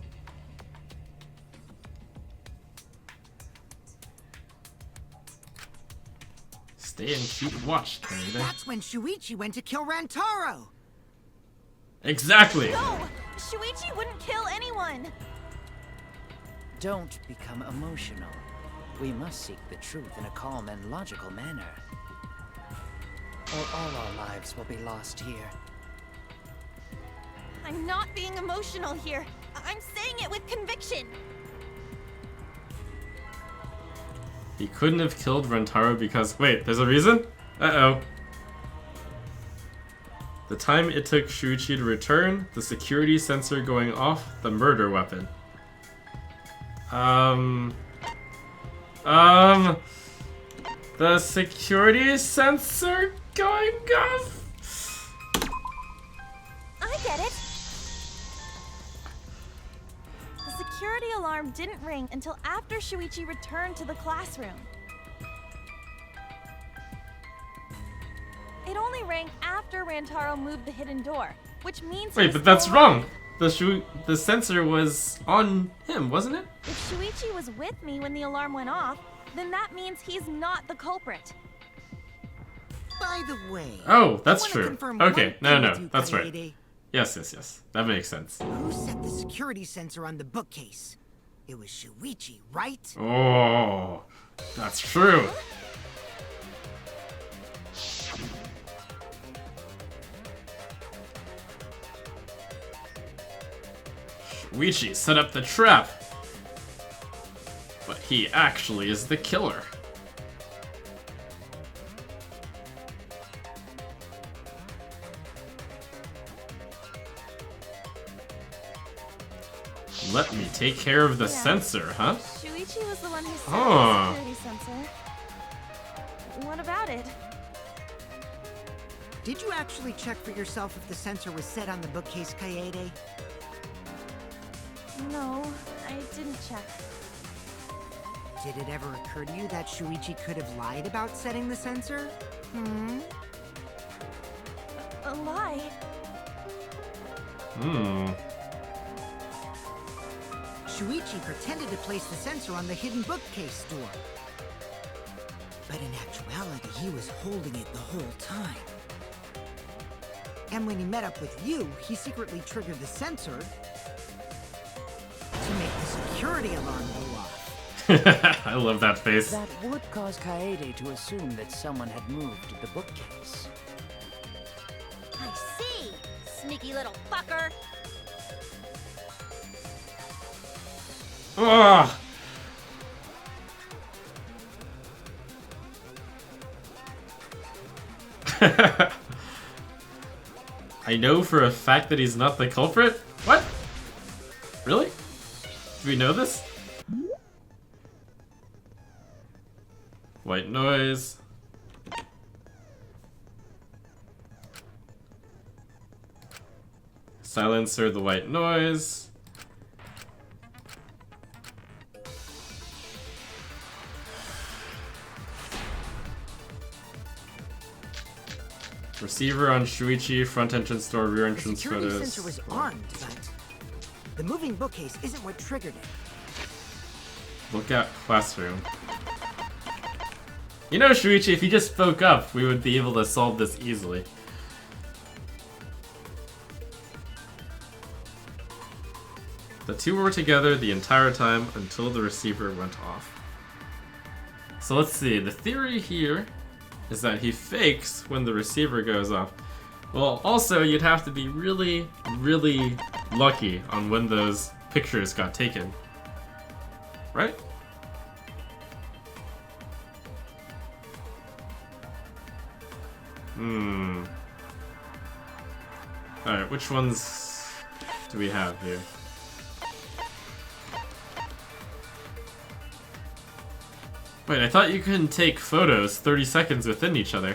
[SPEAKER 2] Stay and keep watch, Kaneda.
[SPEAKER 5] That's when Shuichi went to kill Rentaro.
[SPEAKER 2] Exactly!
[SPEAKER 10] No! Shuichi wouldn't kill anyone!
[SPEAKER 9] Don't become emotional. We must seek the truth in a calm and logical manner. Or all our lives will be lost here.
[SPEAKER 10] I'm not being emotional here. I'm saying it with conviction.
[SPEAKER 2] He couldn't have killed Rentaro because... Wait, there's a reason? Uh-oh. The time it took Shuichi to return, the security sensor going off, the murder weapon. The security sensor going off?
[SPEAKER 10] I get it. The security alarm didn't ring until after Shuichi returned to the classroom. It only rang after Rantaro moved the hidden door, which means
[SPEAKER 2] Wait,
[SPEAKER 10] he's
[SPEAKER 2] but that's
[SPEAKER 10] still
[SPEAKER 2] wrong. The sensor was on him, wasn't it?
[SPEAKER 10] If Shuichi was with me when the alarm went off, then that means he's not the culprit.
[SPEAKER 5] By the way...
[SPEAKER 2] Oh, that's
[SPEAKER 5] I wanna
[SPEAKER 2] true.
[SPEAKER 5] confirm
[SPEAKER 2] Okay,
[SPEAKER 5] one
[SPEAKER 2] no,
[SPEAKER 5] thing with you,
[SPEAKER 2] that's right.
[SPEAKER 5] Kaneda.
[SPEAKER 2] Yes. That makes sense.
[SPEAKER 5] Who set the security sensor on the bookcase? It was Shuichi, right?
[SPEAKER 2] Oh, that's true. Shuichi set up the trap, but he actually is the killer. Let me take care of the sensor, huh?
[SPEAKER 10] Shuichi was the one who set
[SPEAKER 2] Oh.
[SPEAKER 10] the security sensor. What about it?
[SPEAKER 5] Did you actually check for yourself if the sensor was set on the bookcase, Kaede?
[SPEAKER 10] No, I didn't check.
[SPEAKER 5] Did it ever occur to you that Shuichi could have lied about setting the sensor?
[SPEAKER 10] A lie?
[SPEAKER 5] Shuichi pretended to place the sensor on the hidden bookcase door. But in actuality, he was holding it the whole time. And when he met up with you, he secretly triggered the sensor to make the security alarm go off.
[SPEAKER 2] I love that face.
[SPEAKER 9] That would cause Kaede to assume that someone had moved the bookcase.
[SPEAKER 8] I see! Sneaky little fucker!
[SPEAKER 2] Ugh. I know for a fact that he's not the culprit? What? Really? Do we know this? White noise. Silencer the white noise. Receiver on Shuichi, front entrance door, rear entrance
[SPEAKER 5] The security
[SPEAKER 2] photos.
[SPEAKER 5] sensor was armed, but the moving bookcase isn't what triggered it.
[SPEAKER 2] Look at classroom. You know, Shuichi, if you just spoke up, we would be able to solve this easily. The two were together the entire time until the receiver went off. So let's see, the theory here is that he fakes when the receiver goes off. Well, also, you'd have to be really, really lucky on when those pictures got taken. Right? Alright, which ones do we have here? Wait, I thought you couldn't take photos 30 seconds within each other.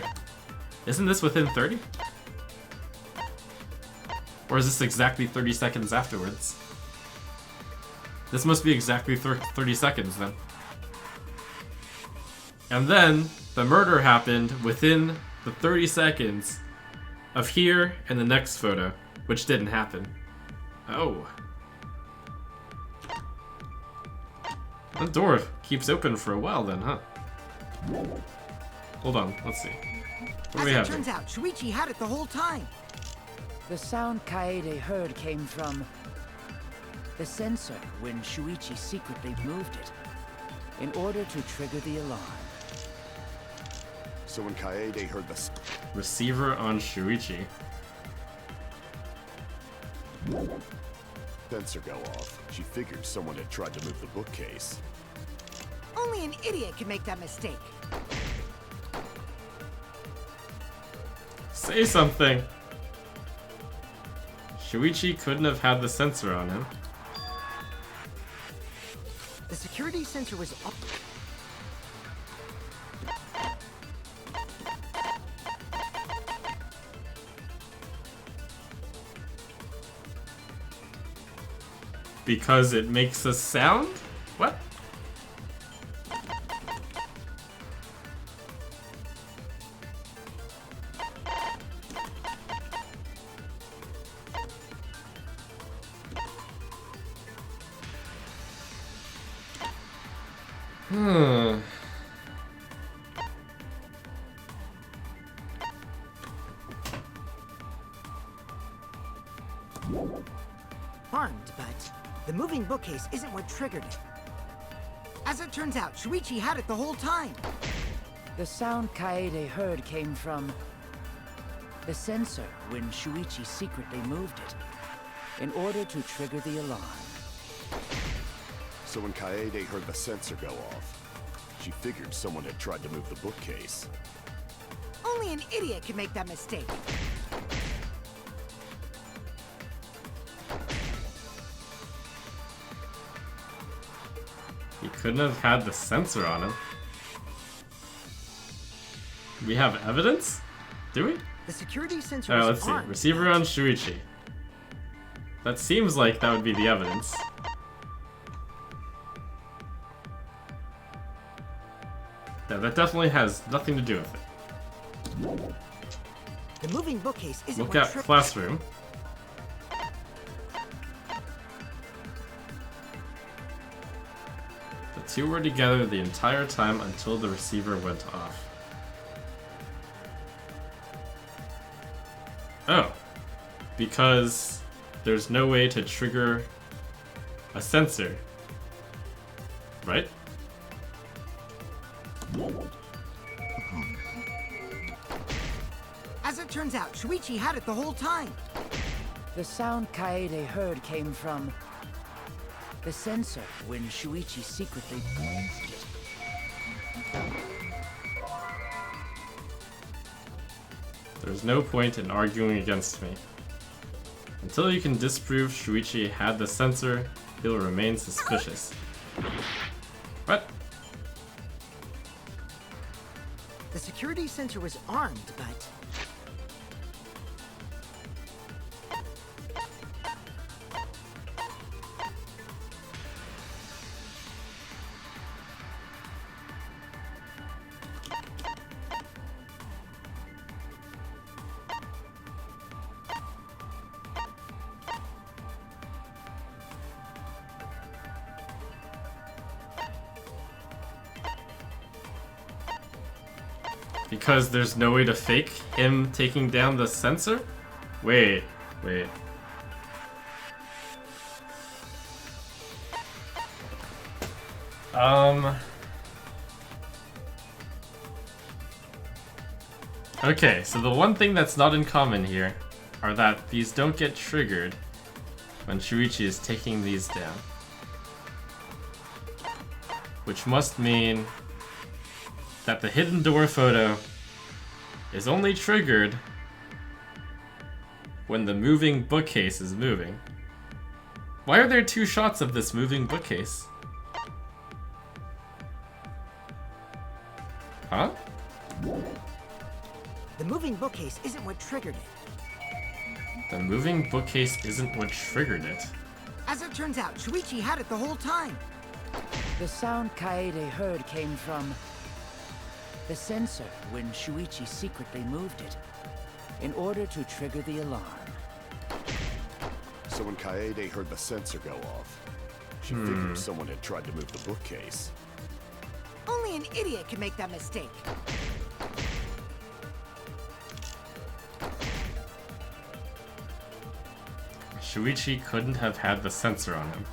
[SPEAKER 2] Isn't this within 30? Or is this exactly 30 seconds afterwards? This must be exactly 30 seconds then. And then, the murder happened within the 30 seconds of here and the next photo, which didn't happen. Oh. The door keeps open for a while then, huh? Hold on, let's see. What do we have
[SPEAKER 5] As it turns
[SPEAKER 2] here?
[SPEAKER 5] out, Shuichi had it the whole time.
[SPEAKER 9] The sound Kaede heard came from the sensor when Shuichi secretly moved it in order to trigger the alarm.
[SPEAKER 13] So when Kaede heard the
[SPEAKER 2] Receiver on Shuichi.
[SPEAKER 13] sensor go off, she figured someone had tried to move the bookcase.
[SPEAKER 5] Only an idiot can make that mistake.
[SPEAKER 2] Say something! Shuichi couldn't have had the sensor on him.
[SPEAKER 5] The security sensor was up.
[SPEAKER 2] Because it makes a sound? What?
[SPEAKER 5] Armed, but the moving bookcase isn't what triggered it. As it turns out, Shuichi had it the whole time.
[SPEAKER 9] The sound Kaede heard came from the sensor when Shuichi secretly moved it in order to trigger the alarm.
[SPEAKER 13] So when Kaede heard the sensor go off, she figured someone had tried to move the bookcase.
[SPEAKER 5] Only an idiot can make that mistake.
[SPEAKER 2] He couldn't have had the sensor on him. Do we have evidence? Do we?
[SPEAKER 5] The security sensor
[SPEAKER 2] Alright,
[SPEAKER 5] was
[SPEAKER 2] let's see.
[SPEAKER 5] armed.
[SPEAKER 2] Receiver on Shuichi. That seems like that would be the evidence. Yeah, that definitely has nothing to do with it.
[SPEAKER 5] The moving bookcase isn't
[SPEAKER 2] Look
[SPEAKER 5] what
[SPEAKER 2] at
[SPEAKER 5] triggered
[SPEAKER 2] classroom. The two were together the entire time until the receiver went off. Oh, because there's no way to trigger a sensor, right?
[SPEAKER 5] As it turns out, Shuichi had it the whole time.
[SPEAKER 9] The sound Kaede heard came from the sensor when Shuichi secretly moved it.
[SPEAKER 2] There's no point in arguing against me. Until you can disprove Shuichi had the sensor, he'll remain suspicious. What?
[SPEAKER 5] The security sensor was armed, but...
[SPEAKER 2] Because there's no way to fake him taking down the sensor? Wait. Okay, so the one thing that's not in common here are that these don't get triggered when Shuichi is taking these down. Which must mean that the hidden door photo is only triggered when the moving bookcase is moving. Why are there two shots of this moving bookcase? Huh?
[SPEAKER 5] The moving bookcase isn't what triggered it.
[SPEAKER 2] The moving bookcase isn't what triggered it.
[SPEAKER 5] As it turns out, Shuichi had it the whole time.
[SPEAKER 9] The sound Kaede heard came from the sensor when Shuichi secretly moved it in order to trigger the alarm.
[SPEAKER 13] So when Kaede heard the sensor go off, she figured someone had tried to move the bookcase.
[SPEAKER 5] Only an idiot can make that mistake.
[SPEAKER 2] Shuichi couldn't have had the sensor on him.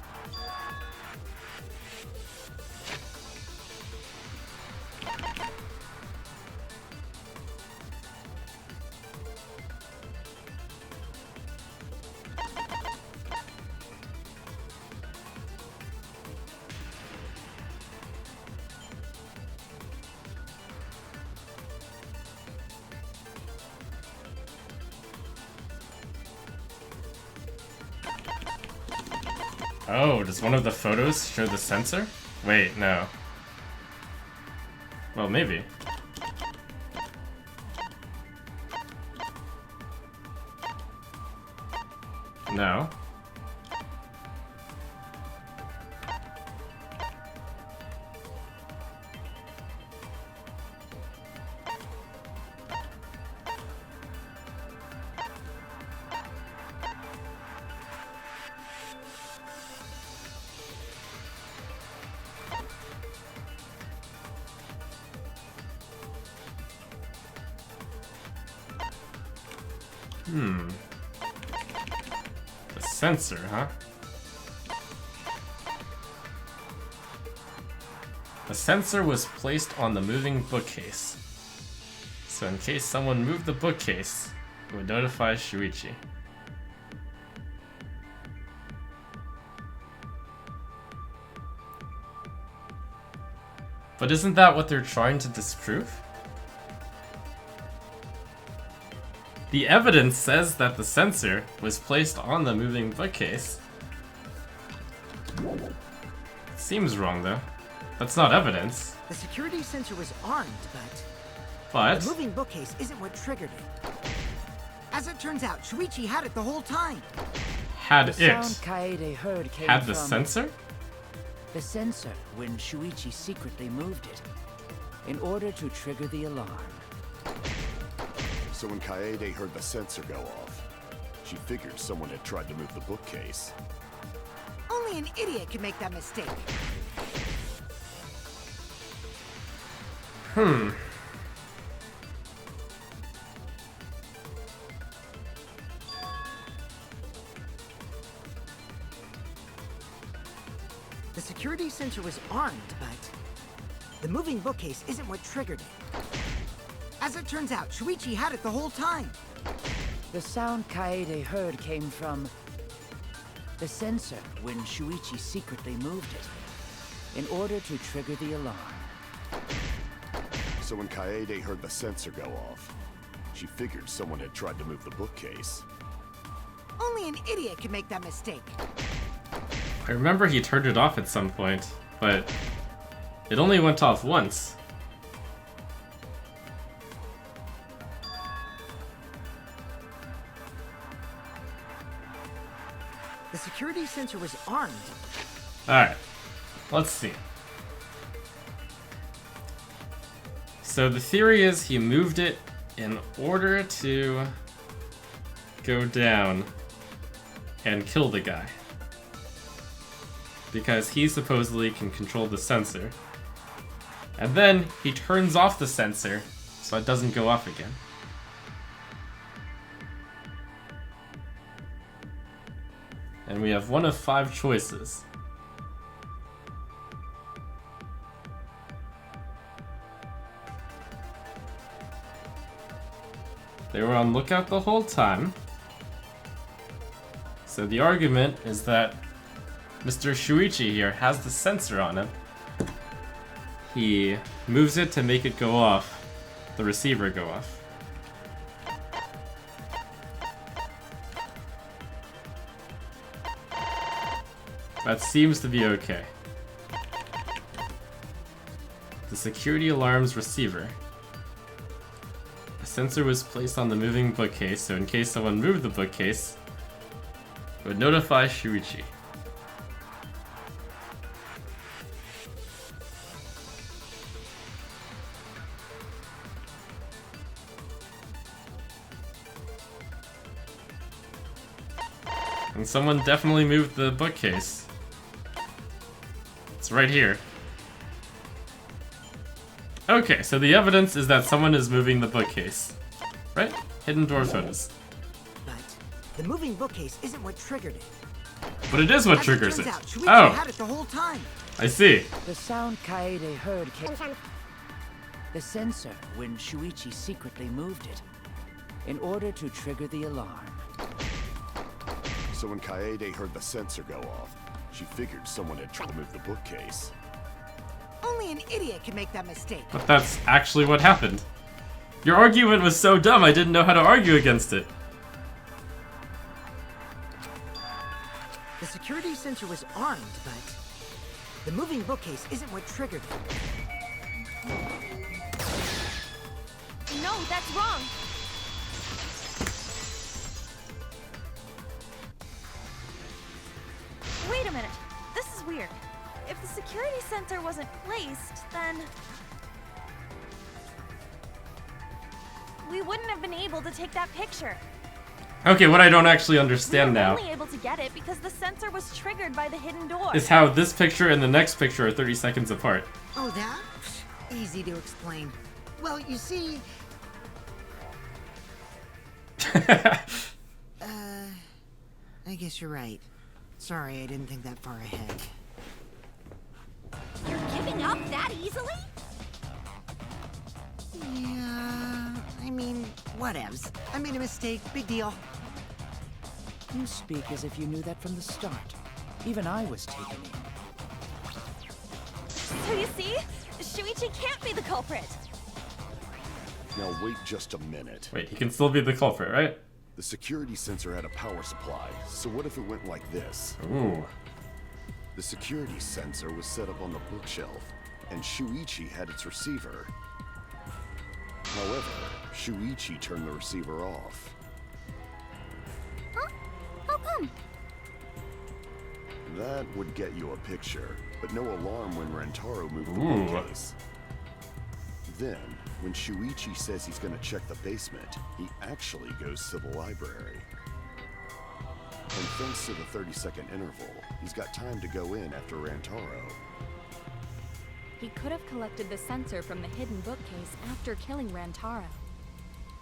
[SPEAKER 2] Oh, does one of the photos show the sensor? Wait, no. Well, maybe. No. The sensor, huh? The sensor was placed on the moving bookcase. So in case someone moved the bookcase, it would notify Shuichi. But isn't that what they're trying to disprove? The evidence says that the sensor was placed on the moving bookcase. Seems wrong though. That's not evidence.
[SPEAKER 5] The security sensor was armed,
[SPEAKER 2] But
[SPEAKER 5] the moving bookcase isn't what triggered it. As it turns out, Shuichi had it the whole time.
[SPEAKER 2] Had
[SPEAKER 9] the
[SPEAKER 2] it
[SPEAKER 9] sound Kaede heard came
[SPEAKER 2] had the
[SPEAKER 9] from
[SPEAKER 2] sensor?
[SPEAKER 9] The sensor when Shuichi secretly moved it in order to trigger the alarm.
[SPEAKER 13] So when Kaede heard the sensor go off, she figured someone had tried to move the bookcase.
[SPEAKER 5] Only an idiot can make that mistake. The security sensor was armed, but the moving bookcase isn't what triggered it. As it turns out, Shuichi had it the whole time.
[SPEAKER 9] The sound Kaede heard came from the sensor when Shuichi secretly moved it in order to trigger the alarm.
[SPEAKER 13] So when Kaede heard the sensor go off, she figured someone had tried to move the bookcase.
[SPEAKER 5] Only an idiot could make that mistake.
[SPEAKER 2] I remember he turned it off at some point, but it only went off once.
[SPEAKER 5] The security sensor was armed.
[SPEAKER 2] Alright, let's see. So the theory is he moved it in order to go down and kill the guy. Because he supposedly can control the sensor. And then he turns off the sensor so it doesn't go off again. And we have one of 5 choices. They were on lookout the whole time. So the argument is that Mr. Shuichi here has the sensor on him. He moves it to make it go off, the receiver go off. That seems to be okay. The security alarm's receiver. A sensor was placed on the moving bookcase, so in case someone moved the bookcase, it would notify Shuichi. And someone definitely moved the bookcase. It's right here. Okay, so the evidence is that someone is moving the bookcase. Right? Hidden door photos.
[SPEAKER 5] But the moving bookcase isn't what triggered it.
[SPEAKER 2] But it is what
[SPEAKER 5] As
[SPEAKER 2] triggers it.
[SPEAKER 5] turns out, Shuichi
[SPEAKER 2] Oh,
[SPEAKER 5] had it the whole time.
[SPEAKER 2] I see.
[SPEAKER 9] The sound Kaede heard came from the sensor when Shuichi secretly moved it in order to trigger the alarm.
[SPEAKER 13] So when Kaede heard the sensor go off, she figured someone had tried to move the bookcase.
[SPEAKER 5] Only an idiot can make that mistake.
[SPEAKER 2] But that's actually what happened. Your argument was so dumb I didn't know how to argue against it.
[SPEAKER 5] The security sensor was armed, but the moving bookcase isn't what triggered it.
[SPEAKER 10] No, that's wrong. Wait a minute. This is weird. If the security sensor wasn't placed, then we wouldn't have been able to take that picture.
[SPEAKER 2] Okay, what I don't actually
[SPEAKER 10] We
[SPEAKER 2] understand
[SPEAKER 10] were
[SPEAKER 2] now
[SPEAKER 10] only able to get it because the sensor was triggered by the hidden door.
[SPEAKER 2] is how this picture and the next picture are 30 seconds apart.
[SPEAKER 5] Oh, that? Easy to explain. Well, you see... I guess you're right. Sorry, I didn't think that far ahead.
[SPEAKER 16] You're giving up that easily?
[SPEAKER 5] Yeah, I mean, whatevs. I made a mistake, big deal.
[SPEAKER 9] You speak as if you knew that from the start. Even I was taken in.
[SPEAKER 10] So you see, Shuichi can't be the culprit.
[SPEAKER 13] Now wait just a minute.
[SPEAKER 2] Wait, he can still be the culprit, right?
[SPEAKER 13] The security sensor had a power supply, so what if it went like this?
[SPEAKER 2] Ooh.
[SPEAKER 13] The security sensor was set up on the bookshelf, and Shuichi had its receiver. However, Shuichi turned the receiver off.
[SPEAKER 11] Huh? How come?
[SPEAKER 13] That would get you a picture, but no alarm when Rentaro moved the
[SPEAKER 2] Ooh.
[SPEAKER 13] bookcase. Then, when Shuichi says he's gonna check the basement, he actually goes to the library. And thanks to the 30-second interval, he's got time to go in after Rentaro.
[SPEAKER 4] He could have collected the sensor from the hidden bookcase after killing Rantaro.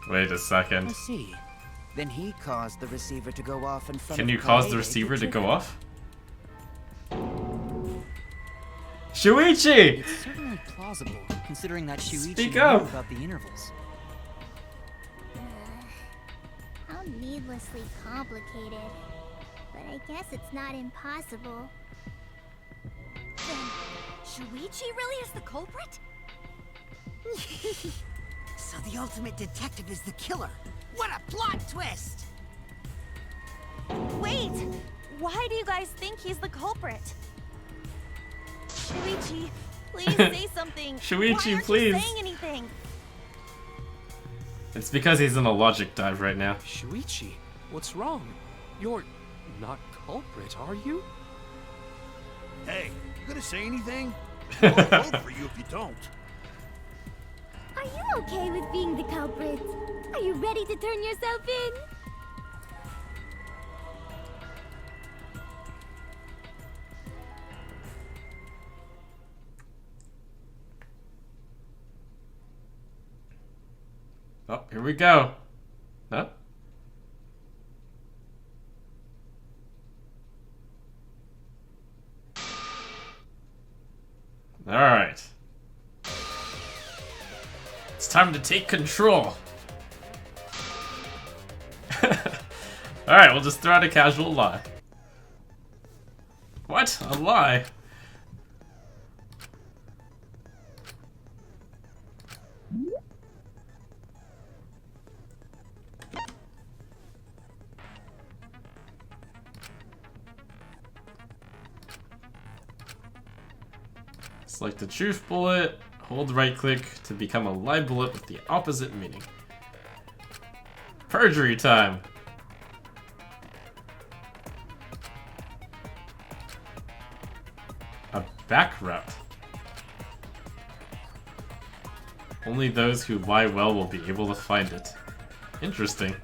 [SPEAKER 2] Wait a second.
[SPEAKER 9] I see. Then he caused the receiver to go off in front
[SPEAKER 2] Can
[SPEAKER 9] of
[SPEAKER 2] you cause the
[SPEAKER 9] Kaede
[SPEAKER 2] receiver to
[SPEAKER 9] trigger
[SPEAKER 2] go off? Shuichi!
[SPEAKER 14] It's certainly plausible, considering that Shuichi
[SPEAKER 2] Speak
[SPEAKER 14] knew
[SPEAKER 2] up.
[SPEAKER 14] about the intervals.
[SPEAKER 11] How needlessly complicated. But I guess it's not impossible.
[SPEAKER 16] Then, Shuichi really is the culprit?
[SPEAKER 5] So the ultimate detective is the killer. What a plot twist!
[SPEAKER 10] Wait! Why do you guys think he's the culprit? Shuichi, please say something.
[SPEAKER 2] Shuichi,
[SPEAKER 10] Why aren't
[SPEAKER 2] please.
[SPEAKER 10] you saying anything?
[SPEAKER 2] It's because he's in a logic dive right now.
[SPEAKER 7] Shuichi, what's wrong? You're not culprit, are you?
[SPEAKER 6] Hey, you gonna say anything? I'll vote for you if you don't.
[SPEAKER 11] Are you okay with being the culprit? Are you ready to turn yourself in?
[SPEAKER 2] Oh, here we go. No? Alright. It's time to take control. Alright, we'll just throw out a casual lie. What? A lie? Select the truth bullet, hold right click to become a lie bullet with the opposite meaning. Perjury time! A back route. Only those who lie well will be able to find it. Interesting.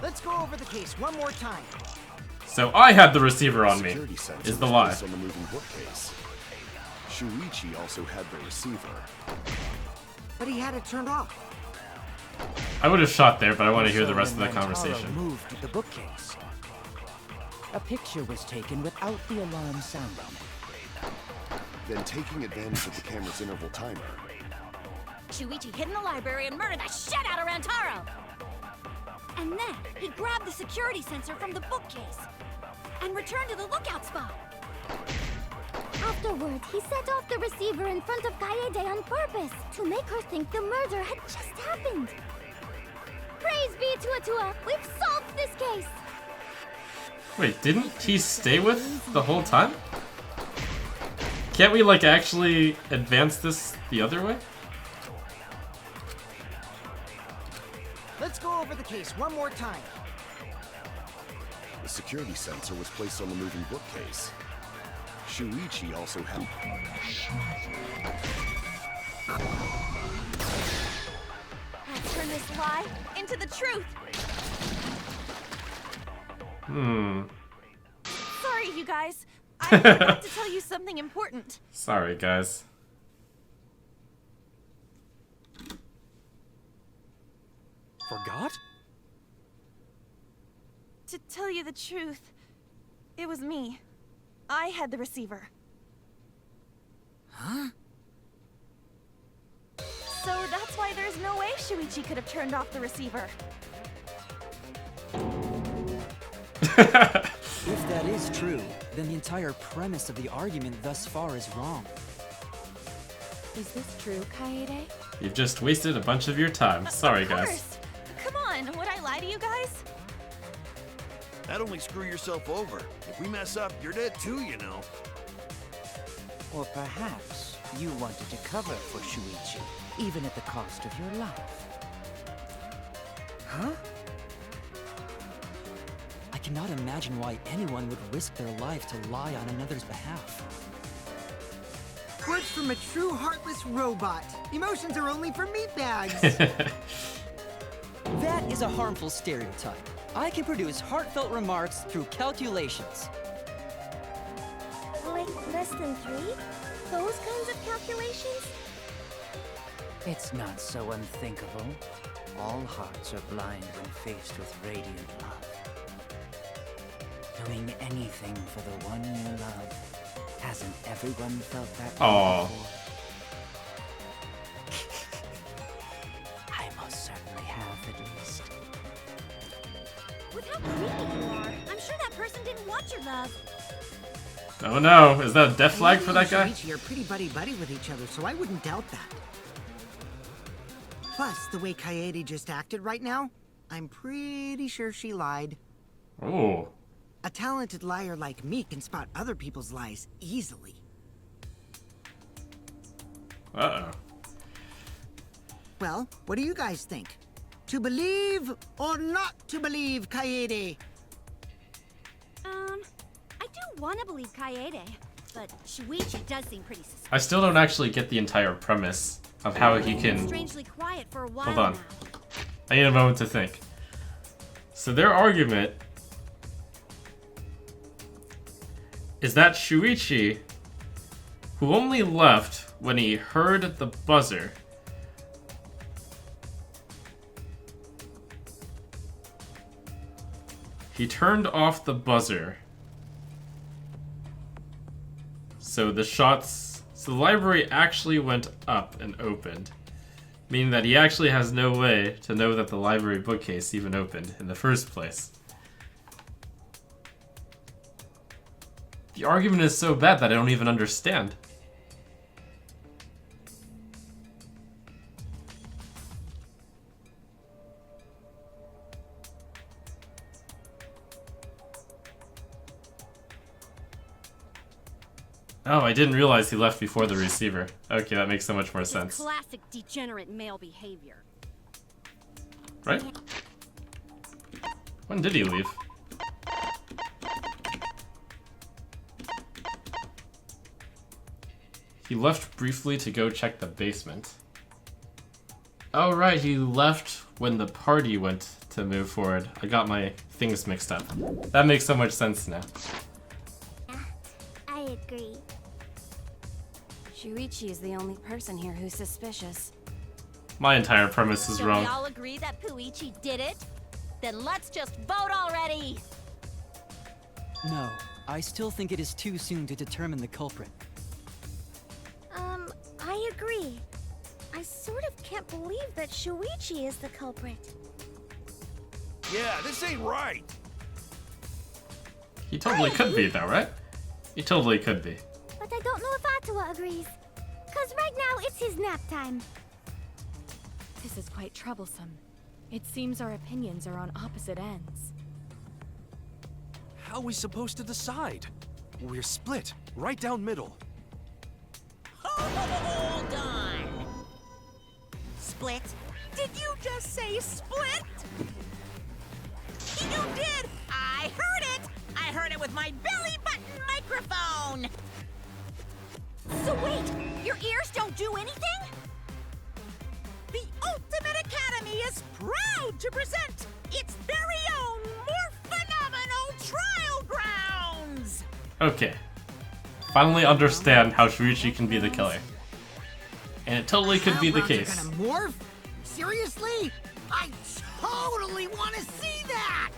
[SPEAKER 5] Let's go over the case one more time.
[SPEAKER 2] So I had the receiver on me,
[SPEAKER 13] Security sensor
[SPEAKER 2] is the
[SPEAKER 13] was
[SPEAKER 2] lie.
[SPEAKER 13] placed on the moving bookcase. Shuichi also had the receiver.
[SPEAKER 5] But he had it turned off.
[SPEAKER 2] I would have shot there, but I want to hear the rest of the
[SPEAKER 9] Rentaro
[SPEAKER 2] conversation.
[SPEAKER 9] moved the bookcase. A picture was taken without the alarm sounding.
[SPEAKER 13] Then taking advantage of the camera's interval timer,
[SPEAKER 8] Shuichi hid in the library and murdered the shit out of Rentaro!
[SPEAKER 16] And then, he grabbed the security sensor from the bookcase and returned to the lookout spot.
[SPEAKER 11] Afterward, he set off the receiver in front of Kaede on purpose to make her think the murder had just happened. Praise be to Atua, we've solved this case!
[SPEAKER 2] Wait, didn't he stay with the whole time? Can't we, like, actually advance this the other way?
[SPEAKER 5] Let's go over the case one more time.
[SPEAKER 13] the security sensor was placed on the moving bookcase. Shuichi also had...
[SPEAKER 10] I'll turn this lie into the truth. Sorry, you guys. I forgot to tell you something important.
[SPEAKER 2] Sorry, guys.
[SPEAKER 7] Forgot?
[SPEAKER 10] To tell you the truth, it was me. I had the receiver.
[SPEAKER 5] Huh?
[SPEAKER 10] So that's why there's no way Shuichi could have turned off the receiver.
[SPEAKER 14] If that is true, then the entire premise of the argument thus far is wrong.
[SPEAKER 4] Is this true, Kaede?
[SPEAKER 2] You've just wasted a bunch of your time. Sorry,
[SPEAKER 10] Of
[SPEAKER 2] guys.
[SPEAKER 10] course. Come on, would I lie to you guys?
[SPEAKER 6] That'd only screw yourself over. If we mess up, you're dead too, you know.
[SPEAKER 9] Or perhaps you wanted to cover for Shuichi, even at the cost of your life.
[SPEAKER 14] Huh? I cannot imagine why anyone would risk their life to lie on another's behalf.
[SPEAKER 5] Words from a true heartless robot. Emotions are only for meatbags.
[SPEAKER 14] That is a harmful stereotype. I can produce heartfelt remarks through calculations.
[SPEAKER 11] Like less than 3? Those kinds of calculations?
[SPEAKER 9] It's not so unthinkable. All hearts are blind when faced with radiant love. Doing anything for the one you love. Hasn't everyone felt that way before? I most certainly have, at least.
[SPEAKER 11] With how creepy you are, I'm sure that person didn't want your love.
[SPEAKER 2] Oh no, is that a death flag for that guy?
[SPEAKER 5] Shuichi are pretty buddy-buddy with each other, so I wouldn't doubt that. Plus, the way Kaede just acted right now, I'm pretty sure she lied.
[SPEAKER 2] Oh.
[SPEAKER 5] A talented liar like me can spot other people's lies easily.
[SPEAKER 2] Uh-oh.
[SPEAKER 5] Well, what do you guys think? To believe or not to believe Kaede?
[SPEAKER 11] I do want to believe Kaede, but Shuichi does seem pretty suspicious.
[SPEAKER 2] I still don't actually get the entire premise of how he can...
[SPEAKER 11] Strangely quiet for a while.
[SPEAKER 2] Hold on.
[SPEAKER 11] Now.
[SPEAKER 2] I need a moment to think. So their argument is that Shuichi, who only left when he heard the buzzer, he turned off the buzzer. So the library actually went up and opened, meaning that he actually has no way to know that the library bookcase even opened in the first place. The argument is so bad that I don't even understand. Oh, I didn't realize he left before the receiver. Okay, that makes so much more sense.
[SPEAKER 11] Classic degenerate male behavior.
[SPEAKER 2] Right? When did he leave? He left briefly to go check the basement. Oh right, he left when the party went to move forward. I got my things mixed up. That makes so much sense now.
[SPEAKER 11] I agree.
[SPEAKER 15] Shuichi is the only person here who's suspicious.
[SPEAKER 2] My entire premise is
[SPEAKER 8] So
[SPEAKER 2] wrong.
[SPEAKER 8] we all agree that Puichi did it? Then let's just vote already!
[SPEAKER 14] No, I still think it is too soon to determine the culprit.
[SPEAKER 11] I agree. I sort of can't believe that Shuichi is the culprit.
[SPEAKER 6] Yeah, this ain't right.
[SPEAKER 2] He totally could be though, right? He totally could be.
[SPEAKER 11] But I don't know if Atawa agrees. Cause right now it's his nap time.
[SPEAKER 4] This is quite troublesome. It seems our opinions are on opposite ends.
[SPEAKER 7] How are we supposed to decide? We're split, right down middle.
[SPEAKER 3] Hold on. Split? Did you just say split? You did! I heard it! I heard it with my belly button microphone!
[SPEAKER 11] So wait, your ears don't do anything?
[SPEAKER 3] The Ultimate Academy is proud to present its very own more phenomenal trial grounds!
[SPEAKER 2] Okay. Finally understand how Shuichi can be the killer. And it totally could be the case.
[SPEAKER 5] Gonna morph? Seriously? I totally want to see that!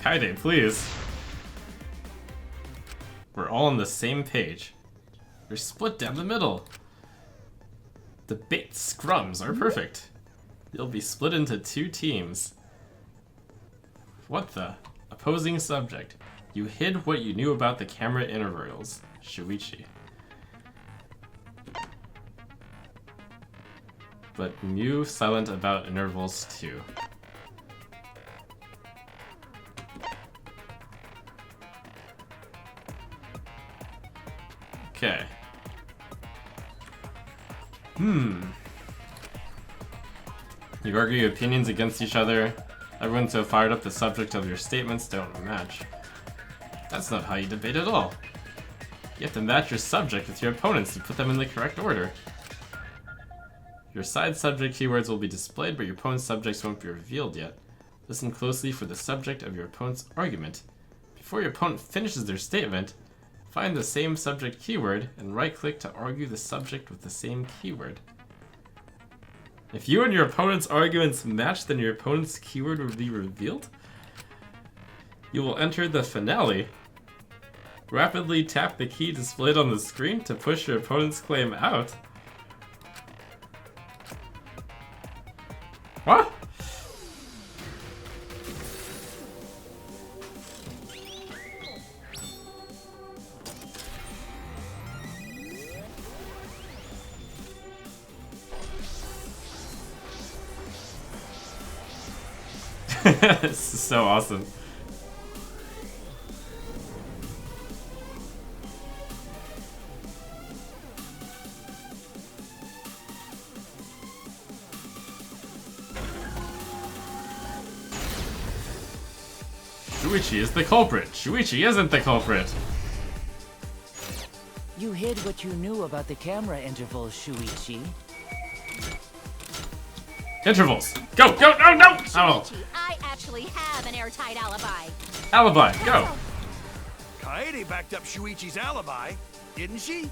[SPEAKER 2] Kaede, please. We're all on the same page. We're split down the middle. Debate scrums are perfect. You'll be split into 2 teams. What the? Opposing subject. You hid what you knew about the camera intervals. Shuichi. But knew silent about intervals too. Okay. You argue your opinions against each other. Everyone's so fired up the subject of your statements don't match. That's not how you debate at all. You have to match your subject with your opponents to put them in the correct order. Your side subject keywords will be displayed, but your opponent's subjects won't be revealed yet. Listen closely for the subject of your opponent's argument. Before your opponent finishes their statement, find the same subject keyword and right-click to argue the subject with the same keyword. If you and your opponent's arguments match, then your opponent's keyword will be revealed. You will enter the finale. Rapidly tap the key displayed on the screen to push your opponent's claim out. What? This is so awesome. Shuichi is the culprit. Shuichi isn't the culprit.
[SPEAKER 9] You hid what you knew about the camera intervals, Shuichi.
[SPEAKER 2] Intervals. Go, go, no, no! Oh.
[SPEAKER 8] Shuichi, I actually have an airtight alibi.
[SPEAKER 2] Alibi, go.
[SPEAKER 6] Kaede backed up Shuichi's alibi, didn't she?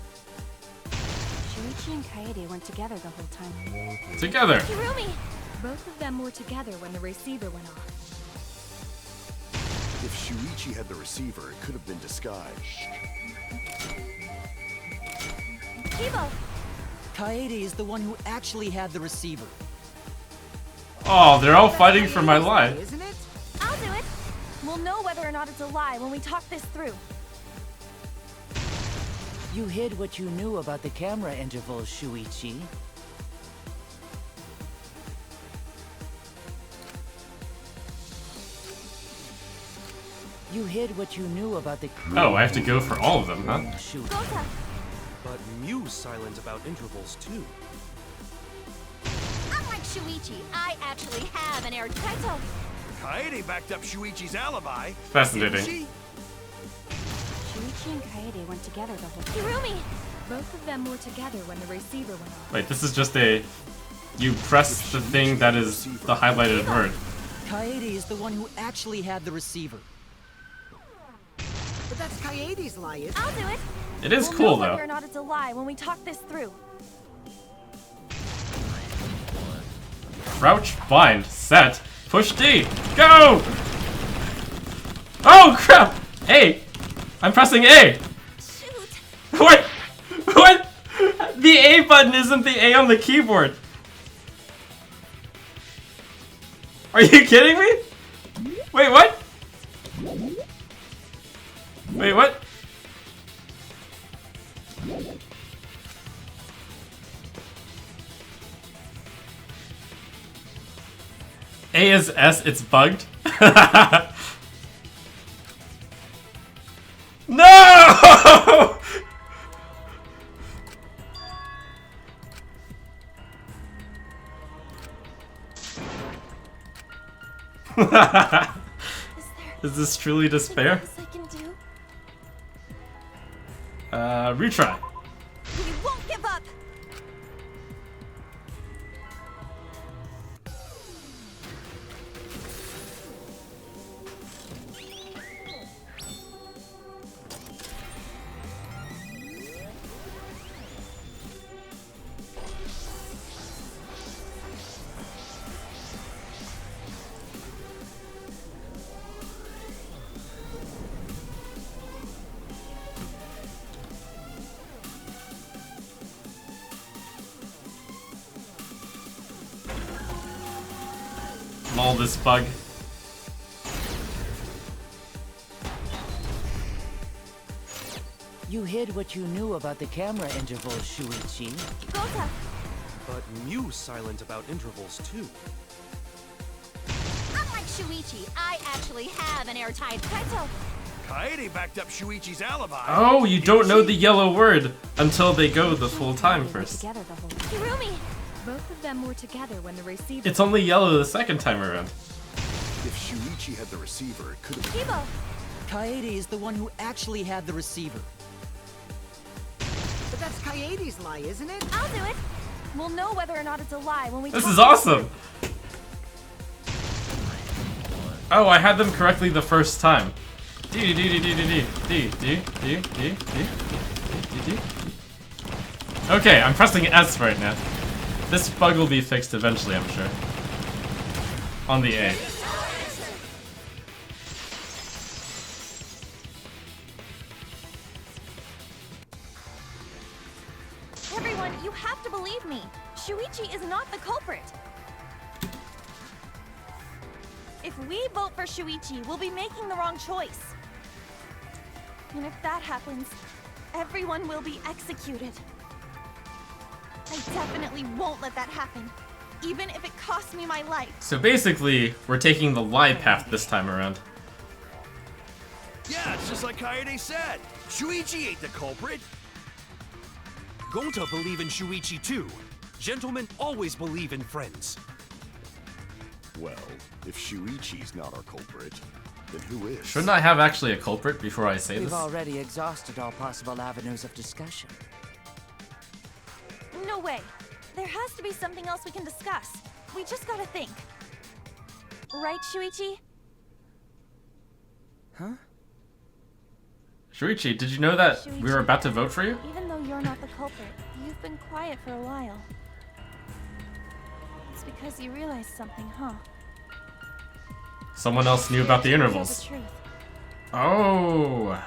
[SPEAKER 15] Shuichi and Kaede weren't together the whole time.
[SPEAKER 2] Together.
[SPEAKER 4] Kirumi! Both of them were together when the receiver went off.
[SPEAKER 13] If Shuichi had the receiver, it could have been disguised.
[SPEAKER 14] Kibo! Kaede is the one who actually had the receiver.
[SPEAKER 2] Oh, they're all fighting for my life.
[SPEAKER 10] Isn't it? I'll do it. We'll know whether or not it's a lie when we talk this through.
[SPEAKER 9] You hid what you knew about the camera intervals, Shuichi. You hid what you knew about the...
[SPEAKER 2] Oh, I have to go for all of them, huh?
[SPEAKER 7] But Mew's silent about intervals too.
[SPEAKER 8] Unlike Shuichi, I actually have an airtight alibi.
[SPEAKER 6] Kaede backed up Shuichi's alibi.
[SPEAKER 2] Fascinating.
[SPEAKER 6] Didn't she?
[SPEAKER 15] Shuichi and Kaede weren't together the whole time.
[SPEAKER 4] Kirumi! Both of them were together when the receiver went off.
[SPEAKER 2] Wait, this is just a... You press the thing that is the highlighted word.
[SPEAKER 14] Kaede is the one who actually had the receiver.
[SPEAKER 5] But that's Kaede's lie, isn't it?
[SPEAKER 10] I'll do it.
[SPEAKER 2] It is
[SPEAKER 10] We'll
[SPEAKER 2] cool,
[SPEAKER 10] know whether
[SPEAKER 2] though.
[SPEAKER 10] or not it's a lie when we talk this through.
[SPEAKER 2] Crouch, bind, set, push D. Go! Oh, crap! A! I'm pressing A!
[SPEAKER 8] Shoot!
[SPEAKER 2] What? What? The A button isn't the A on the keyboard. Are you kidding me? Wait, what? Wait, what? A is S, it's bugged. No! Is this truly despair?
[SPEAKER 10] I can do.
[SPEAKER 2] Retry.
[SPEAKER 10] We won't give up.
[SPEAKER 2] Lol, this bug.
[SPEAKER 9] You hid what you knew about the camera intervals, Shuichi.
[SPEAKER 10] Gota!
[SPEAKER 7] But Mew's silent about intervals too.
[SPEAKER 8] Unlike Shuichi, I actually have an airtight alibi.
[SPEAKER 6] Kaede backed up Shuichi's alibi.
[SPEAKER 2] Oh, you don't know the yellow word until they go the full time first.
[SPEAKER 15] Together the whole time.
[SPEAKER 4] Kirumi! Both of them were together when the receiver...
[SPEAKER 2] It's only yellow the second time around.
[SPEAKER 13] If Shuichi had the receiver, it could have been...
[SPEAKER 10] Kibo!
[SPEAKER 14] Kaede is the one who actually had the receiver.
[SPEAKER 5] But that's Kaede's lie, isn't it?
[SPEAKER 10] I'll do it. We'll know whether or not it's a lie when we
[SPEAKER 2] This
[SPEAKER 10] talk
[SPEAKER 2] is
[SPEAKER 10] to
[SPEAKER 2] awesome! Oh, I had them correctly the first time. Okay, I'm pressing S right now. This bug will be fixed eventually, I'm sure. On the A.
[SPEAKER 10] Everyone, you have to believe me. Shuichi is not the culprit. If we vote for Shuichi, we'll be making the wrong choice. And if that happens, everyone will be executed. I definitely won't let that happen, even if it costs me my life.
[SPEAKER 2] So basically, we're taking the lie path this time around.
[SPEAKER 6] Yeah, it's just like Kaede said. Shuichi ain't the culprit.
[SPEAKER 7] Gonta believe in Shuichi too. Gentlemen always believe in friends.
[SPEAKER 13] Well, if Shuichi's not our culprit, then who is?
[SPEAKER 2] Shouldn't I have actually a culprit before I say
[SPEAKER 9] We've
[SPEAKER 2] this?
[SPEAKER 9] already exhausted all possible avenues of discussion.
[SPEAKER 10] No way. There has to be something else we can discuss. We just gotta think. Right, Shuichi?
[SPEAKER 9] Huh?
[SPEAKER 2] Shuichi, did you know that we were about to vote for you?
[SPEAKER 10] Even though you're not the culprit, you've been quiet for a while. It's because you realized something, huh?
[SPEAKER 2] Someone else knew about the intervals.
[SPEAKER 10] The truth.
[SPEAKER 2] Oh,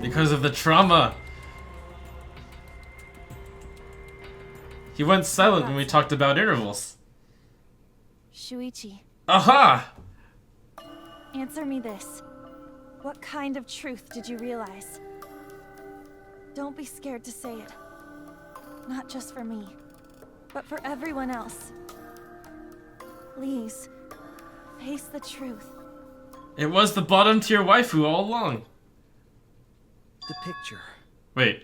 [SPEAKER 2] because of the trauma. He went silent when we talked about intervals.
[SPEAKER 10] Shuichi,
[SPEAKER 2] Aha!
[SPEAKER 10] answer me this. What kind of truth did you realize? Don't be scared to say it. Not just for me, but for everyone else. Please, face the truth.
[SPEAKER 2] It was the bottom tier waifu all along.
[SPEAKER 12] The picture.
[SPEAKER 2] Wait.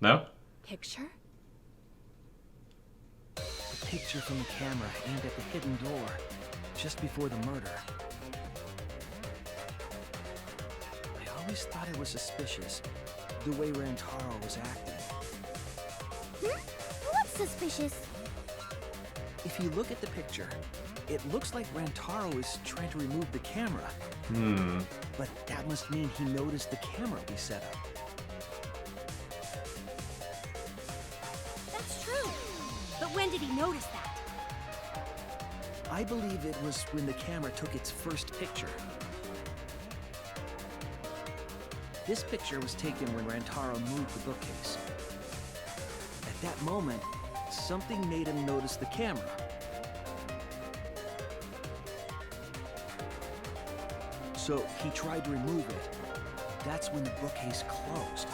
[SPEAKER 2] No?
[SPEAKER 4] Picture?
[SPEAKER 12] The picture from the camera aimed at the hidden door, just before the murder. I always thought it was suspicious, the way Rentaro was acting.
[SPEAKER 11] What's suspicious?
[SPEAKER 12] If you look at the picture, it looks like Rentaro is trying to remove the camera. But that must mean he noticed the camera we set up.
[SPEAKER 16] That's true. But when did he notice that?
[SPEAKER 12] I believe it was when the camera took its first picture. This picture was taken when Rentaro moved the bookcase. At that moment, something made him notice the camera. So he tried to remove it. That's when the bookcase closed.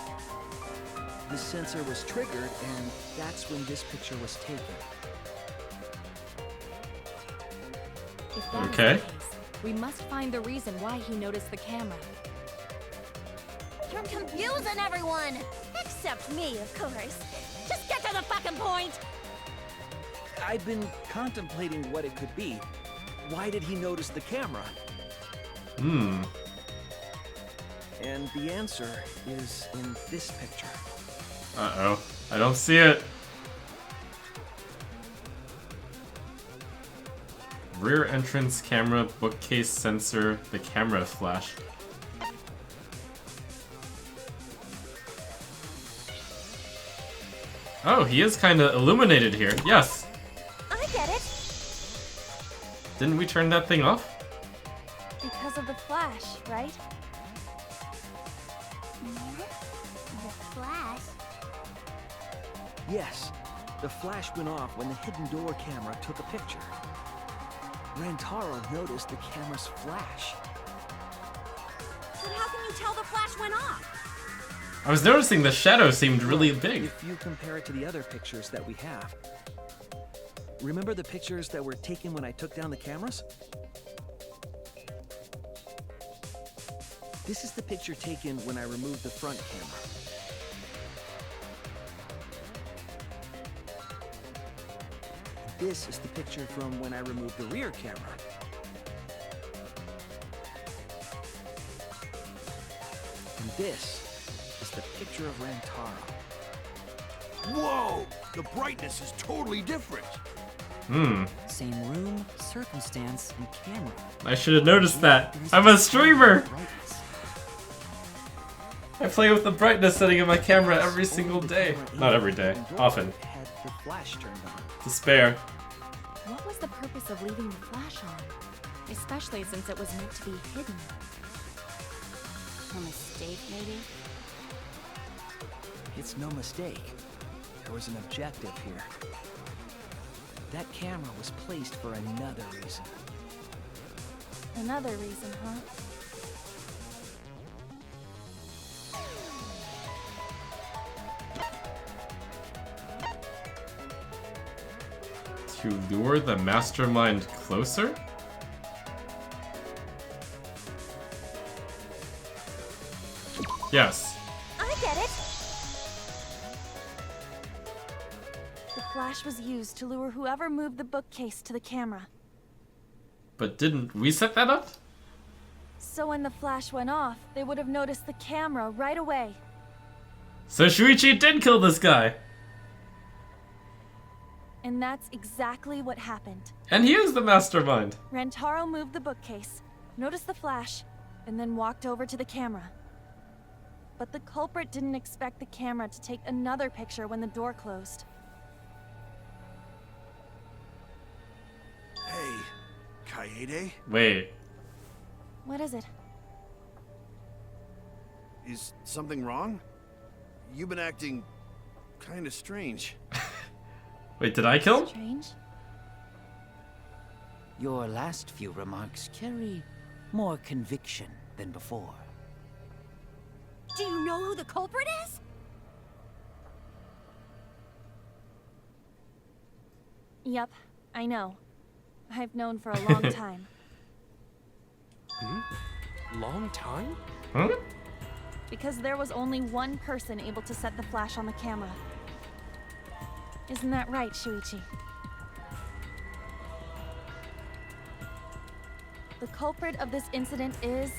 [SPEAKER 12] The sensor was triggered, and that's when this picture was taken.
[SPEAKER 4] If that is
[SPEAKER 2] Okay.
[SPEAKER 4] the case, we must find the reason why he noticed the camera.
[SPEAKER 8] You're confusing everyone! Except me, of course. Just get to the fucking point!
[SPEAKER 12] I've been contemplating what it could be. Why did he notice the camera? And the answer is in this picture.
[SPEAKER 2] Uh-oh. I don't see it. Rear entrance camera, bookcase sensor, the camera flash. Oh, he is kind of illuminated here. Yes.
[SPEAKER 10] I get it.
[SPEAKER 2] Didn't we turn that thing off?
[SPEAKER 10] Because of the flash, right?
[SPEAKER 11] The flash?
[SPEAKER 12] Yes, the flash went off when the hidden door camera took a picture. Rentaro noticed the camera's flash.
[SPEAKER 16] Then how can you tell the flash went off?
[SPEAKER 2] I was noticing the shadow seemed really big.
[SPEAKER 12] If you compare it to the other pictures that we have. Remember the pictures that were taken when I took down the cameras? This is the picture taken when I removed the front camera. This is the picture from when I removed the rear camera. And this is the picture of Rentaro.
[SPEAKER 6] Whoa! The brightness is totally different.
[SPEAKER 14] Same room, circumstance, and camera.
[SPEAKER 2] I should have noticed that. I'm a streamer! I play with the brightness setting in my camera every single day. Not every day, often.
[SPEAKER 12] Had the flash turned on.
[SPEAKER 2] To spare.
[SPEAKER 4] What was the purpose of leaving the flash on? Especially since it was meant to be hidden.
[SPEAKER 15] A mistake, maybe?
[SPEAKER 12] It's no mistake. There was an objective here. That camera was placed for another reason.
[SPEAKER 10] Another reason, huh?
[SPEAKER 2] To lure the mastermind closer? Yes.
[SPEAKER 10] I get it! The flash was used to lure whoever moved the bookcase to the camera.
[SPEAKER 2] But didn't we set that up?
[SPEAKER 10] So when the flash went off, they would have noticed the camera right away.
[SPEAKER 2] So Shuichi did kill this guy!
[SPEAKER 10] And that's exactly what happened.
[SPEAKER 2] And he is the mastermind!
[SPEAKER 10] Rentaro moved the bookcase, noticed the flash, and then walked over to the camera. But the culprit didn't expect the camera to take another picture when the door closed.
[SPEAKER 6] Hey, Kaede?
[SPEAKER 2] Wait.
[SPEAKER 10] What is it?
[SPEAKER 6] Is something wrong? You've been acting kinda strange.
[SPEAKER 2] Wait, did I kill him?
[SPEAKER 10] Strange?
[SPEAKER 9] Your last few remarks carry more conviction than before.
[SPEAKER 16] Do you know who the culprit is?
[SPEAKER 10] Yep, I know. I've known for a long time.
[SPEAKER 7] Long time?
[SPEAKER 2] Huh?
[SPEAKER 10] Because there was only one person able to set the flash on the camera. Isn't that right, Shuichi? The culprit of this incident is...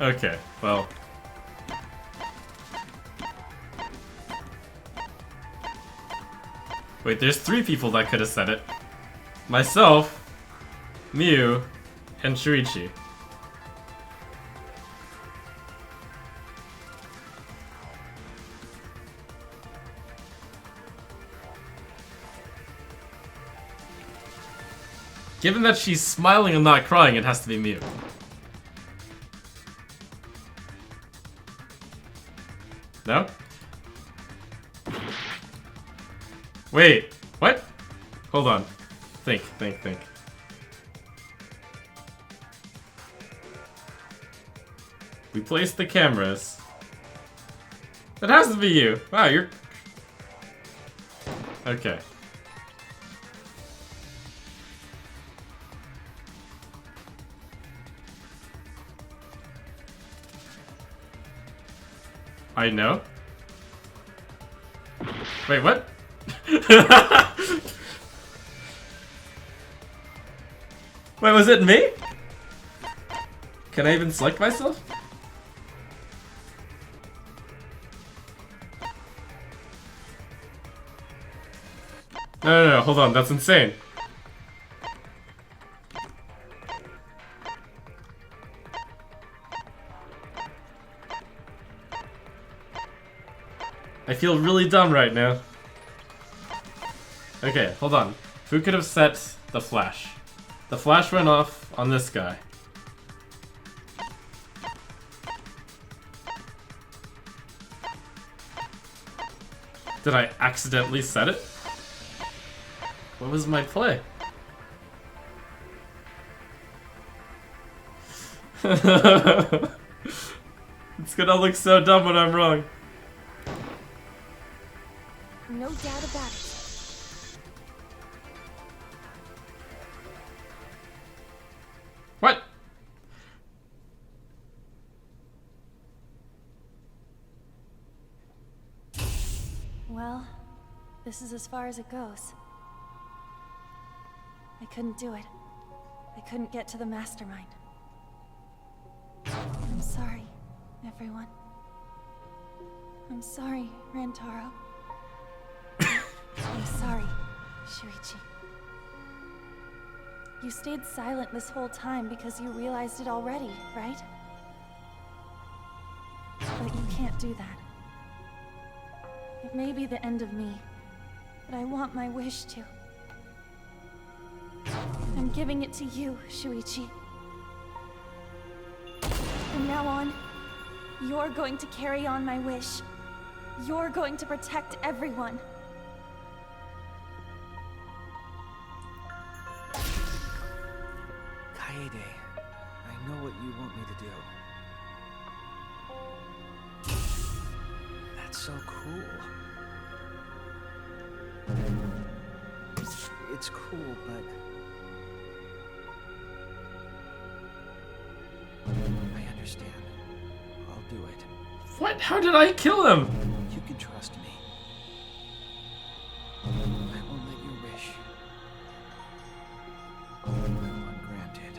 [SPEAKER 2] Okay, well. Wait, there's 3 people that could have said it. Myself, Miu, and Shuichi. Given that she's smiling and not crying, it has to be Miu. No? Wait, what? Hold on. Think. We placed the cameras. That has to be you. Wow, you're... Okay. I know. Wait, what? Wait, was it me? Can I even select myself? No, hold on, that's insane. I feel really dumb right now. Okay, hold on. Who could have set the flash? The flash went off on this guy. Did I accidentally set it? What was my play? It's gonna look so dumb when I'm wrong.
[SPEAKER 10] No doubt about it.
[SPEAKER 2] What?
[SPEAKER 10] Well, this is as far as it goes. I couldn't do it. I couldn't get to the mastermind. I'm sorry, everyone. I'm sorry, Rentaro. I'm sorry, Shuichi. You stayed silent this whole time because you realized it already, right? But you can't do that. It may be the end of me, but I want my wish to. I'm giving it to you, Shuichi. From now on, you're going to carry on my wish. You're going to protect everyone.
[SPEAKER 12] Kaede, I know what you want me to do. That's so cool. It's cool, but I understand. I'll do it.
[SPEAKER 2] What? How did I kill him?
[SPEAKER 12] You can trust me. I won't let your wish go ungranted.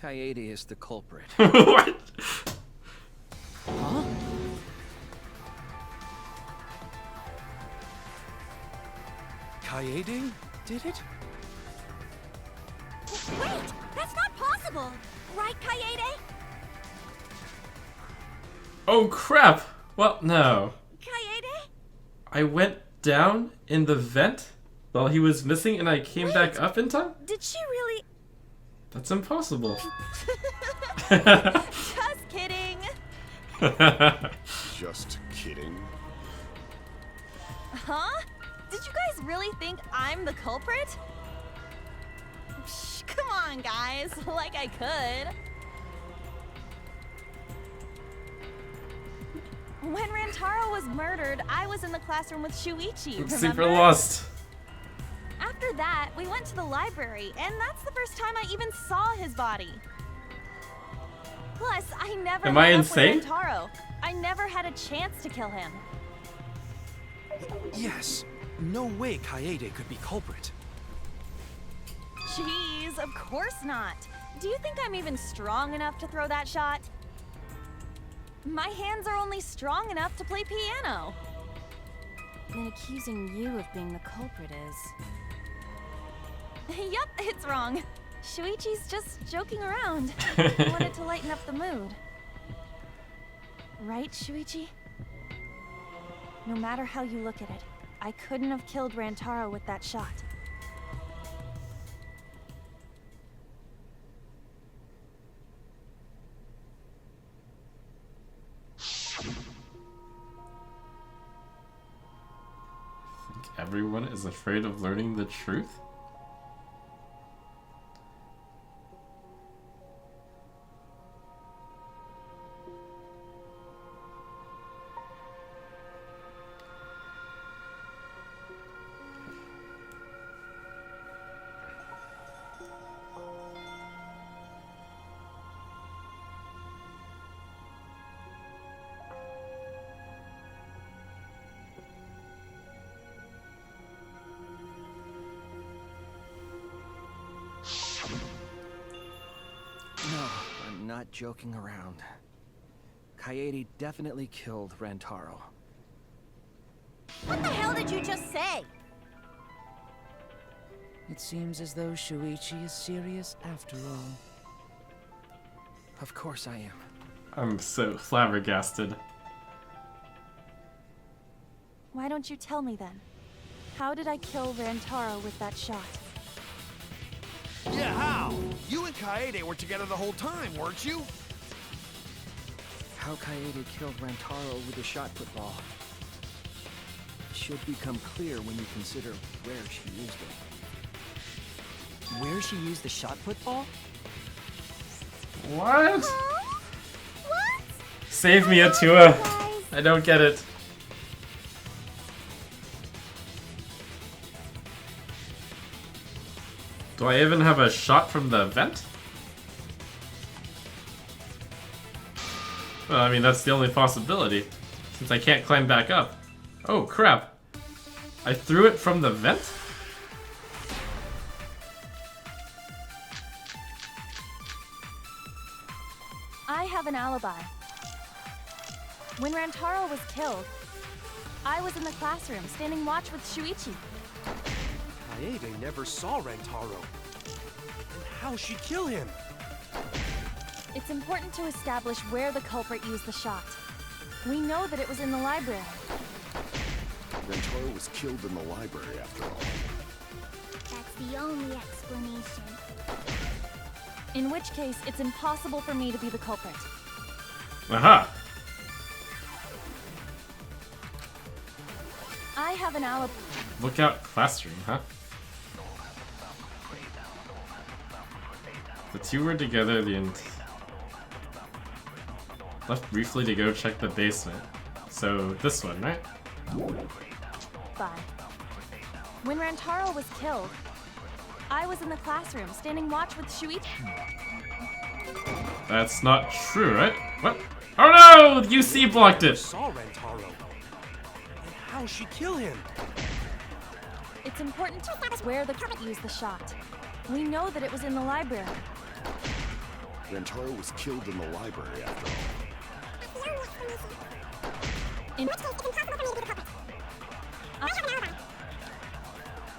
[SPEAKER 12] Kaede is the culprit.
[SPEAKER 2] What?
[SPEAKER 12] Huh?
[SPEAKER 7] Kaede did it?
[SPEAKER 16] Wait! That's not possible! Right, Kaede?
[SPEAKER 2] Oh crap! Well, no.
[SPEAKER 16] Kaede?
[SPEAKER 2] I went down in the vent while he was missing and I came back up in time?
[SPEAKER 10] Did she really?
[SPEAKER 2] That's impossible.
[SPEAKER 10] Just kidding.
[SPEAKER 13] Just kidding.
[SPEAKER 10] Huh? Did you guys really think I'm the culprit? Psh, come on, guys. Like I could. When Rentaro was murdered, I was in the classroom with Shuichi, remember?
[SPEAKER 2] Super lost.
[SPEAKER 10] After that, we went to the library, and that's the first time I even saw his body. Plus, I never
[SPEAKER 2] Am
[SPEAKER 10] met
[SPEAKER 2] I
[SPEAKER 10] up
[SPEAKER 2] insane?
[SPEAKER 10] with Rentaro. I never had a chance to kill him.
[SPEAKER 7] Yes. No way Kaede could be culprit.
[SPEAKER 10] Jeez, of course not. Do you think I'm even strong enough to throw that shot? My hands are only strong enough to play piano.
[SPEAKER 15] Then accusing you of being the culprit is...
[SPEAKER 10] Yup, it's wrong. Shuichi's just joking around. He wanted to lighten up the mood. Right, Shuichi? No matter how you look at it, I couldn't have killed Rantaro with that shot.
[SPEAKER 2] Think everyone is afraid of learning the truth?
[SPEAKER 12] No, I'm not joking around. Kaede definitely killed Rentaro.
[SPEAKER 16] What the hell did you just say?
[SPEAKER 9] It seems as though Shuichi is serious after all.
[SPEAKER 12] Of course I am.
[SPEAKER 2] I'm so flabbergasted.
[SPEAKER 10] Why don't you tell me then? How did I kill Rantaro with that shot?
[SPEAKER 6] Yeah, how? You and Kaede were together the whole time, weren't you?
[SPEAKER 12] How Kaede killed Rentaro with a shot put ball should become clear when you consider where she used it.
[SPEAKER 14] Where she used the shot put ball?
[SPEAKER 2] What? Save me, Atua. I don't get it. Do I even have a shot from the vent? Well, I mean, that's the only possibility, since I can't climb back up. Oh, crap. I threw it from the vent?
[SPEAKER 10] I have an alibi. When Rentaro was killed, I was in the classroom standing watch with Shuichi.
[SPEAKER 7] Kaede never saw Rentaro. And how'd she kill him?
[SPEAKER 10] It's important to establish where the culprit used the shot. We know that it was in the library.
[SPEAKER 13] Rentaro was killed in the library, after all.
[SPEAKER 11] That's the only explanation.
[SPEAKER 10] In which case, it's impossible for me to be the culprit.
[SPEAKER 2] Aha!
[SPEAKER 10] I have an alibi.
[SPEAKER 2] Lookout classroom, huh? The two were together left briefly to go check the basement. So, this one, right?
[SPEAKER 10] Bye. When Rentaro was killed, I was in the classroom standing watch with Shuichi.
[SPEAKER 2] That's not true, right? What? Oh no! UC blocked it!
[SPEAKER 7] Saw Rentaro. And how'd she kill him?
[SPEAKER 10] It's important to establish where the culprit used the shot. We know that it was in the library.
[SPEAKER 13] Rentaro was killed in the library, after all.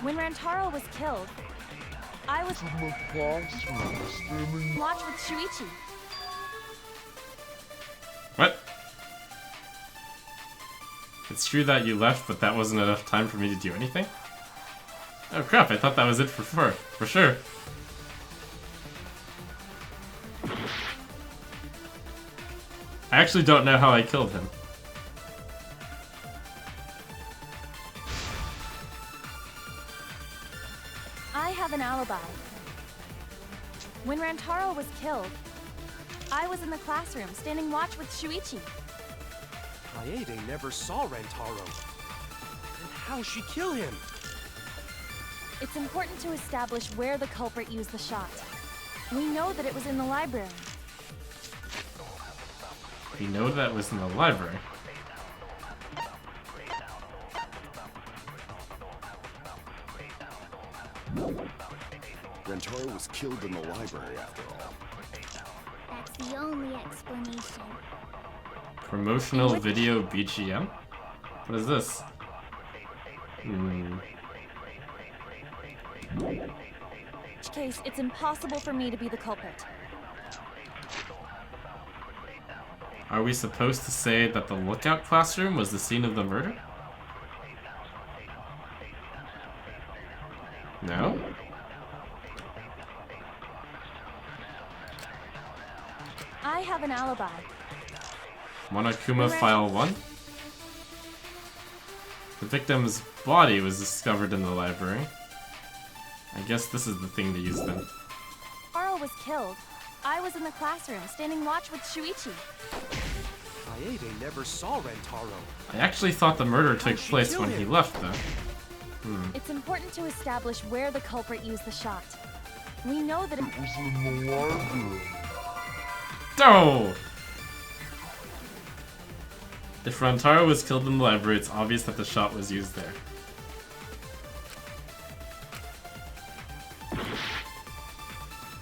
[SPEAKER 10] When Rentaro was killed, I was in the classroom watch with Shuichi.
[SPEAKER 2] What? It's true that you left, but that wasn't enough time for me to do anything? Oh crap, I thought that was it for sure. I actually don't know how I killed him.
[SPEAKER 10] I have an alibi. When Rentaro was killed, I was in the classroom standing watch with Shuichi.
[SPEAKER 7] Kaede never saw Rentaro. And how'd she kill him?
[SPEAKER 10] It's important to establish where the culprit used the shot. We know that it was in the library.
[SPEAKER 2] We know that was in the library.
[SPEAKER 13] Rentaro was killed in the library, after all.
[SPEAKER 11] That's the only explanation.
[SPEAKER 2] Promotional video BGM? What is this?
[SPEAKER 10] In which case, it's impossible for me to be the culprit.
[SPEAKER 2] Are we supposed to say that the lookout classroom was the scene of the murder? No?
[SPEAKER 10] I have an alibi.
[SPEAKER 2] Monokuma File 1? The victim's body was discovered in the library. I guess this is the thing to use then.
[SPEAKER 10] Taro was killed. I was in the classroom standing watch with Shuichi.
[SPEAKER 7] Kaede never saw Rentaro.
[SPEAKER 2] I actually thought the murder took place when he left, though.
[SPEAKER 10] It's important to establish where the culprit used the shot. We know that it was in the library.
[SPEAKER 2] No! If Rantarou was killed in the library, it's obvious that the shot was used there.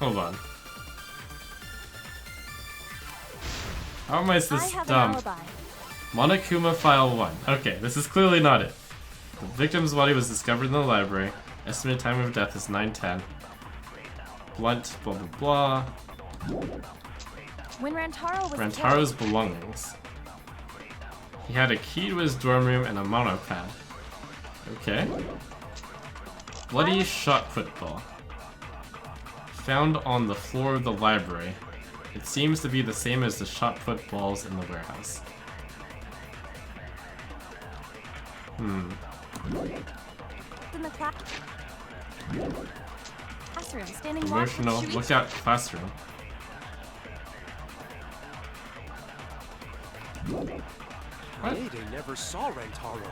[SPEAKER 2] Hold on. How am I this dumb? Monokuma File 1. Okay, this is clearly not it. The victim's body was discovered in the library. Estimated time of death is 9:10. Blunt, blah blah blah.
[SPEAKER 10] When Rentaro was
[SPEAKER 2] Rantarou's belongings. He had a key to his dorm room and a monopad. Okay. Bloody shot put ball. Found on the floor of the library. It seems to be the same as the shot put balls in the warehouse.
[SPEAKER 10] in the classroom standing
[SPEAKER 2] Emotional lookout classroom.
[SPEAKER 7] Kaede never saw Rentaro.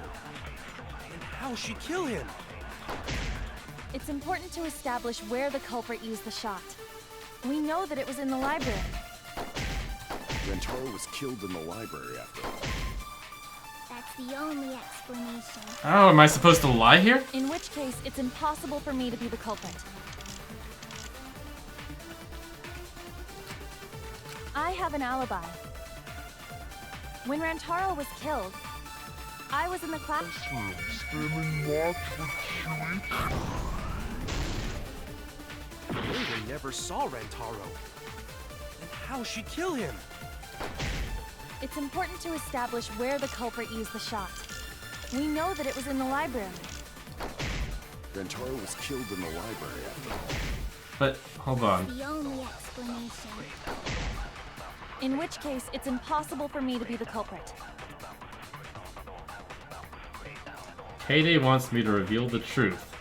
[SPEAKER 7] And how'd she kill him?
[SPEAKER 10] It's important to establish where the culprit used the shot. We know that it was in the library.
[SPEAKER 13] Rentaro was killed in the library after all.
[SPEAKER 11] That's the only explanation.
[SPEAKER 2] Oh, am I supposed to lie here?
[SPEAKER 10] In which case, it's impossible for me to be the culprit. I have an alibi. When Rantaro was killed, I was in the classroom.
[SPEAKER 7] They never saw Rentaro. And how'd she kill him?
[SPEAKER 10] It's important to establish where the culprit used the shot. We know that it was in the library.
[SPEAKER 13] Rentaro was killed in the library after all.
[SPEAKER 2] But, hold on.
[SPEAKER 11] The only explanation.
[SPEAKER 10] In which case, it's impossible for me to be the culprit.
[SPEAKER 2] Payday wants me to reveal the truth.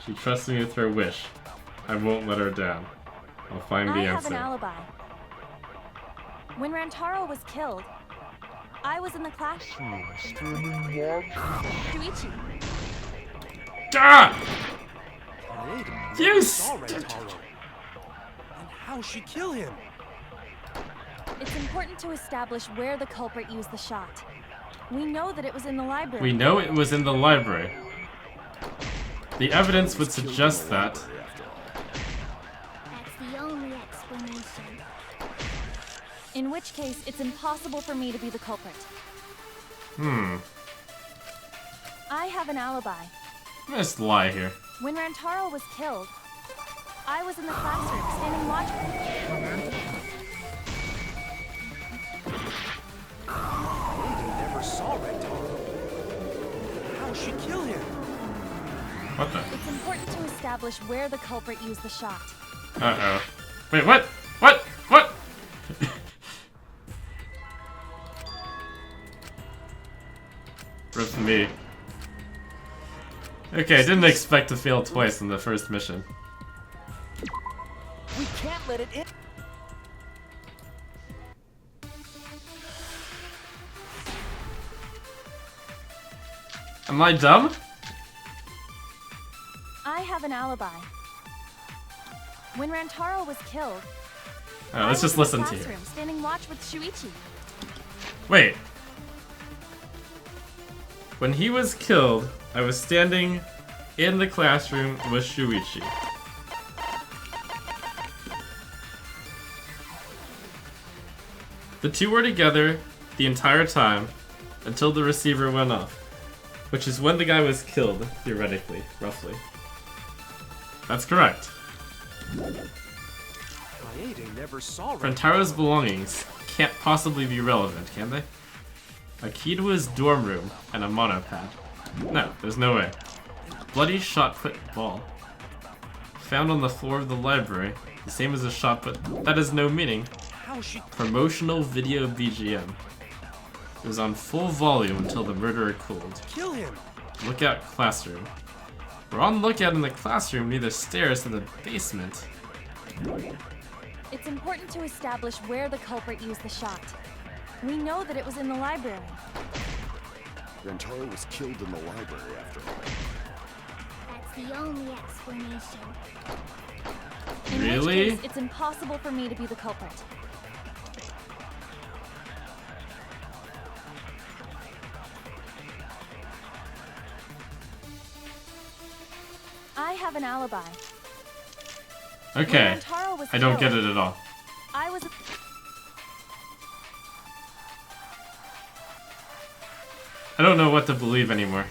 [SPEAKER 2] She trusts me with her wish. I won't let her down. I'll find the
[SPEAKER 10] I have
[SPEAKER 2] answer.
[SPEAKER 10] an alibi. When Rantaro was killed, I was in the classroom. Shuichi.
[SPEAKER 2] Ah!
[SPEAKER 7] You saw Rentaro. And how'd she kill him?
[SPEAKER 10] It's important to establish where the culprit used the shot. We know that it was in the library.
[SPEAKER 2] We know it was in the library. The evidence would suggest that.
[SPEAKER 11] That's the only explanation.
[SPEAKER 10] In which case, it's impossible for me to be the culprit. I have an alibi.
[SPEAKER 2] Let's lie here.
[SPEAKER 10] When Rantaro was killed, I was in the classroom standing watching.
[SPEAKER 7] They never saw Rentaro. How'd she kill him?
[SPEAKER 2] What the?
[SPEAKER 10] It's important to establish where the culprit used the shot.
[SPEAKER 2] Uh-oh. Wait, what? What? What? Rip me. Okay, I didn't expect to fail twice in the first mission.
[SPEAKER 9] We can't let it in.
[SPEAKER 2] Am I dumb?
[SPEAKER 10] I have an alibi. When Rantaro was killed,
[SPEAKER 2] Alright, let's just listen to you.
[SPEAKER 10] classroom standing watch with Shuichi.
[SPEAKER 2] Wait. When he was killed, I was standing in the classroom with Shuichi. The two were together the entire time until the receiver went off, which is when the guy was killed, theoretically, roughly. That's correct.
[SPEAKER 7] Never saw
[SPEAKER 2] Rentaro's belongings can't possibly be relevant, can they? A key to his dorm room and a monopad. No, there's no way. Bloody shot put ball. Found on the floor of the library, the same as a shot put. That has no meaning. Promotional video BGM. It was on full volume until the murderer cooled.
[SPEAKER 7] Kill him.
[SPEAKER 2] Lookout classroom. We're on lookout in the classroom near the stairs to the basement.
[SPEAKER 10] It's important to establish where the culprit used the shot. We know that it was in the library.
[SPEAKER 13] Rentaro was killed in the library after all.
[SPEAKER 11] That's the only explanation.
[SPEAKER 10] In
[SPEAKER 2] Really?
[SPEAKER 10] which case, it's impossible for me to be the culprit. I have an alibi.
[SPEAKER 2] Okay.
[SPEAKER 10] When Rentaro was
[SPEAKER 2] I don't
[SPEAKER 10] killed,
[SPEAKER 2] get it at all.
[SPEAKER 10] I was.
[SPEAKER 2] I don't know what to believe anymore.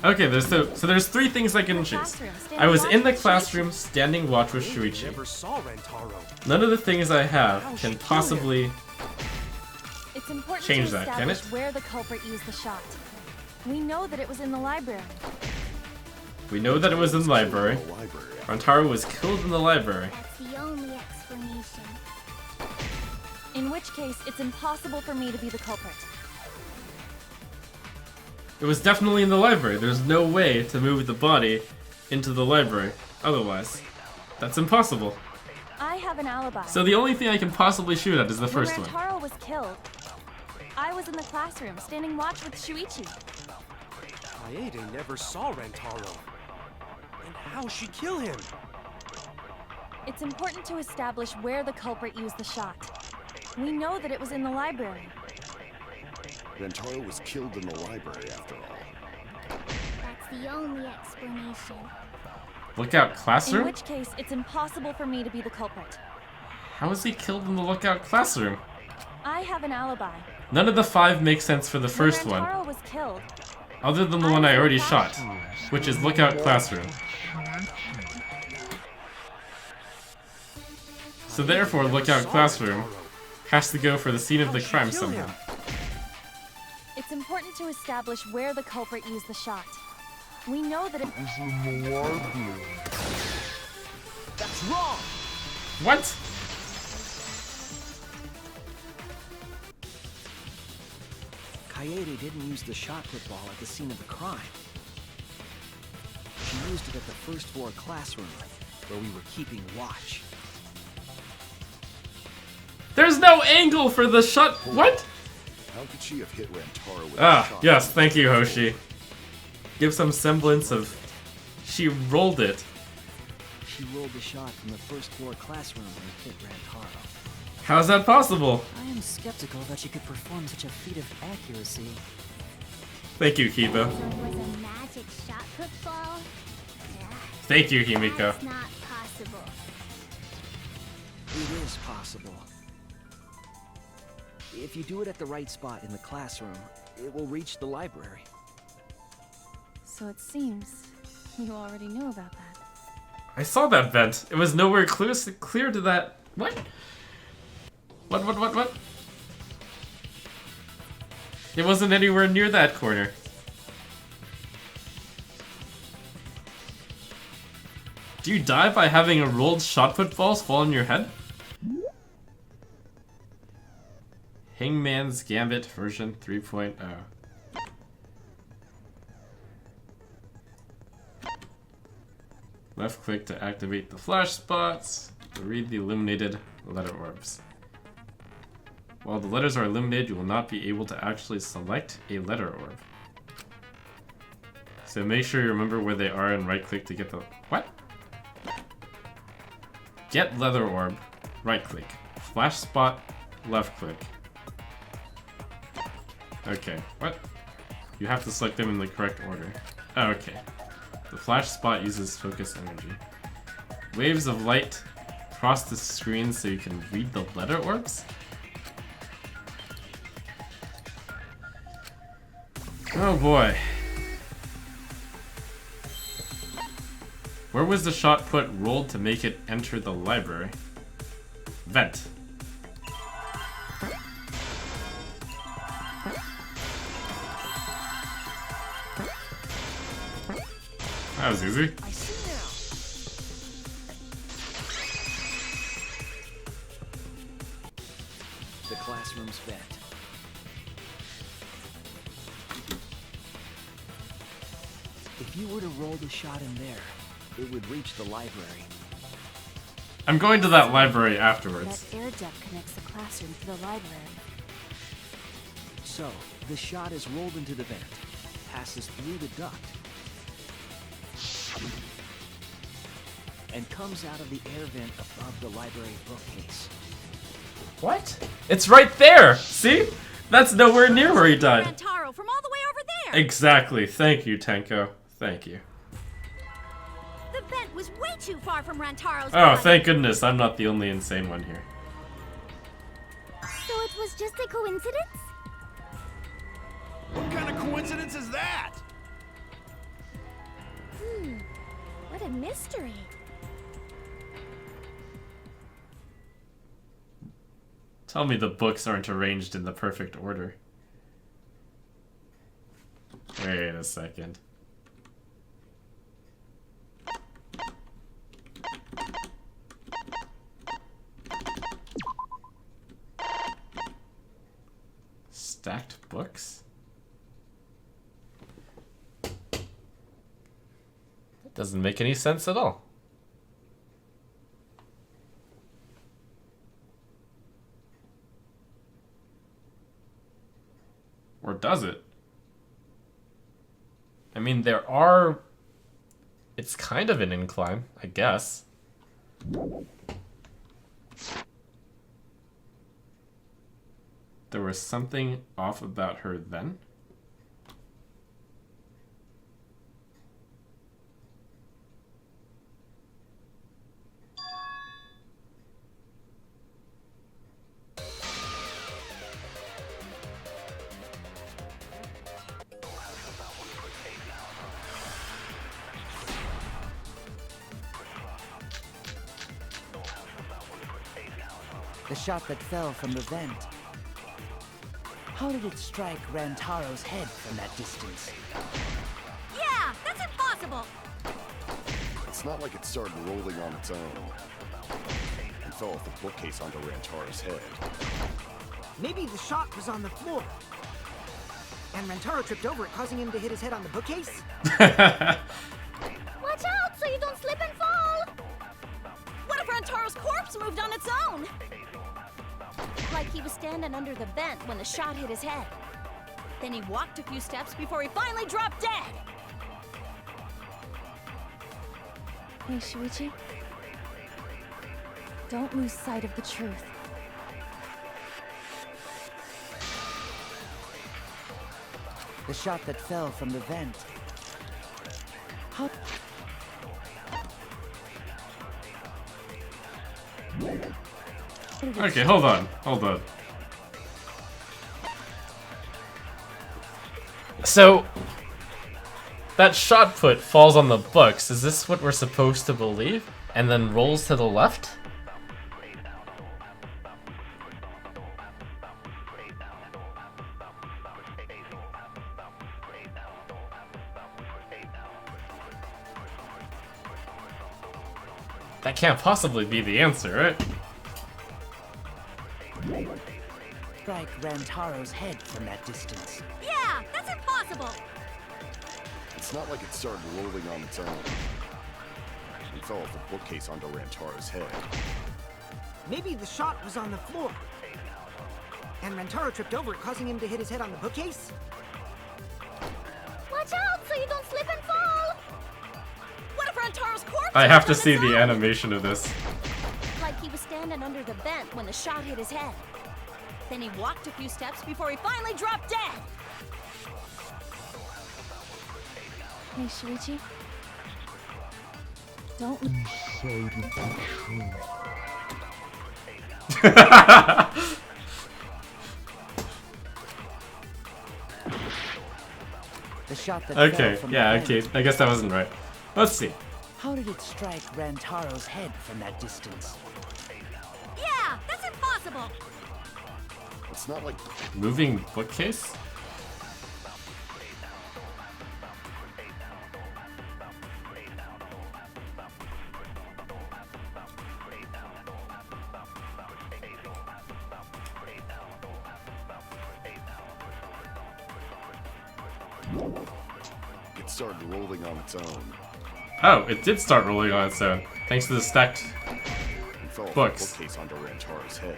[SPEAKER 2] Okay, there's there's three things I can choose. I was in the classroom standing watch with Shuichi.
[SPEAKER 7] Never saw Rentaro.
[SPEAKER 2] None of the things I have can possibly
[SPEAKER 10] It's important
[SPEAKER 2] change
[SPEAKER 10] to
[SPEAKER 2] that, can
[SPEAKER 10] establish
[SPEAKER 2] it?
[SPEAKER 10] where the culprit used the shot. We know that it was in the library.
[SPEAKER 2] We know that it was in the library. Rantarou was killed in the library.
[SPEAKER 11] That's the only explanation.
[SPEAKER 10] In which case, it's impossible for me to be the culprit.
[SPEAKER 2] It was definitely in the library. There's no way to move the body into the library otherwise. That's impossible.
[SPEAKER 10] I have an alibi.
[SPEAKER 2] So the only thing I can possibly shoot at is the first
[SPEAKER 10] when
[SPEAKER 2] one.
[SPEAKER 10] Rentaro was killed, I was in the classroom standing watch with Shuichi.
[SPEAKER 7] Kaede never saw Rentaro. And how'd she kill him?
[SPEAKER 10] It's important to establish where the culprit used the shot. We know that it was in the library.
[SPEAKER 13] Rentaro was killed in the library after all.
[SPEAKER 11] That's the only explanation.
[SPEAKER 2] Lookout classroom?
[SPEAKER 10] In which case, it's impossible for me to be the culprit.
[SPEAKER 2] How was he killed in the lookout classroom?
[SPEAKER 10] I have an alibi.
[SPEAKER 2] None of the 5 make sense for the first
[SPEAKER 10] when
[SPEAKER 2] one.
[SPEAKER 10] Rentaro was killed,
[SPEAKER 2] Other than the one I already shot, which is lookout classroom. So therefore, lookout classroom has to go for the scene of the crime somehow.
[SPEAKER 10] it's important to establish where the culprit used the shot. We know that it was
[SPEAKER 6] in the library.
[SPEAKER 7] That's wrong!
[SPEAKER 2] What?
[SPEAKER 12] Kaede didn't use the shot put ball at the scene of the crime. She used it at the first floor classroom, where we were keeping watch.
[SPEAKER 2] There's no angle for the shot. What?
[SPEAKER 13] How could she have hit Rentaro with
[SPEAKER 2] Ah,
[SPEAKER 13] a shot?
[SPEAKER 2] yes, thank you, Hoshi. Give some semblance of... She rolled it.
[SPEAKER 12] She rolled the shot from the first floor classroom and hit Rentaro.
[SPEAKER 2] How's that possible?
[SPEAKER 14] I am skeptical that she could perform such a feat of accuracy.
[SPEAKER 2] Thank you, Kiba.
[SPEAKER 11] So it was a magic shot put ball?
[SPEAKER 2] Thank you, Himiko.
[SPEAKER 11] That's not possible.
[SPEAKER 12] It is possible. If you do it at the right spot in the classroom, it will reach the library.
[SPEAKER 10] So it seems you already knew about that.
[SPEAKER 2] I saw that vent. It was nowhere clear to that... What? What? It wasn't anywhere near that corner. Do you die by having a rolled shot put balls fall on your head? Hangman's Gambit version 3.0. Left click to activate the flash spots. To read the illuminated letter orbs. While the letters are illuminated, you will not be able to actually select a letter orb. So make sure you remember where they are and right click to get the... What? Get leather orb, right click. Flash spot, left click. Okay, what? You have to select them in the correct order. Oh, okay. The flash spot uses focus energy. Waves of light cross the screen so you can read the letter orbs? Oh boy. Where was the shot put rolled to make it enter the library? Vent. That was easy.
[SPEAKER 7] I see now.
[SPEAKER 12] The classroom's vent. If you were to roll the shot in there, it would reach the library.
[SPEAKER 2] I'm going to that library afterwards.
[SPEAKER 15] That air duct connects the classroom to the library.
[SPEAKER 12] So, the shot is rolled into the vent, passes through the duct, and comes out of the air vent above the library bookcase.
[SPEAKER 2] What? It's right there! See? That's nowhere near where he died.
[SPEAKER 8] Rentaro from all the way over there.
[SPEAKER 2] Exactly. Thank you, Tenko. Thank you.
[SPEAKER 8] The vent was way too far from Rantaro's
[SPEAKER 2] Oh,
[SPEAKER 8] body.
[SPEAKER 2] thank goodness. I'm not the only insane one here.
[SPEAKER 11] So it was just a coincidence?
[SPEAKER 6] What kind of coincidence is that?
[SPEAKER 11] What a mystery.
[SPEAKER 2] Tell me the books aren't arranged in the perfect order. Wait a second. Stacked books? That doesn't make any sense at all. Or does it? I mean, there are... It's kind of an incline, I guess. there was something off about her then?
[SPEAKER 9] The shot that fell from the vent. How did it strike Rantaro's head from that distance?
[SPEAKER 16] Yeah, that's impossible!
[SPEAKER 13] It's not like it started rolling on its own and fell off the bookcase onto Rantaro's head.
[SPEAKER 5] Maybe the shot was on the floor. And Rentaro tripped over it, causing him to hit his head on the bookcase?
[SPEAKER 16] Watch out so you don't slip and fall!
[SPEAKER 10] What if Rantaro's corpse moved on its own?
[SPEAKER 8] Like he was standing under the vent when the shot hit his head. Then he walked a few steps before he finally dropped dead.
[SPEAKER 15] Hey, Shuichi. Don't lose sight of the truth.
[SPEAKER 9] The shot that fell from the vent. How...
[SPEAKER 2] Okay, hold on. So, that shot put falls on the books. Is this what we're supposed to believe? And then rolls to the left? That can't possibly be the answer, right?
[SPEAKER 9] Strike Rantaro's head from that distance.
[SPEAKER 16] Yeah, that's impossible!
[SPEAKER 13] It's not like it started rolling on its own and fell off the bookcase onto Rantaro's head.
[SPEAKER 5] Maybe the shot was on the floor. And Rentaro tripped over it, causing him to hit his head on the bookcase?
[SPEAKER 16] Watch out so you don't slip and fall!
[SPEAKER 10] What if Rantaro's corpse
[SPEAKER 2] I have to
[SPEAKER 10] moved on
[SPEAKER 2] see
[SPEAKER 10] its
[SPEAKER 2] the
[SPEAKER 10] own?
[SPEAKER 2] animation of this.
[SPEAKER 8] Like he was standing under the vent when the shot hit his head. Then he walked a few steps before he finally dropped dead.
[SPEAKER 15] Hey, Shuichi. Don't lose sight of the truth.
[SPEAKER 9] The shot that
[SPEAKER 2] Okay,
[SPEAKER 9] fell from
[SPEAKER 2] yeah,
[SPEAKER 9] the vent.
[SPEAKER 2] okay. I guess that wasn't right. Let's see.
[SPEAKER 9] How did it strike Rantaro's head from that distance?
[SPEAKER 16] Yeah, that's impossible!
[SPEAKER 13] It's not like
[SPEAKER 2] Moving bookcase?
[SPEAKER 13] it started rolling on its own.
[SPEAKER 2] Oh, it did start rolling on its own, thanks to the stacked
[SPEAKER 13] And fell off
[SPEAKER 2] books.
[SPEAKER 13] the bookcase onto Rantaro's head.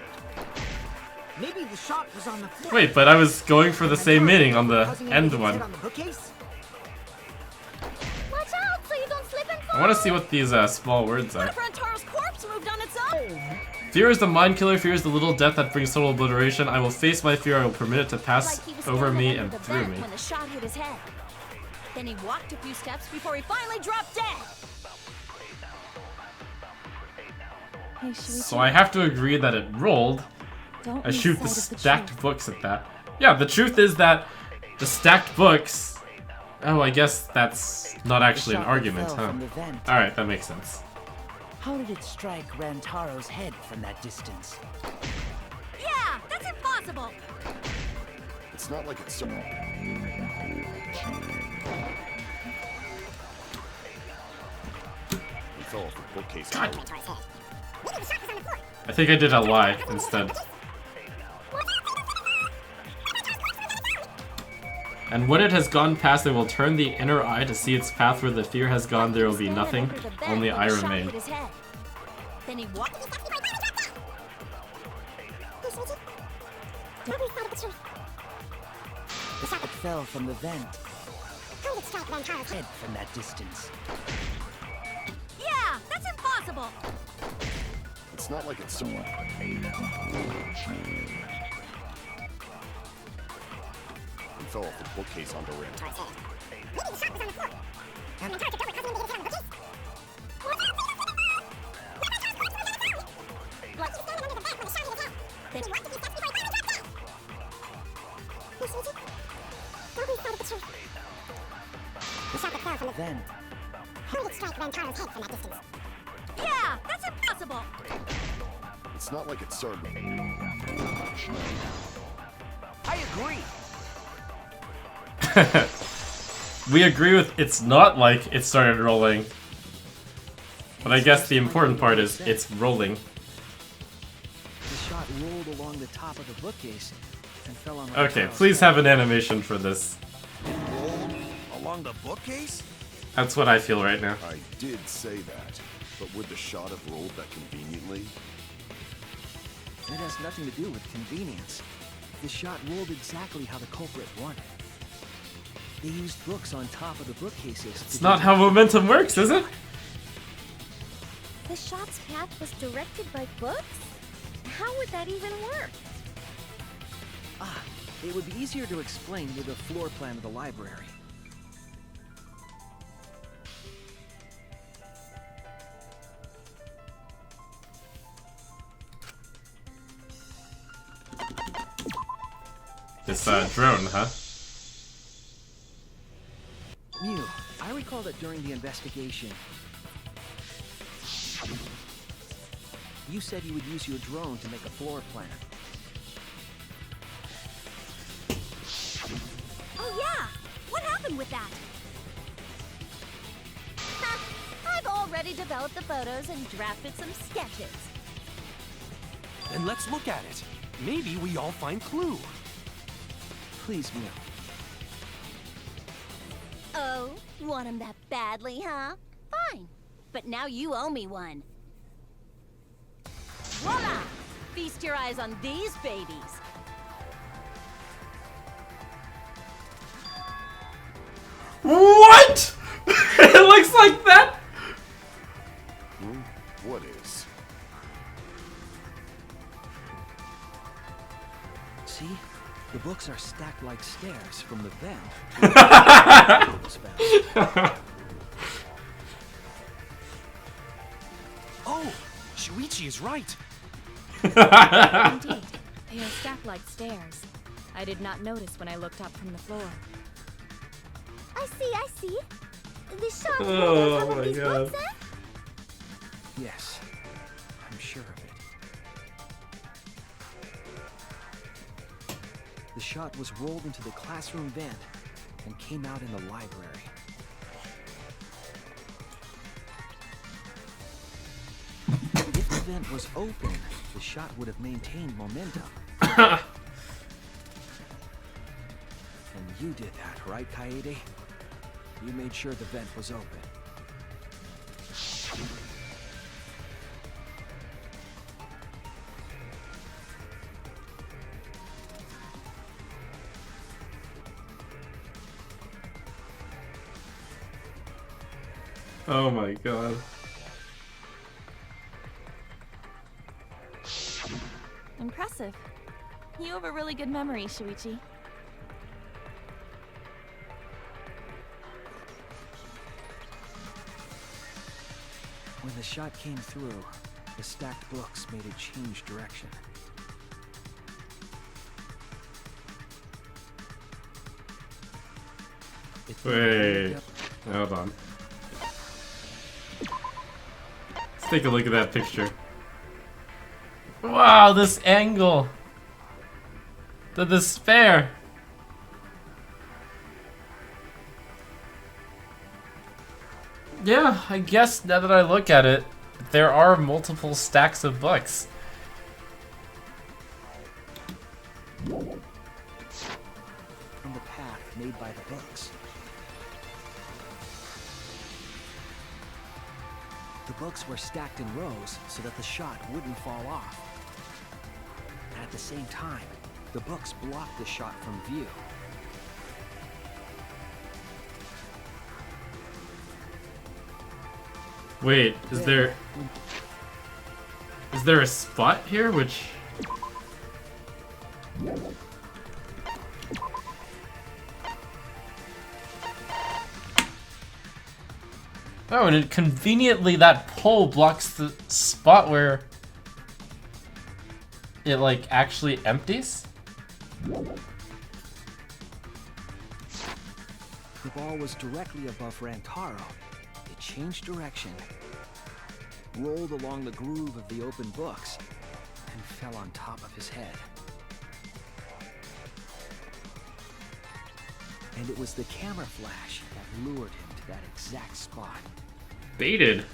[SPEAKER 5] Maybe the shot was on the floor.
[SPEAKER 2] Wait, but I was going for the same meaning on the
[SPEAKER 5] Causing him to
[SPEAKER 2] end
[SPEAKER 5] hit his
[SPEAKER 2] one.
[SPEAKER 5] head on the bookcase?
[SPEAKER 16] Watch out so you don't slip and fall!
[SPEAKER 2] I want to see what these small words
[SPEAKER 10] What
[SPEAKER 2] are.
[SPEAKER 10] if Rantaro's corpse moved on its own?
[SPEAKER 2] Fear is the mind killer, fear is the little death that brings total obliteration. I will face my fear, I will permit it to pass
[SPEAKER 8] Like he was
[SPEAKER 2] over
[SPEAKER 8] standing
[SPEAKER 2] me
[SPEAKER 8] under
[SPEAKER 2] and
[SPEAKER 8] the
[SPEAKER 2] through
[SPEAKER 8] vent
[SPEAKER 2] me.
[SPEAKER 8] when the shot hit his head. Then he walked a few steps before he finally dropped dead.
[SPEAKER 15] Hey, Shuichi.
[SPEAKER 2] So I have to agree that it rolled.
[SPEAKER 15] Don't
[SPEAKER 2] I
[SPEAKER 15] lose
[SPEAKER 2] shoot the
[SPEAKER 15] sight of
[SPEAKER 2] stacked
[SPEAKER 15] truth.
[SPEAKER 2] books at that. Yeah, the truth is that the stacked books... Oh, I guess that's not actually an
[SPEAKER 9] shot that
[SPEAKER 2] argument,
[SPEAKER 9] fell
[SPEAKER 2] huh?
[SPEAKER 9] from the vent.
[SPEAKER 2] Alright, that makes sense.
[SPEAKER 9] How did it strike Rantaro's head from that distance?
[SPEAKER 16] Yeah, that's impossible!
[SPEAKER 13] It's not like it started. It fell off the bookcase.
[SPEAKER 2] God. I think I did a lie instead. And when it has gone past, I will turn the inner eye to see its path. Where the fear has gone, there will be nothing.
[SPEAKER 8] Under the vent
[SPEAKER 2] Only
[SPEAKER 8] when
[SPEAKER 2] I
[SPEAKER 8] the shot
[SPEAKER 2] remain.
[SPEAKER 8] hit his head. Then he walked.
[SPEAKER 9] The shot fell from the vent. Head from that distance.
[SPEAKER 16] Yeah, that's impossible!
[SPEAKER 13] It's not like it started. fell off the bookcase onto Rentaro.
[SPEAKER 11] Maybe the shot was on the floor. And Rentaro took over causing me to hit it on the bookcase. Well, he was standing under the vent when the shot hit his head. Then he walked a few steps before he finally dropped dead. No, Shuichi. Don't lose sight of the truth. The shot that fell from the
[SPEAKER 12] Then,
[SPEAKER 11] Who would strike Rantaro's head from that distance?
[SPEAKER 8] Yeah, that's impossible.
[SPEAKER 13] It's not like it started.
[SPEAKER 7] I agree.
[SPEAKER 2] We agree with it's not like it started rolling. But I guess the important part is it's rolling.
[SPEAKER 12] the shot rolled along the top of the bookcase and fell on
[SPEAKER 2] Okay,
[SPEAKER 12] Rantaro's
[SPEAKER 2] please
[SPEAKER 12] head.
[SPEAKER 2] have an animation for this.
[SPEAKER 6] Rolled along the bookcase?
[SPEAKER 2] That's what I feel right now.
[SPEAKER 13] I did say that, but would the shot have rolled that conveniently?
[SPEAKER 12] It has nothing to do with convenience. The shot rolled exactly how the culprit wanted. They used books on top of the bookcases.
[SPEAKER 2] It's not how momentum works, is it?
[SPEAKER 11] The shot's path was directed by books? How would that even work?
[SPEAKER 12] Ah, it would be easier to explain with a floor plan of the library.
[SPEAKER 2] This drone, huh?
[SPEAKER 12] Mew, I recall that during the investigation, you said you would use your drone to make a floor plan.
[SPEAKER 8] Oh yeah! What happened with that? Ha! I've already developed the photos and drafted some sketches.
[SPEAKER 7] Then let's look at it. Maybe we all find clue.
[SPEAKER 12] Please, Mew.
[SPEAKER 8] Oh, want him that badly, huh? Fine. But now you owe me one. Voila! Feast your eyes on these babies.
[SPEAKER 2] What? It looks like that?
[SPEAKER 13] What is?
[SPEAKER 12] See? The books are stacked like stairs from the vent.
[SPEAKER 7] Oh, Shuichi is right.
[SPEAKER 4] Indeed, they are stacked like stairs. I did not notice when I looked up from the floor.
[SPEAKER 11] I see. The shot rolled
[SPEAKER 2] Oh
[SPEAKER 11] on top
[SPEAKER 2] my
[SPEAKER 11] of these
[SPEAKER 2] God.
[SPEAKER 11] books, eh?
[SPEAKER 12] Yes, I'm sure of it. The shot was rolled into the classroom vent and came out in the library. If the vent was open, the shot would have maintained momentum. And you did that, right, Kaede? You made sure the vent was open.
[SPEAKER 2] Oh my god.
[SPEAKER 10] Impressive. You have a really good memory, Shuichi.
[SPEAKER 12] When the shot came through, the stacked books made it change direction.
[SPEAKER 2] Wait. Hold on. Let's take a look at that picture. Wow, this angle. The despair. Yeah, I guess now that I look at it, there are multiple stacks of books.
[SPEAKER 12] From the path made by the books. The books were stacked in rows so that the shot wouldn't fall off. At the same time, the books blocked the shot from view.
[SPEAKER 2] Wait, is there a spot here which Oh, and conveniently that pole blocks the spot where it, like, actually empties?
[SPEAKER 12] The ball was directly above Rentaro. It changed direction, rolled along the groove of the open books, and fell on top of his head. And it was the camera flash that lured him to that exact spot.
[SPEAKER 2] Baited.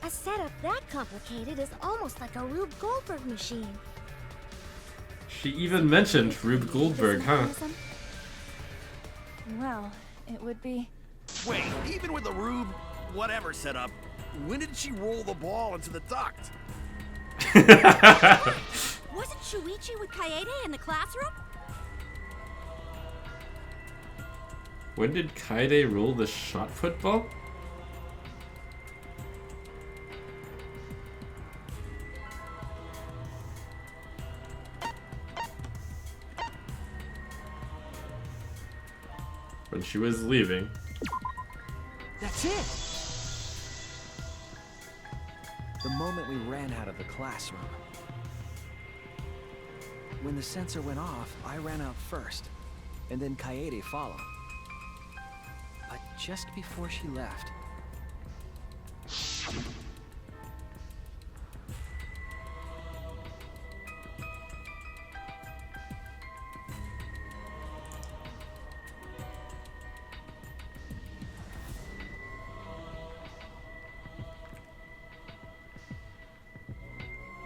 [SPEAKER 11] A setup that complicated is almost like a Rube Goldberg machine.
[SPEAKER 2] She even mentioned Rube Goldberg, huh?
[SPEAKER 10] Well, it would be...
[SPEAKER 6] Wait, even with the Rube, whatever setup, when did she roll the ball into the duct?
[SPEAKER 16] Wasn't Shuichi with Kaede in the classroom?
[SPEAKER 2] When did Kaede roll the shot football? When she was leaving.
[SPEAKER 12] That's it! The moment we ran out of the classroom. When the sensor went off, I ran out first, and then Kaede followed. But just before she left...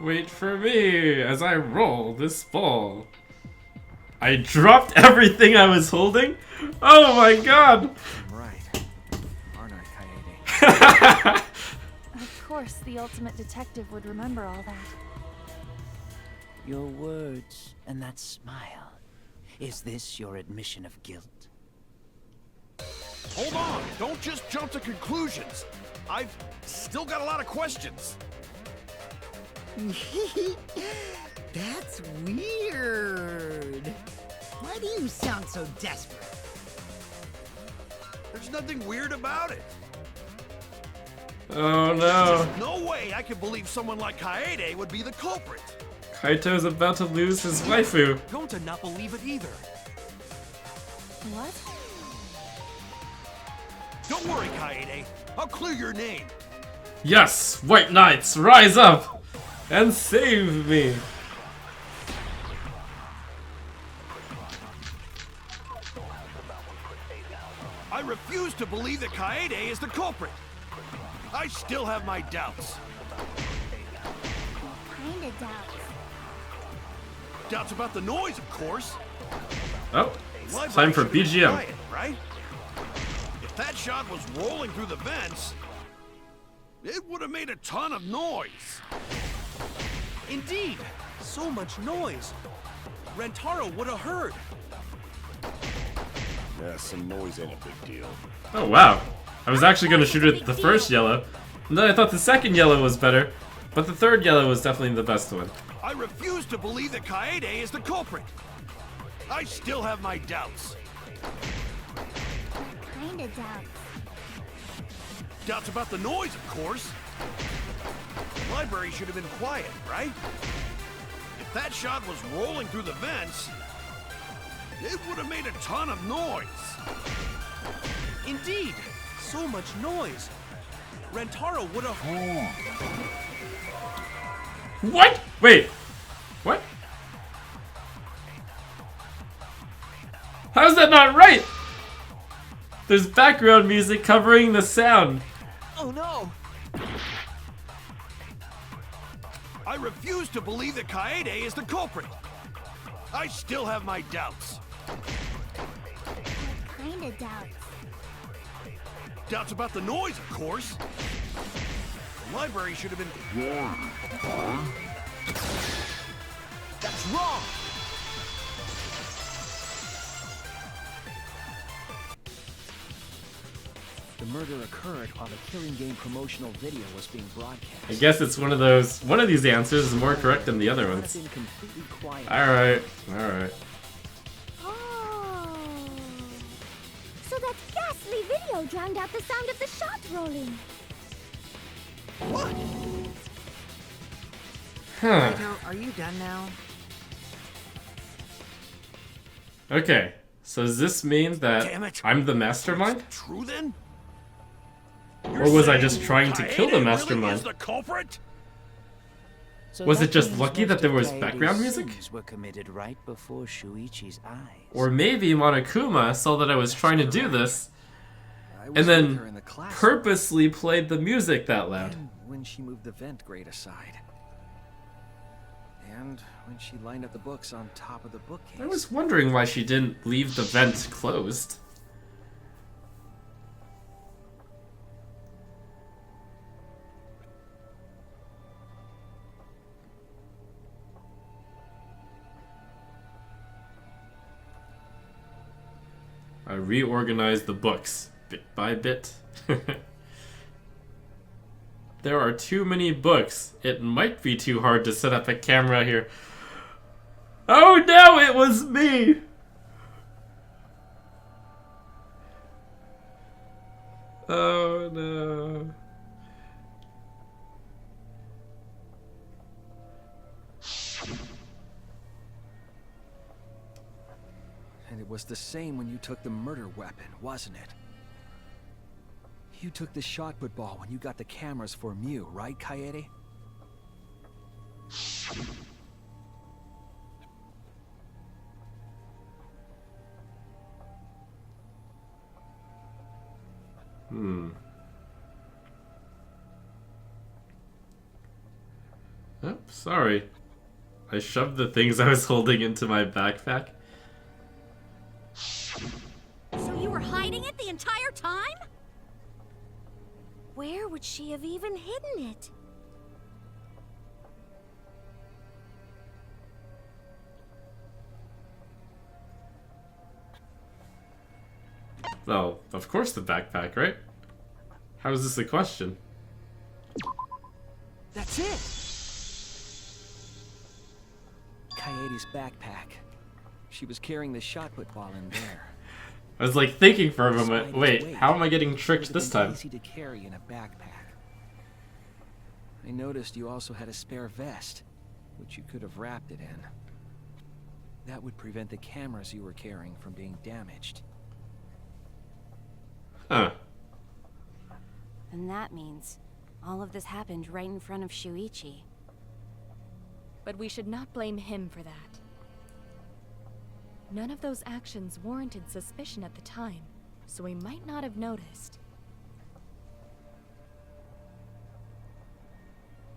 [SPEAKER 2] Wait for me as I roll this ball. I dropped everything I was holding? Oh my god!
[SPEAKER 12] I'm right. Aren't I, Kaede?
[SPEAKER 10] Of course, the ultimate detective would remember all that.
[SPEAKER 9] Your words and that smile. Is this your admission of guilt?
[SPEAKER 6] Hold on! Don't just jump to conclusions! I've still got a lot of questions.
[SPEAKER 5] That's weird. Why do you sound so desperate?
[SPEAKER 6] There's nothing weird about it.
[SPEAKER 2] Oh no.
[SPEAKER 6] There's no way I could believe someone like Kaede would be the culprit.
[SPEAKER 2] Kaito's about to lose his waifu.
[SPEAKER 7] Going to not believe it either.
[SPEAKER 10] What?
[SPEAKER 6] Don't worry, Kaede. I'll clear your name.
[SPEAKER 2] Yes, White Knights, rise up and save me.
[SPEAKER 6] I refuse to believe that Kaede is the culprit. I still have my doubts.
[SPEAKER 11] Kinda doubts.
[SPEAKER 6] Doubts about the noise, of course.
[SPEAKER 2] Oh, it's time for BGM.
[SPEAKER 6] Quiet, right? If that shot was rolling through the vents, it would have made a ton of noise.
[SPEAKER 7] Indeed, so much noise. Rentaro would have heard.
[SPEAKER 13] Yeah, some noise ain't a big deal.
[SPEAKER 2] Oh wow. I was actually going to shoot at the first yellow, and then I thought the second yellow was better, but the third yellow was definitely the best one.
[SPEAKER 6] I refuse to believe that Kaede is the culprit. I still have my doubts.
[SPEAKER 11] Kinda doubts.
[SPEAKER 6] Doubts about the noise, of course. The library should have been quiet, right? If that shot was rolling through the vents, it would have made a ton of noise.
[SPEAKER 7] Indeed, so much noise. Rentaro would have...
[SPEAKER 2] What? Wait. What? How's that not right? There's background music covering the sound.
[SPEAKER 7] Oh no!
[SPEAKER 6] I refuse to believe that Kaede is the culprit. I still have my doubts.
[SPEAKER 11] Kinda doubts.
[SPEAKER 6] Doubts about the noise, of course. The library should have been...
[SPEAKER 7] That's wrong!
[SPEAKER 12] The murder occurred while the Killing Game promotional video was being broadcast.
[SPEAKER 2] I guess it's one of those. One of these answers is more correct than the other ones. Alright, alright.
[SPEAKER 11] Oh. So that ghastly video drowned out the sound of the shot rolling.
[SPEAKER 6] What?
[SPEAKER 2] Huh.
[SPEAKER 5] Rito, are you done now?
[SPEAKER 2] Okay, so does this mean that
[SPEAKER 6] Damn it.
[SPEAKER 2] I'm the mastermind?
[SPEAKER 6] True then?
[SPEAKER 2] Or was I just trying to kill the
[SPEAKER 6] Kaede
[SPEAKER 2] mastermind?
[SPEAKER 6] Really is the culprit?
[SPEAKER 9] So
[SPEAKER 2] Was
[SPEAKER 9] that
[SPEAKER 2] it just
[SPEAKER 9] means
[SPEAKER 2] lucky
[SPEAKER 9] most
[SPEAKER 2] that there
[SPEAKER 9] of
[SPEAKER 2] was
[SPEAKER 9] Kaede's
[SPEAKER 2] background music?
[SPEAKER 9] sins were committed right before Shuichi's eyes.
[SPEAKER 2] Or maybe Monokuma saw that I was trying to do this,
[SPEAKER 12] I was
[SPEAKER 2] and
[SPEAKER 12] with
[SPEAKER 2] then
[SPEAKER 12] her in the classroom.
[SPEAKER 2] purposely played the music that loud.
[SPEAKER 12] And when she moved the vent grate aside. And when she lined up the books on top of the bookcase.
[SPEAKER 2] I was wondering why she didn't leave the vent closed. I reorganized the books, bit by bit. There are too many books. It might be too hard to set up a camera here. Oh no, it was me! Oh no.
[SPEAKER 12] And it was the same when you took the murder weapon, wasn't it? You took the shot put ball when you got the cameras for Mew, right, Kaede?
[SPEAKER 2] Oh, sorry. I shoved the things I was holding into my backpack.
[SPEAKER 16] So you were hiding it the entire time?
[SPEAKER 11] Where would she have even hidden it?
[SPEAKER 2] Well, of course the backpack, right? How is this a question?
[SPEAKER 12] That's it! Kaede's backpack. She was carrying the shot put ball in there.
[SPEAKER 2] I was like thinking for a moment, wait, how am I getting tricked this time?
[SPEAKER 12] Easy to carry in a backpack. I noticed you also had a spare vest, which you could have wrapped it in. That would prevent the cameras you were carrying from being damaged.
[SPEAKER 2] Huh.
[SPEAKER 15] And that means all of this happened right in front of Shuichi.
[SPEAKER 4] But we should not blame him for that. None of those actions warranted suspicion at the time, so we might not have noticed.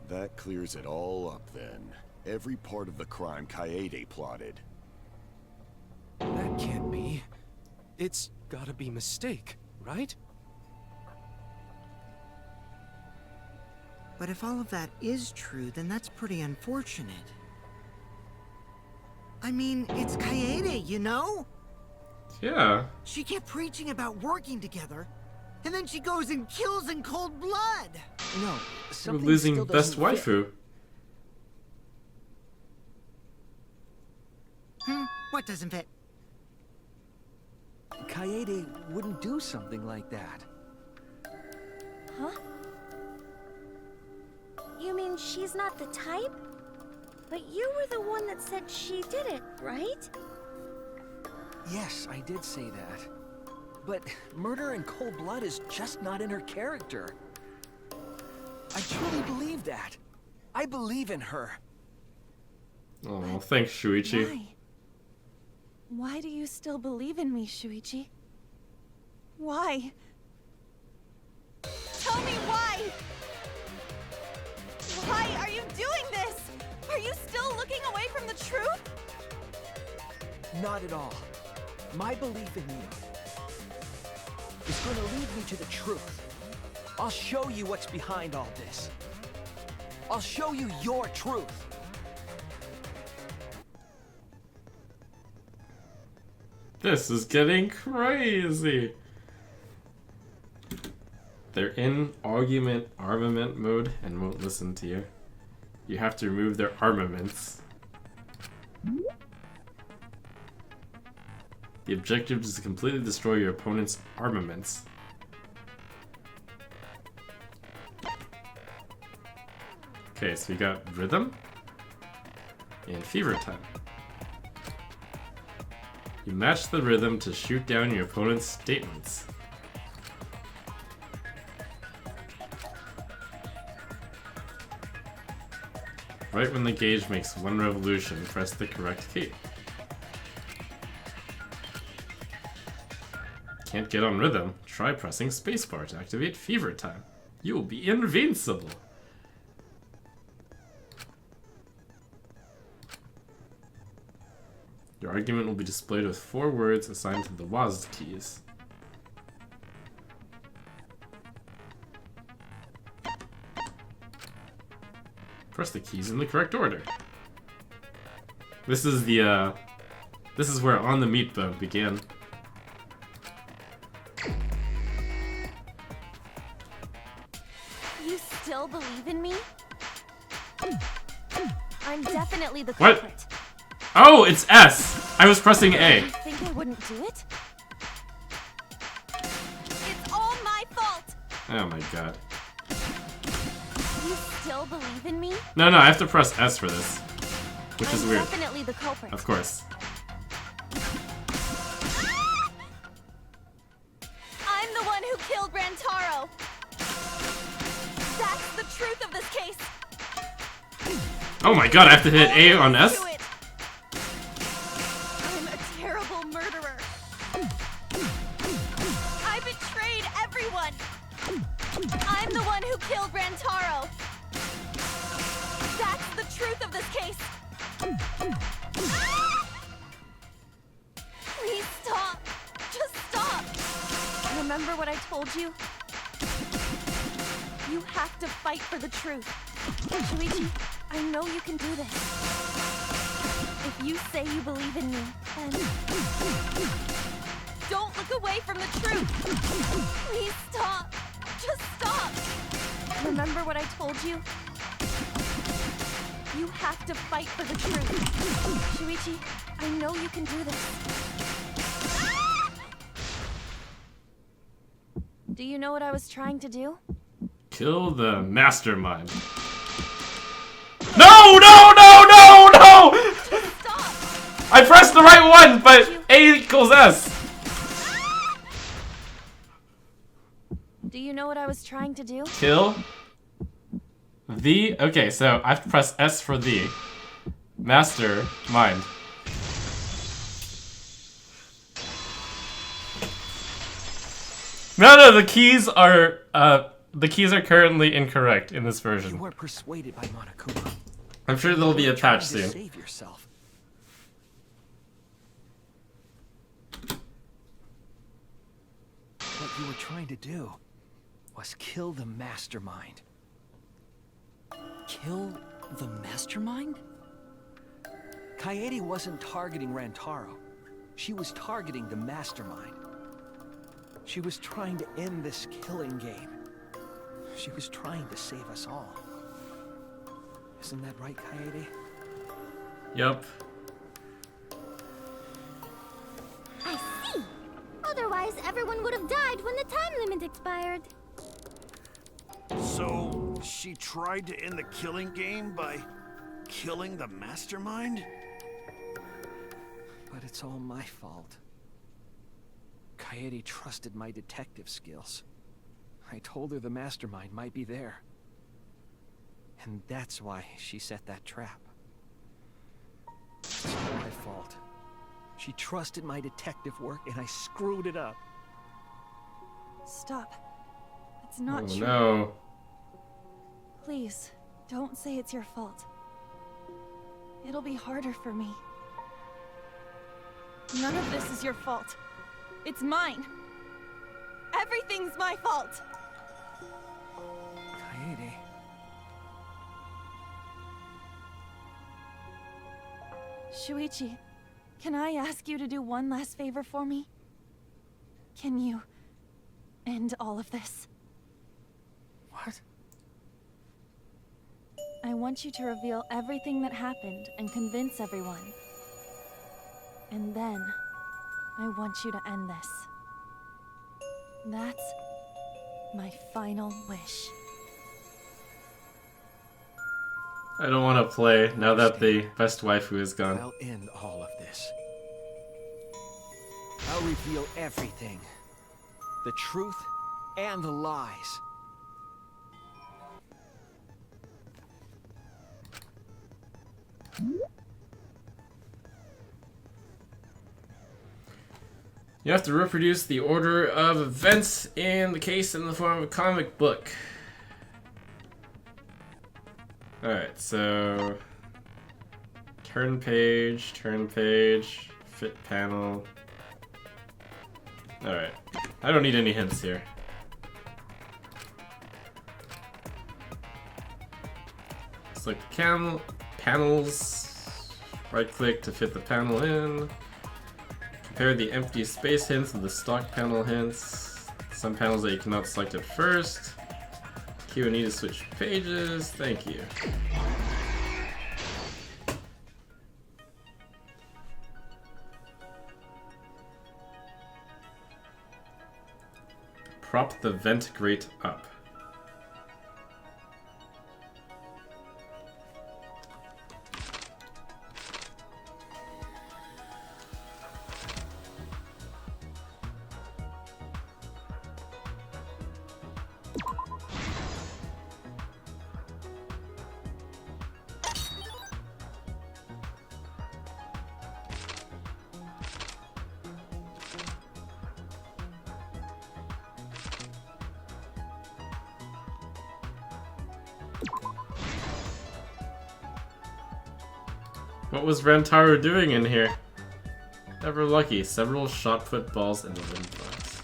[SPEAKER 13] That clears it all up then. Every part of the crime Kaede plotted.
[SPEAKER 7] That can't be. It's gotta be mistake, right?
[SPEAKER 5] But if all of that is true, then that's pretty unfortunate. I mean, it's Kaede, you know?
[SPEAKER 2] Yeah.
[SPEAKER 5] She kept preaching about working together, and then she goes and kills in cold blood.
[SPEAKER 12] No,
[SPEAKER 2] We're
[SPEAKER 12] something
[SPEAKER 2] losing
[SPEAKER 12] still
[SPEAKER 2] best
[SPEAKER 12] doesn't fit.
[SPEAKER 2] waifu.
[SPEAKER 5] What doesn't fit?
[SPEAKER 12] Kaede wouldn't do something like that.
[SPEAKER 11] Huh? You mean she's not the type? But you were the one that said she did it, right?
[SPEAKER 12] Yes, I did say that. But murder in cold blood is just not in her character. I truly believe that. I believe in her.
[SPEAKER 2] Oh, thanks, Shuichi.
[SPEAKER 10] Why? Why do you still believe in me, Shuichi? Why? Tell me why! Why are you doing this? Are you still looking away from the truth?
[SPEAKER 12] Not at all. My belief in you is going to lead me to the truth. I'll show you what's behind all this. I'll show you your truth.
[SPEAKER 2] This is getting crazy. They're in armament mode and won't listen to you. You have to remove their armaments. The objective is to completely destroy your opponent's armaments. Okay, so we got Rhythm and Fever Time. You match the rhythm to shoot down your opponent's statements. Right when the gauge makes one revolution, press the correct key. Can't get on rhythm? Try pressing spacebar to activate Fever Time. You will be invincible! Your argument will be displayed with 4 words assigned to the WASD keys. Press the keys in the correct order. This is the, this is where On the Meat Bone began.
[SPEAKER 10] You still believe in me? I'm definitely the
[SPEAKER 2] What?
[SPEAKER 10] culprit.
[SPEAKER 2] Oh, it's S! I was pressing A.
[SPEAKER 10] You think I wouldn't do it? It's all my fault!
[SPEAKER 2] Oh my god.
[SPEAKER 10] You still believe in me?
[SPEAKER 2] No, I have to press S for this. Which is
[SPEAKER 10] I'm
[SPEAKER 2] weird.
[SPEAKER 10] definitely the culprit.
[SPEAKER 2] Of course.
[SPEAKER 10] I'm the one who killed Rentaro. That's the truth of this case.
[SPEAKER 2] Oh my god, I have to hit A on S?
[SPEAKER 10] Do it. I'm a terrible murderer. I betrayed everyone. I'm the one who killed Rentaro. That's the truth of this case. Please stop. Just stop. Remember what I told you? You have to fight for the truth. Shuichi, I know you can do this. If you say you believe in me, then don't look away from the truth. Please stop. Just stop. Remember what I told you? You have to fight for the truth. Shuichi, I know you can do this. Do you know what I was trying to do?
[SPEAKER 2] Kill the mastermind. No! I pressed the right one, but A equals S.
[SPEAKER 10] Do you know what I was trying to do?
[SPEAKER 2] Kill the. Okay, so I have to press S for the mastermind. No, the keys are currently incorrect in this version.
[SPEAKER 12] You were persuaded by Monokuma.
[SPEAKER 2] I'm sure they'll be attached
[SPEAKER 12] Trying to
[SPEAKER 2] soon.
[SPEAKER 12] Save yourself. What you were trying to do was kill the mastermind.
[SPEAKER 14] Kill the mastermind?
[SPEAKER 12] Kaede wasn't targeting Rentaro. She was targeting the mastermind. She was trying to end this killing game. She was trying to save us all. Isn't that right, Kaede?
[SPEAKER 2] Yup.
[SPEAKER 11] I see. Otherwise, everyone would have died when the time limit expired.
[SPEAKER 6] So, she tried to end the killing game by killing the mastermind?
[SPEAKER 12] But it's all my fault. Kaede trusted my detective skills. I told her the mastermind might be there. And that's why she set that trap. It's all my fault. She trusted my detective work and I screwed it up.
[SPEAKER 10] Stop. It's not true.
[SPEAKER 2] No.
[SPEAKER 10] Please, don't say it's your fault. It'll be harder for me. None of this is your fault. It's mine. Everything's my fault.
[SPEAKER 12] Kaede.
[SPEAKER 10] Shuichi, can I ask you to do one last favor for me? Can you end all of this?
[SPEAKER 12] What?
[SPEAKER 10] I want you to reveal everything that happened and convince everyone. And then, I want you to end this. That's my final wish.
[SPEAKER 2] I don't want to play now that the best waifu is gone.
[SPEAKER 12] I'll end all of this. I'll reveal everything. The truth and the lies.
[SPEAKER 2] You have to reproduce the order of events in the case in the form of a comic book. Alright, so turn page, fit panel. Alright, I don't need any hints here. Select the panels, right click to fit the panel in. Compare the empty space hints with the stock panel hints. Some panels that you cannot select at first. Q and E to switch pages. Thank you. Prop the vent grate up. What was Rentaro doing in here? Never lucky. Several shot put balls in the wind box.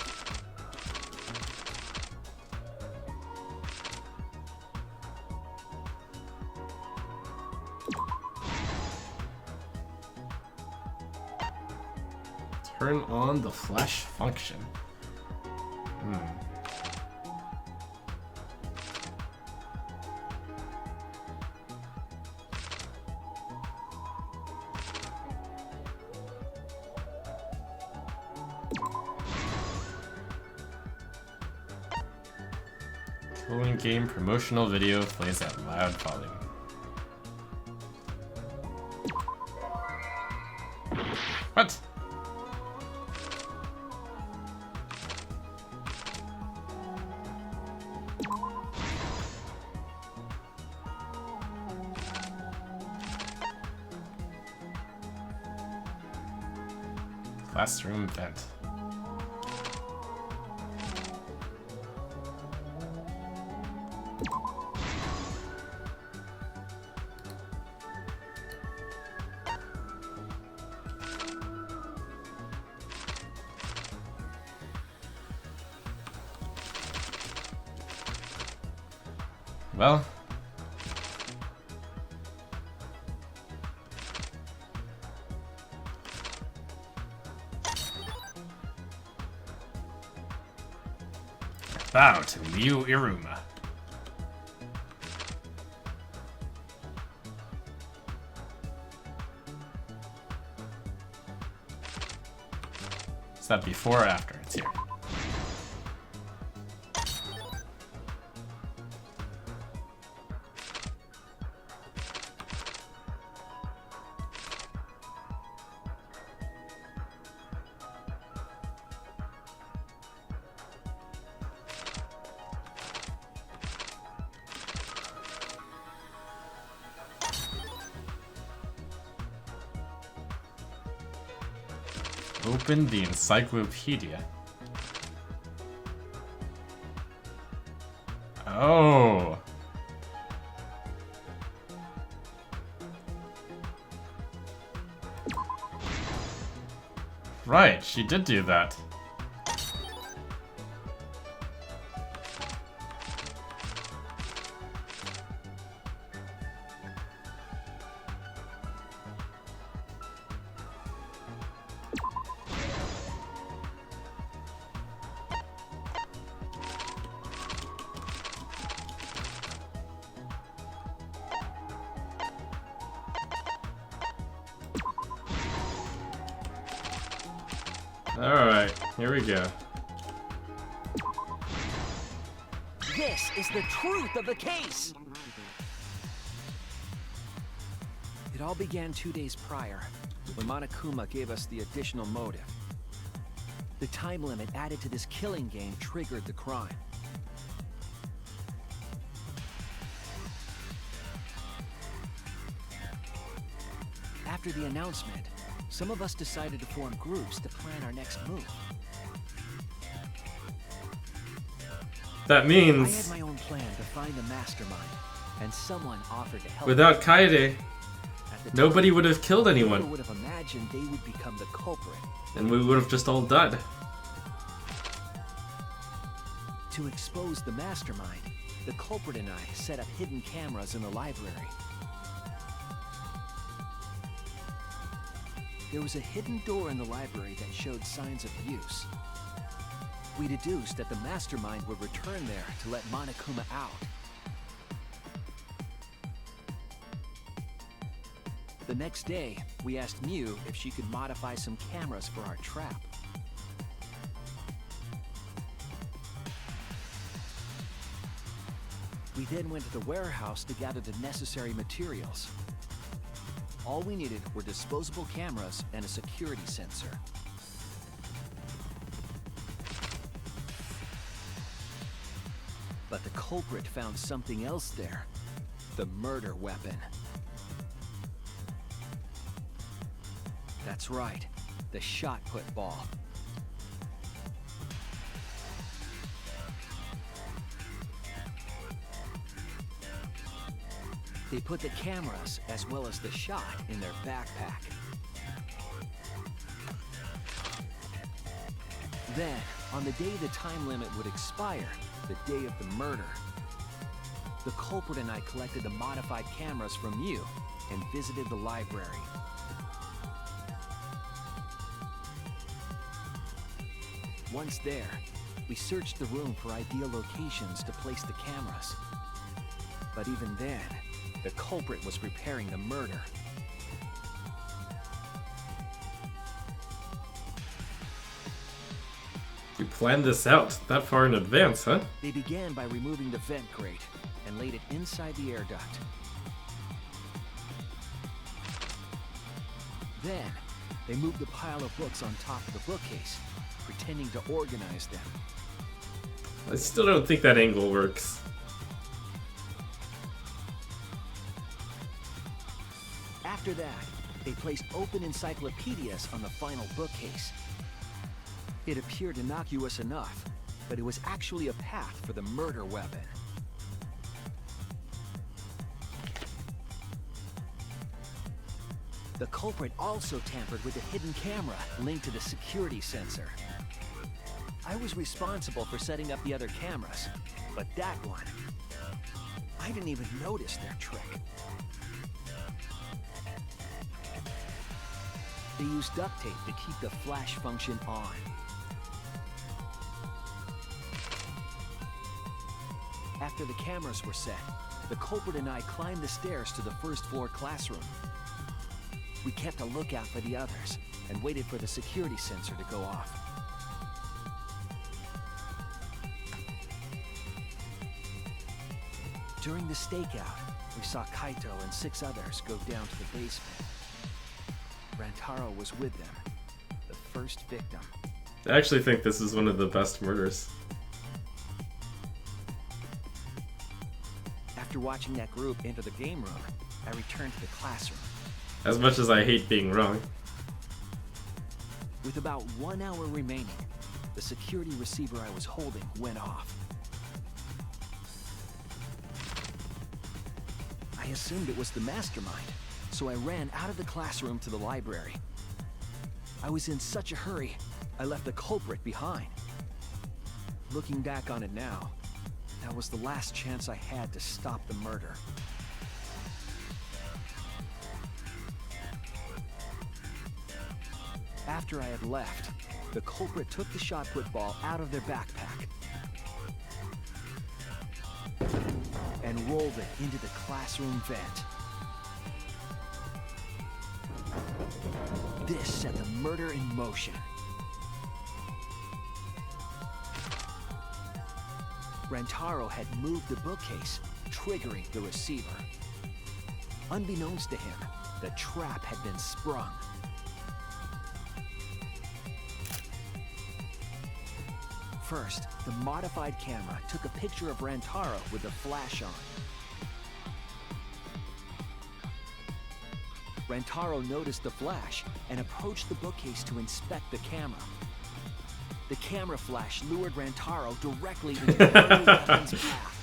[SPEAKER 2] Turn on the flash function. Game promotional video plays at loud volume. What? Classroom vent. Well, bow to Liu Iruma. Is that before or after? It's here. Open the encyclopedia. Oh. Right, she did do that. Alright, here we go.
[SPEAKER 12] This is the truth of the case. It all began 2 days prior, when Monokuma gave us the additional motive. The time limit added to this killing game triggered the crime. After the announcement, some of us decided to form groups to plan our next move.
[SPEAKER 2] That means...
[SPEAKER 12] I had my own plan to find the mastermind, and someone offered to help.
[SPEAKER 2] Without Kaede, nobody would have killed anyone.
[SPEAKER 12] Who would have imagined they would become the culprit?
[SPEAKER 2] And we would have just all died.
[SPEAKER 12] To expose the mastermind, the culprit and I set up hidden cameras in the library. There was a hidden door in the library that showed signs of use. We deduced that the mastermind would return there to let Monokuma out. The next day, we asked Mew if she could modify some cameras for our trap. We then went to the warehouse to gather the necessary materials. All we needed were disposable cameras and a security sensor. But the culprit found something else there. The murder weapon. That's right, the shot put ball. They put the cameras as well as the shot in their backpack. Then, on the day the time limit would expire, the day of the murder, the culprit and I collected the modified cameras from you and visited the library. Once there, we searched the room for ideal locations to place the cameras. But even then, the culprit was preparing the murder.
[SPEAKER 2] You planned this out that far in advance, huh?
[SPEAKER 12] They began by removing the vent grate and laid it inside the air duct. Then, they moved the pile of books on top of the bookcase, pretending to organize them.
[SPEAKER 2] I still don't think that angle works.
[SPEAKER 12] After that, they placed open encyclopedias on the final bookcase. It appeared innocuous enough, but it was actually a path for the murder weapon. The culprit also tampered with the hidden camera linked to the security sensor. I was responsible for setting up the other cameras, but that one, I didn't even notice their trick. They used duct tape to keep the flash function on. After the cameras were set, the culprit and I climbed the stairs to the first floor classroom. We kept a lookout for the others and waited for the security sensor to go off. During the stakeout, we saw Kaito and 6 others go down to the basement. Rentaro was with them, the first victim.
[SPEAKER 2] I actually think this is one of the best murders.
[SPEAKER 12] After watching that group enter the game room, I returned to the classroom.
[SPEAKER 2] As much as I hate being wrong.
[SPEAKER 12] With about 1 hour remaining, the security receiver I was holding went off. I assumed it was the mastermind, so I ran out of the classroom to the library. I was in such a hurry, I left the culprit behind. Looking back on it now, that was the last chance I had to stop the murder. After I had left, the culprit took the shot put ball out of their backpack and rolled it into the classroom vent. This set the murder in motion. Rentaro had moved the bookcase, triggering the receiver. Unbeknownst to him, the trap had been sprung. First, the modified camera took a picture of Rentaro with the flash on. Rentaro noticed the flash and approached the bookcase to inspect the camera. The camera flash lured Rentaro directly into the murder weapon's path.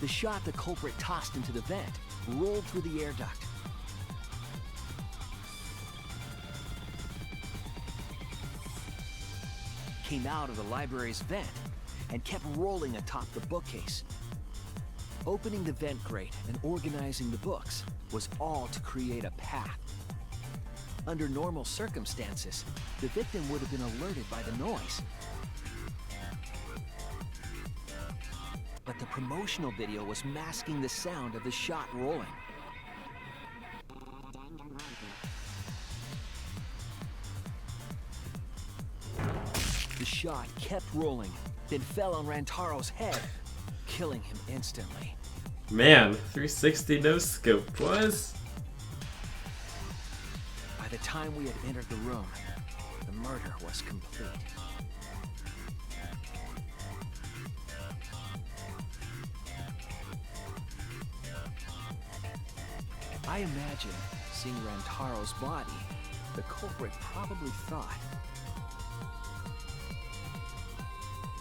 [SPEAKER 12] The shot the culprit tossed into the vent rolled through the air duct. Came out of the library's vent and kept rolling atop the bookcase. Opening the vent grate and organizing the books was all to create a path. Under normal circumstances, the victim would have been alerted by the noise. But the promotional video was masking the sound of the shot rolling. The shot kept rolling, then fell on Rantaro's head, killing him instantly.
[SPEAKER 2] Man, 360 no scope was.
[SPEAKER 12] By the time we had entered the room, the murder was complete. I imagine, seeing Rantaro's body, the culprit probably thought,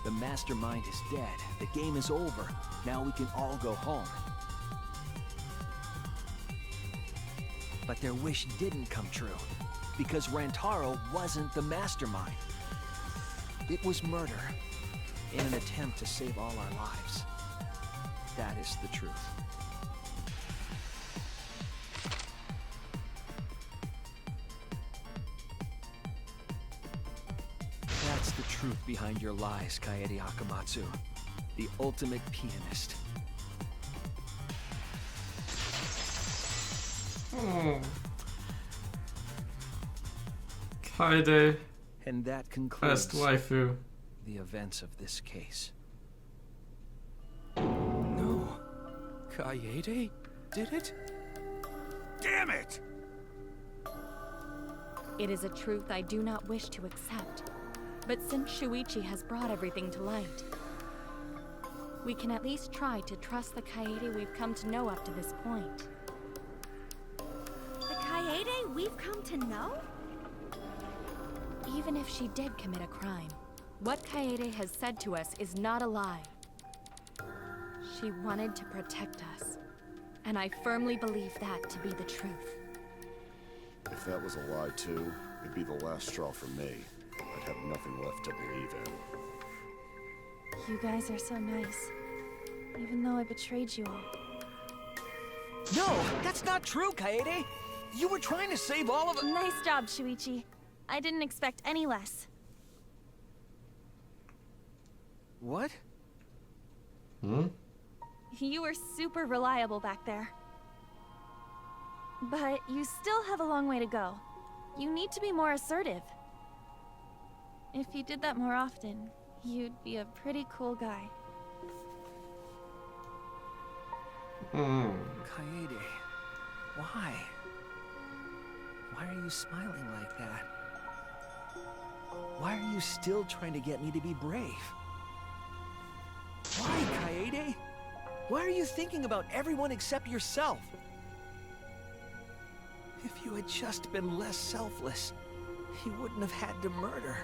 [SPEAKER 12] the mastermind is dead, the game is over, now we can all go home. But their wish didn't come true, because Rentaro wasn't the mastermind. It was murder, in an attempt to save all our lives. That is the truth. That's the truth behind your lies, Kaede Akamatsu. The ultimate pianist.
[SPEAKER 2] Kaede.
[SPEAKER 12] And that concludes
[SPEAKER 2] Best waifu.
[SPEAKER 12] the events of this case.
[SPEAKER 7] No. Kaede did it?
[SPEAKER 6] Damn it!
[SPEAKER 4] It is a truth I do not wish to accept. But since Shuichi has brought everything to light, we can at least try to trust the Kaede we've come to know up to this point.
[SPEAKER 11] The Kaede we've come to know?
[SPEAKER 4] Even if she did commit a crime, what Kaede has said to us is not a lie. She wanted to protect us, and I firmly believe that to be the truth.
[SPEAKER 13] If that was a lie too, it'd be the last straw for me. I'd have nothing left to believe in.
[SPEAKER 10] You guys are so nice, even though I betrayed you all.
[SPEAKER 12] No, that's not true, Kaede! You were trying to save all of us.
[SPEAKER 10] Nice job, Shuichi. I didn't expect any less.
[SPEAKER 12] What?
[SPEAKER 10] You were super reliable back there. But you still have a long way to go. You need to be more assertive. If you did that more often, you'd be a pretty cool guy.
[SPEAKER 12] Kaede, why? Why are you smiling like that? Why are you still trying to get me to be brave? Why, Kaede? Why are you thinking about everyone except yourself? If you had just been less selfless, you wouldn't have had to murder.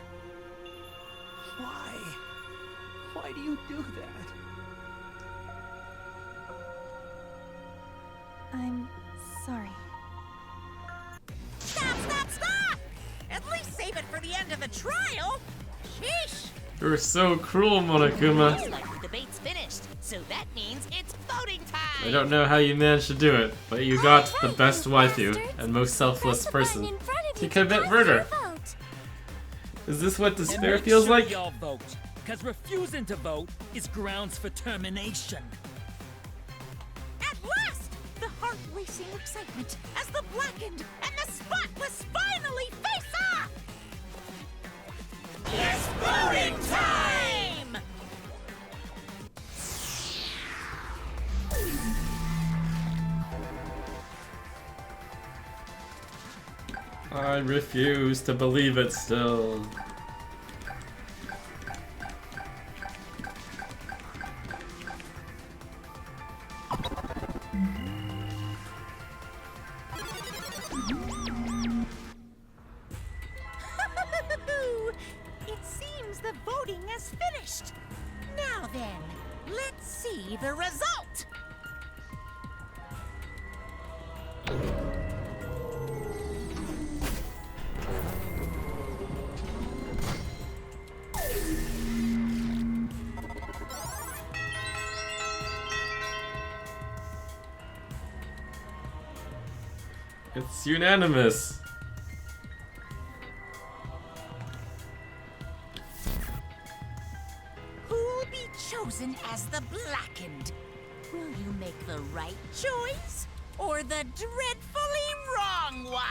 [SPEAKER 12] Why? Why do you do that?
[SPEAKER 10] I'm sorry.
[SPEAKER 3] Stop, stop, stop! At least save it for the end of the trial! Sheesh!
[SPEAKER 2] You're so cruel, Monokuma.
[SPEAKER 17] Looks like the debate's finished, so that means it's voting time!
[SPEAKER 2] I don't know how you managed to do it, but you got the best waifu and most selfless person to commit murder. Is this what despair
[SPEAKER 18] And
[SPEAKER 2] feels
[SPEAKER 18] make
[SPEAKER 2] like?
[SPEAKER 18] sure y'all vote, because refusing to vote is grounds for termination.
[SPEAKER 3] At last! The heart-racing excitement as the blackened and the spotless finally face off! It's voting time!
[SPEAKER 2] I refuse to believe it still.
[SPEAKER 3] It seems the voting has finished. Now then, let's see the result.
[SPEAKER 2] It's unanimous.
[SPEAKER 3] Who'll be chosen as the Blackened? Will you make the right choice or the dreadfully wrong one?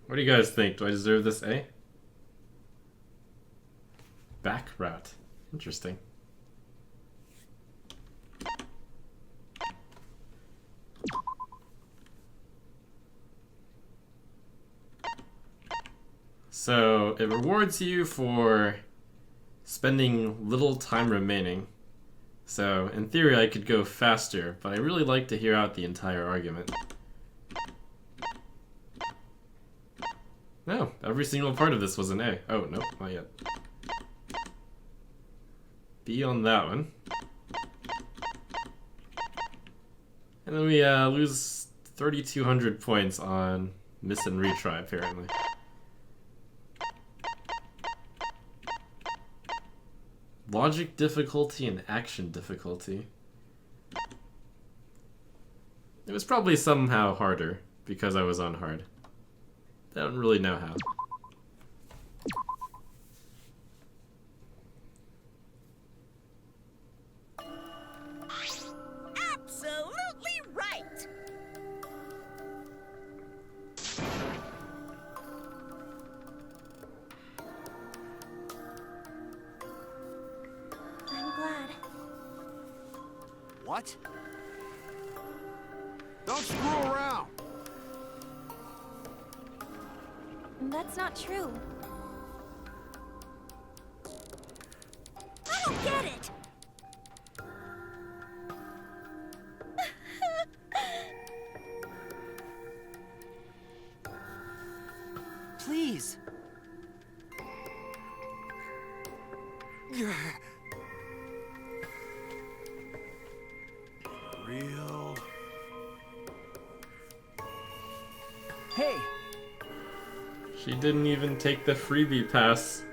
[SPEAKER 2] What do you guys think? Do I deserve this A? Back route. Interesting. So, it rewards you for spending little time remaining. So, in theory, I could go faster, but I really like to hear out the entire argument. No, every single part of this was an A. Oh, no, not yet. B on that one. And then we lose 3,200 points on miss and retry, apparently. Logic difficulty and action difficulty. It was probably somehow harder because I was on hard. I don't really know how.
[SPEAKER 3] Absolutely right.
[SPEAKER 11] I'm glad.
[SPEAKER 6] What? Don't screw around!
[SPEAKER 10] That's not true.
[SPEAKER 3] I don't get it.
[SPEAKER 12] Please.
[SPEAKER 6] Real?
[SPEAKER 12] Hey!
[SPEAKER 2] She didn't even take the freebie pass.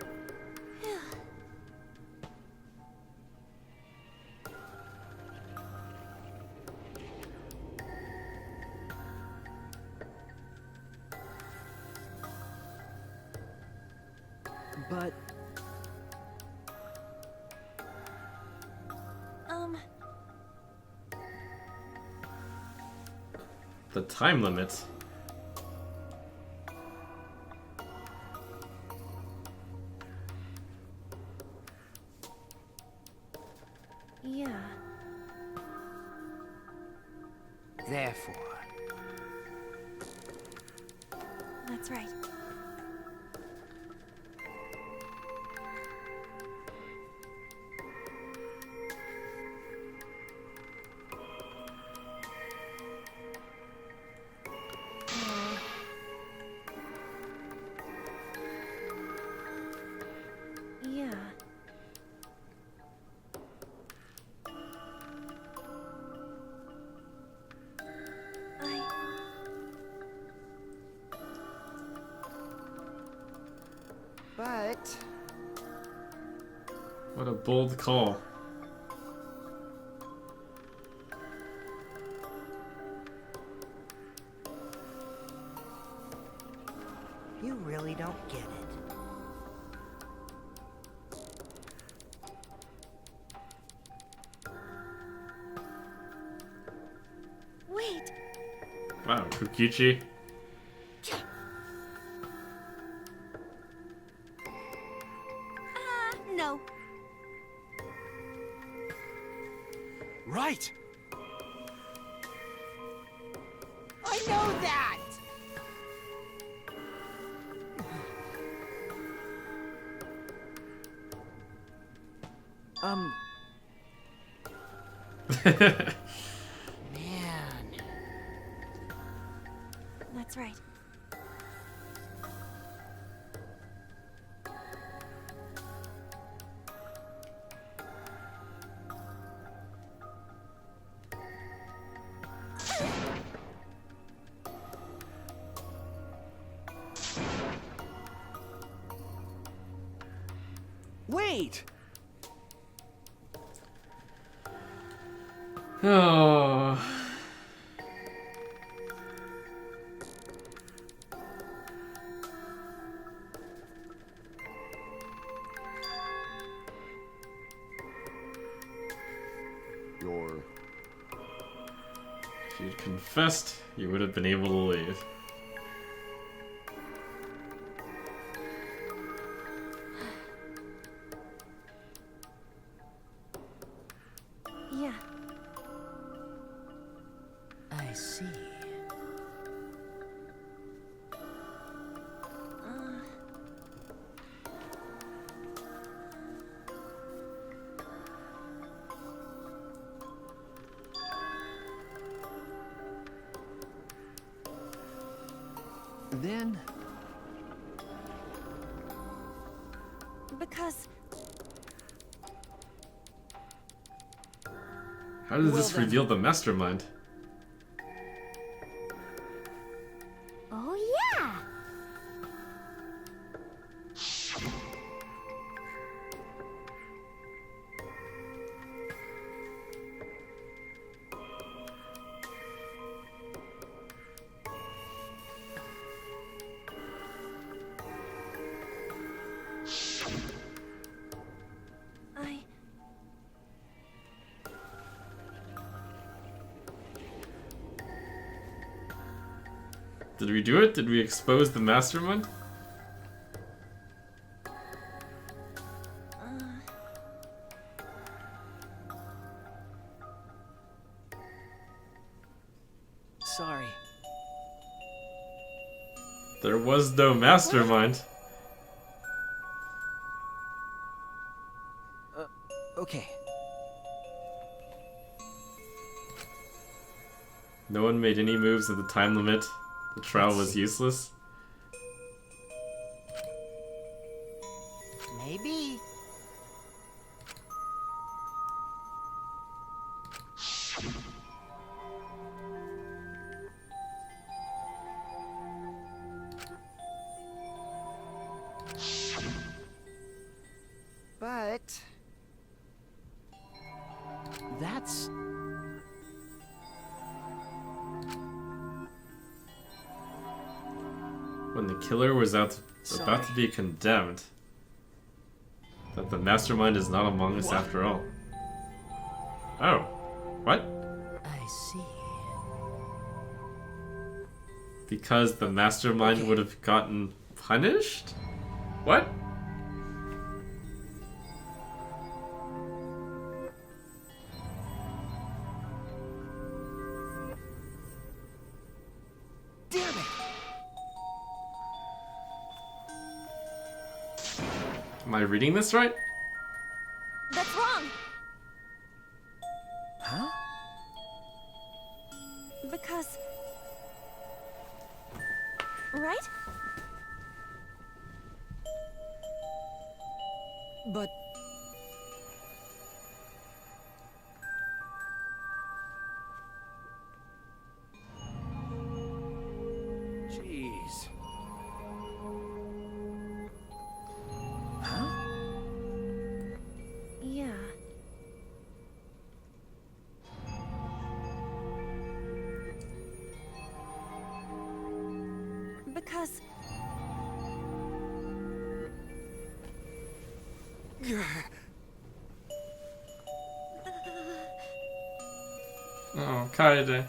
[SPEAKER 12] But...
[SPEAKER 2] The time limit.
[SPEAKER 15] Yeah.
[SPEAKER 9] Therefore,
[SPEAKER 10] That's right.
[SPEAKER 15] Yeah.
[SPEAKER 5] But
[SPEAKER 2] What a bold call. Wow, Kokichi.
[SPEAKER 8] No.
[SPEAKER 12] Right!
[SPEAKER 17] I know that!
[SPEAKER 8] Man.
[SPEAKER 10] That's right.
[SPEAKER 12] Wait!
[SPEAKER 2] Oh. If you'd confessed, you would have been able to leave.
[SPEAKER 10] Yeah.
[SPEAKER 9] I see.
[SPEAKER 12] Then...
[SPEAKER 10] Because...
[SPEAKER 2] How does
[SPEAKER 12] Well
[SPEAKER 2] this
[SPEAKER 12] then.
[SPEAKER 2] reveal the mastermind?
[SPEAKER 11] Oh, yeah!
[SPEAKER 2] Did we do it? Did we expose the mastermind?
[SPEAKER 12] Sorry.
[SPEAKER 2] There was no mastermind.
[SPEAKER 12] Okay.
[SPEAKER 2] No one made any moves at the time limit. The trial was useless.
[SPEAKER 8] Maybe.
[SPEAKER 5] But...
[SPEAKER 12] That's...
[SPEAKER 2] When the killer was about to be condemned, that the mastermind is not among us after all. Oh. What?
[SPEAKER 9] I see.
[SPEAKER 2] Because the mastermind would have gotten punished? What?
[SPEAKER 12] Damn it!
[SPEAKER 2] Am I reading this right?
[SPEAKER 10] That's wrong!
[SPEAKER 12] Huh?
[SPEAKER 10] Because... Right?
[SPEAKER 12] But...
[SPEAKER 6] Jeez.
[SPEAKER 12] Huh?
[SPEAKER 10] Yeah. Because...
[SPEAKER 2] Oh, Kaede.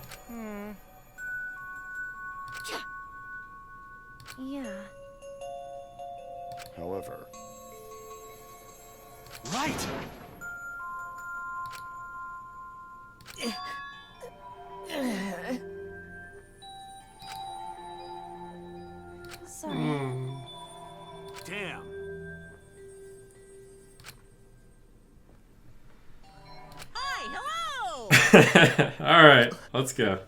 [SPEAKER 2] Alright, let's go.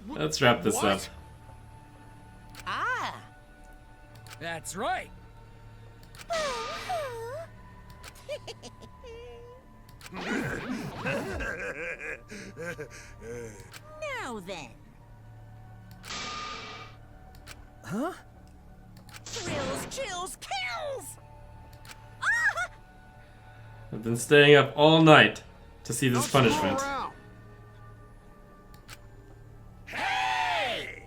[SPEAKER 2] Let's wrap this up.
[SPEAKER 17] Ah.
[SPEAKER 18] That's right.
[SPEAKER 3] Now then.
[SPEAKER 12] Huh?
[SPEAKER 3] Thrills, chills, kills!
[SPEAKER 2] I've been staying up all night to see this punishment.
[SPEAKER 6] Hey!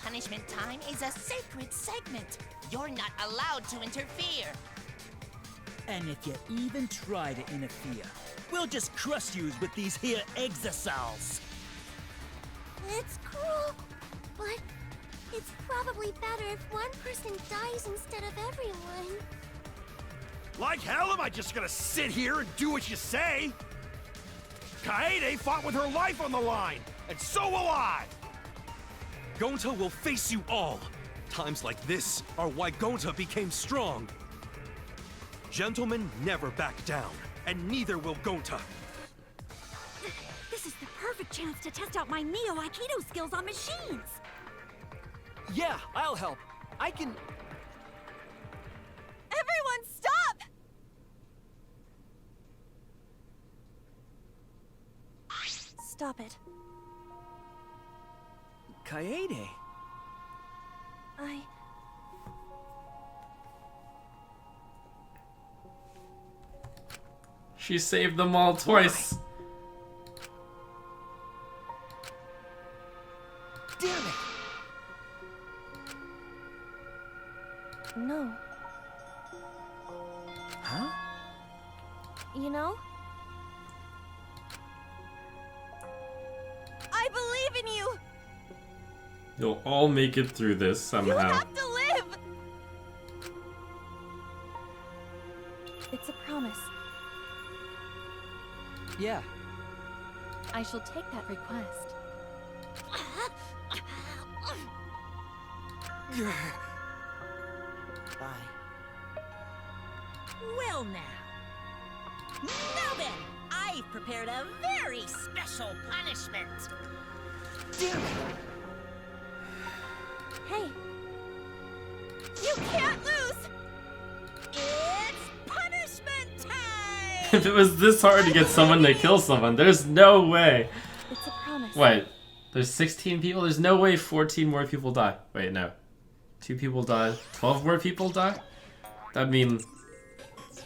[SPEAKER 17] Punishment time is a sacred segment. You're not allowed to interfere.
[SPEAKER 18] And if you even try to interfere, we'll just crush you with these here exosols.
[SPEAKER 11] It's cruel, but it's probably better if one person dies instead of everyone.
[SPEAKER 6] Like hell am I just gonna sit here and do what you say? Kaede fought with her life on the line, and so will I!
[SPEAKER 7] Gonta will face you all. Times like this are why Gonta became strong. Gentlemen never back down, and neither will Gonta.
[SPEAKER 16] This is the perfect chance to test out my Neo Aikido skills on machines.
[SPEAKER 12] Yeah, I'll help. I can...
[SPEAKER 10] Everyone, stop! Stop it.
[SPEAKER 12] Kaede.
[SPEAKER 2] She saved them all twice.
[SPEAKER 12] Damn it!
[SPEAKER 10] No.
[SPEAKER 12] Huh?
[SPEAKER 10] You know? I believe in you!
[SPEAKER 2] You'll all make it through this somehow.
[SPEAKER 10] You have to live! It's a promise.
[SPEAKER 14] Yeah.
[SPEAKER 4] I shall take that request.
[SPEAKER 5] Bye.
[SPEAKER 3] Well now. Now then, I've prepared a very special punishment.
[SPEAKER 12] Damn it!
[SPEAKER 10] Hey. You can't lose!
[SPEAKER 3] It's punishment time!
[SPEAKER 2] If it was this hard to get someone to kill someone, there's no way.
[SPEAKER 10] It's a promise.
[SPEAKER 2] Wait, there's 16 people? There's no way 14 more people die. Wait, no. 2 people died. 12 more people die? That means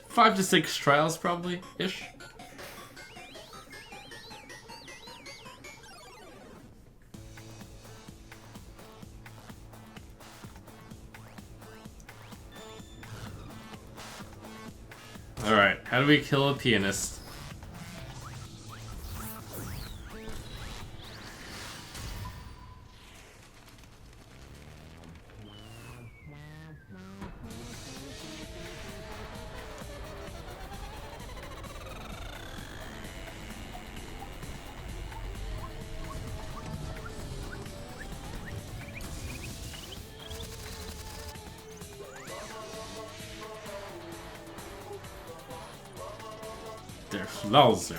[SPEAKER 2] 5 to 6 trials probably, ish. Alright, how do we kill a pianist? Der Flauser.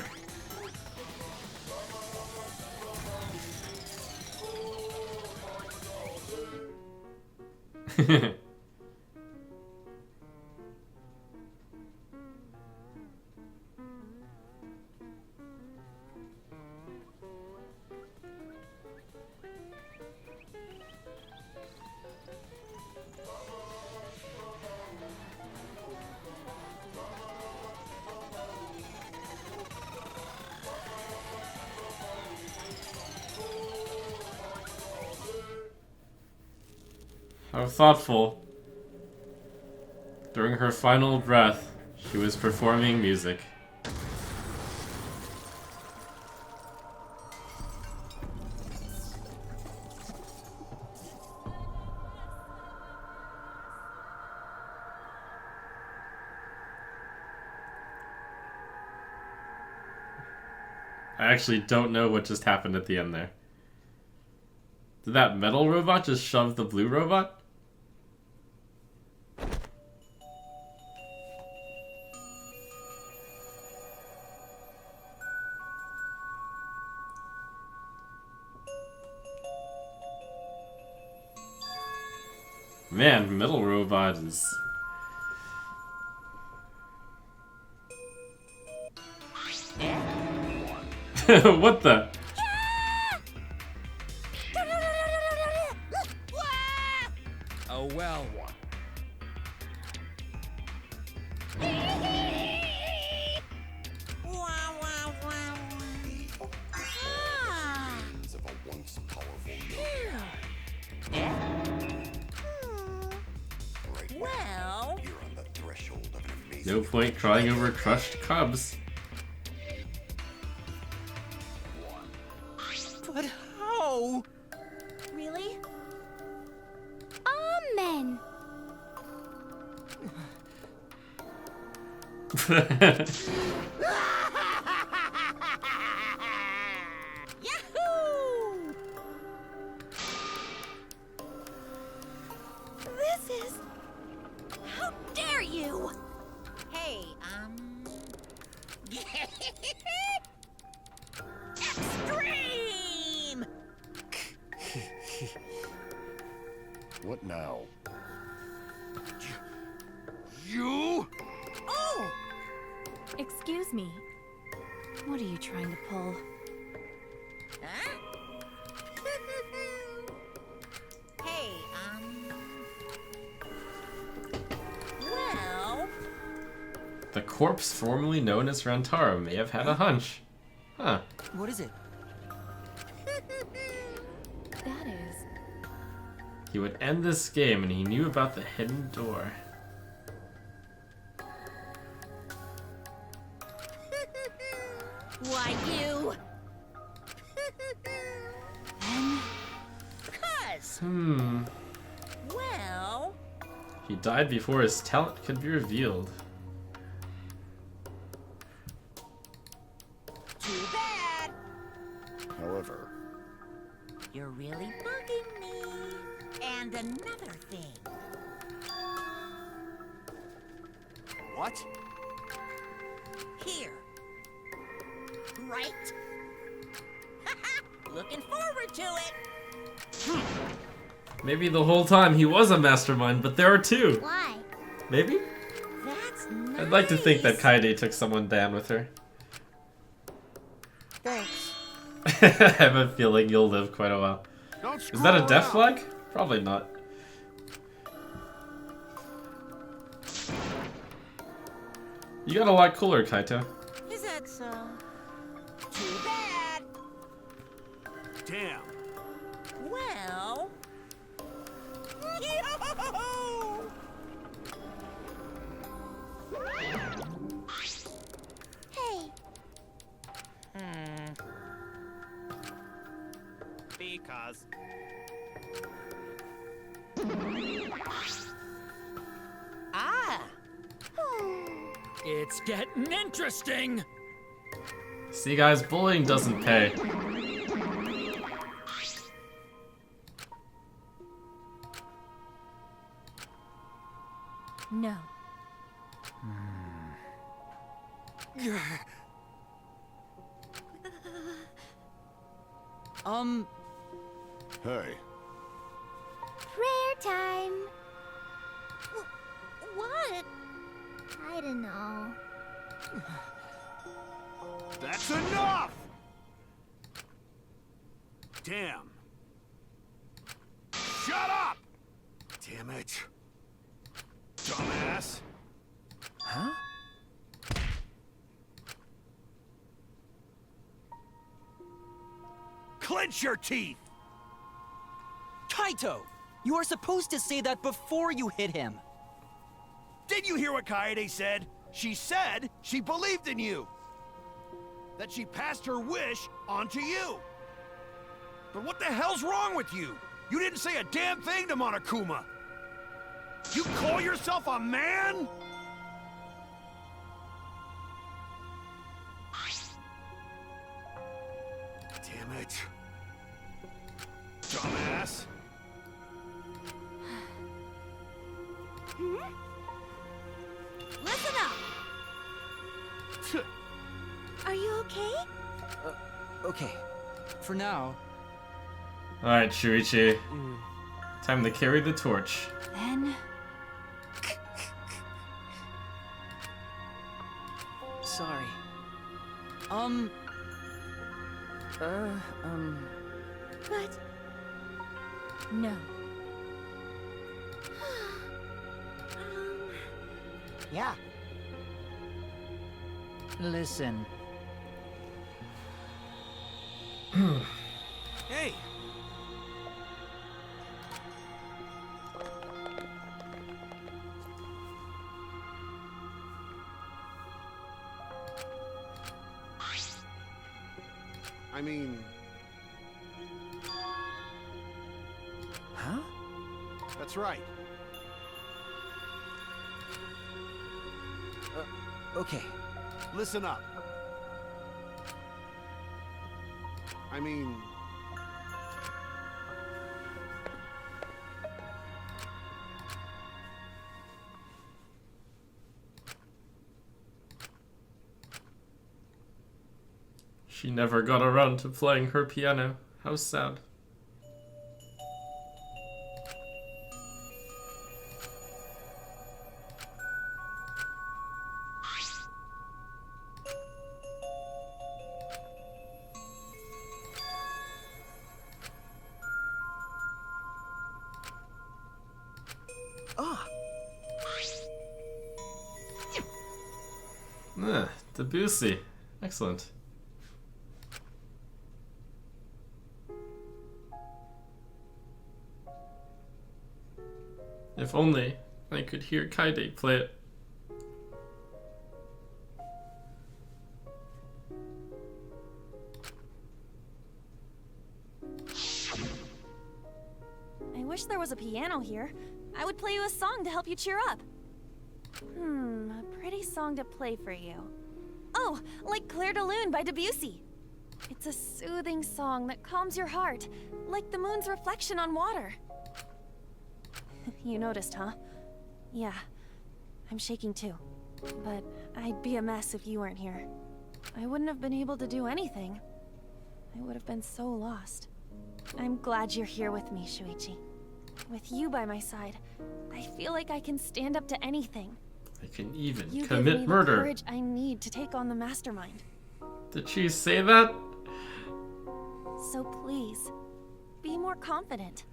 [SPEAKER 2] How thoughtful. During her final breath, she was performing music. I actually don't know what just happened at the end there. Did that metal robot just shove the blue robot? Man, Middle Robot is... What the?
[SPEAKER 18] Oh well.
[SPEAKER 13] Of a once powerful
[SPEAKER 3] Well,
[SPEAKER 13] you're on the threshold of an amazing.
[SPEAKER 2] No point crying over crushed cubs.
[SPEAKER 12] But how?
[SPEAKER 11] Really? Amen.
[SPEAKER 3] Yahoo!
[SPEAKER 11] This is...
[SPEAKER 3] How dare you? Hey, Extreme!
[SPEAKER 13] What now?
[SPEAKER 6] You?
[SPEAKER 3] Oh!
[SPEAKER 4] Excuse me.
[SPEAKER 15] What are you trying to pull?
[SPEAKER 3] Huh? Hey, well...
[SPEAKER 2] The corpse formerly known as Rentaro may have had a hunch. Huh.
[SPEAKER 14] What is it?
[SPEAKER 4] That is...
[SPEAKER 2] He would end this game and he knew about the hidden door.
[SPEAKER 3] Why, you... Cuz... Well...
[SPEAKER 2] He died before his talent could be revealed.
[SPEAKER 3] Too bad.
[SPEAKER 13] However,
[SPEAKER 3] You're really bugging me. And another thing.
[SPEAKER 12] What?
[SPEAKER 3] Here. Right? Looking forward to it.
[SPEAKER 2] Maybe the whole time he was a mastermind, but there are two.
[SPEAKER 11] Why?
[SPEAKER 2] Maybe?
[SPEAKER 3] That's nice.
[SPEAKER 2] I'd like to think that Kaede took someone down with her.
[SPEAKER 5] Thanks.
[SPEAKER 2] I have a feeling you'll live quite a while. Is that a death flag? Probably not. You got a lot cooler, Kaito.
[SPEAKER 3] Is that so? Too bad.
[SPEAKER 6] Damn.
[SPEAKER 3] Well... Yo!
[SPEAKER 11] Hey,
[SPEAKER 12] Because.
[SPEAKER 3] Ah!
[SPEAKER 18] It's getting interesting.
[SPEAKER 2] See, guys, bullying doesn't pay.
[SPEAKER 4] No.
[SPEAKER 13] hey,
[SPEAKER 11] prayer time.
[SPEAKER 3] What?
[SPEAKER 11] I don't know.
[SPEAKER 6] That's enough! Damn. Shut up! Damn it. Dumbass.
[SPEAKER 12] Huh?
[SPEAKER 6] Clench your teeth!
[SPEAKER 14] Kaito! You are supposed to say that before you hit him.
[SPEAKER 6] Did you hear what Kaede said? She said she believed in you. That she passed her wish on to you. But what the hell's wrong with you? You didn't say a damn thing to Monokuma. You call yourself a man? Damn it. Dumbass.
[SPEAKER 11] Listen up. Are you okay?
[SPEAKER 14] Okay. For now.
[SPEAKER 2] Alright, Shuichi. Time to carry the torch.
[SPEAKER 15] Then...
[SPEAKER 14] Sorry.
[SPEAKER 10] But...
[SPEAKER 15] No.
[SPEAKER 5] Yeah.
[SPEAKER 9] Listen.
[SPEAKER 6] Hey! I mean...
[SPEAKER 12] Huh?
[SPEAKER 6] That's right.
[SPEAKER 12] Okay.
[SPEAKER 6] Listen up. I mean...
[SPEAKER 2] She never got around to playing her piano. How sad. Debussy. Excellent. If only I could hear Kaede play it.
[SPEAKER 10] I wish there was a piano here. I would play you a song to help you cheer up. A pretty song to play for you. Oh, like Clair de Lune by Debussy. It's a soothing song that calms your heart, like the moon's reflection on water. You noticed, huh? Yeah, I'm shaking too. But I'd be a mess if you weren't here. I wouldn't have been able to do anything. I would have been so lost. I'm glad you're here with me, Shuichi. With you by my side, I feel like I can stand up to anything.
[SPEAKER 2] I can even
[SPEAKER 10] You
[SPEAKER 2] commit
[SPEAKER 10] give me
[SPEAKER 2] murder.
[SPEAKER 10] the courage I need to take on the mastermind.
[SPEAKER 2] Did she say that?
[SPEAKER 10] So please, be more confident.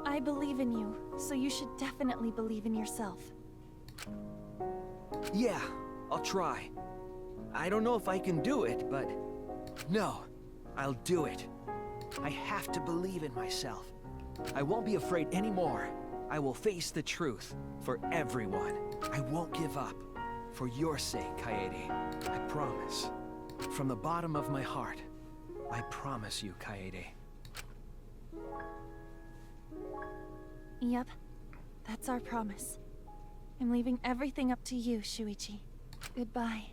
[SPEAKER 10] I believe in you, so you should definitely believe in yourself.
[SPEAKER 12] Yeah, I'll try. I don't know if I can do it, but... No, I'll do it. I have to believe in myself. I won't be afraid anymore. I will face the truth for everyone. I won't give up. For your sake, Kaede. I promise. From the bottom of my heart, I promise you, Kaede.
[SPEAKER 10] Yep, that's our promise. I'm leaving everything up to you, Shuichi. Goodbye.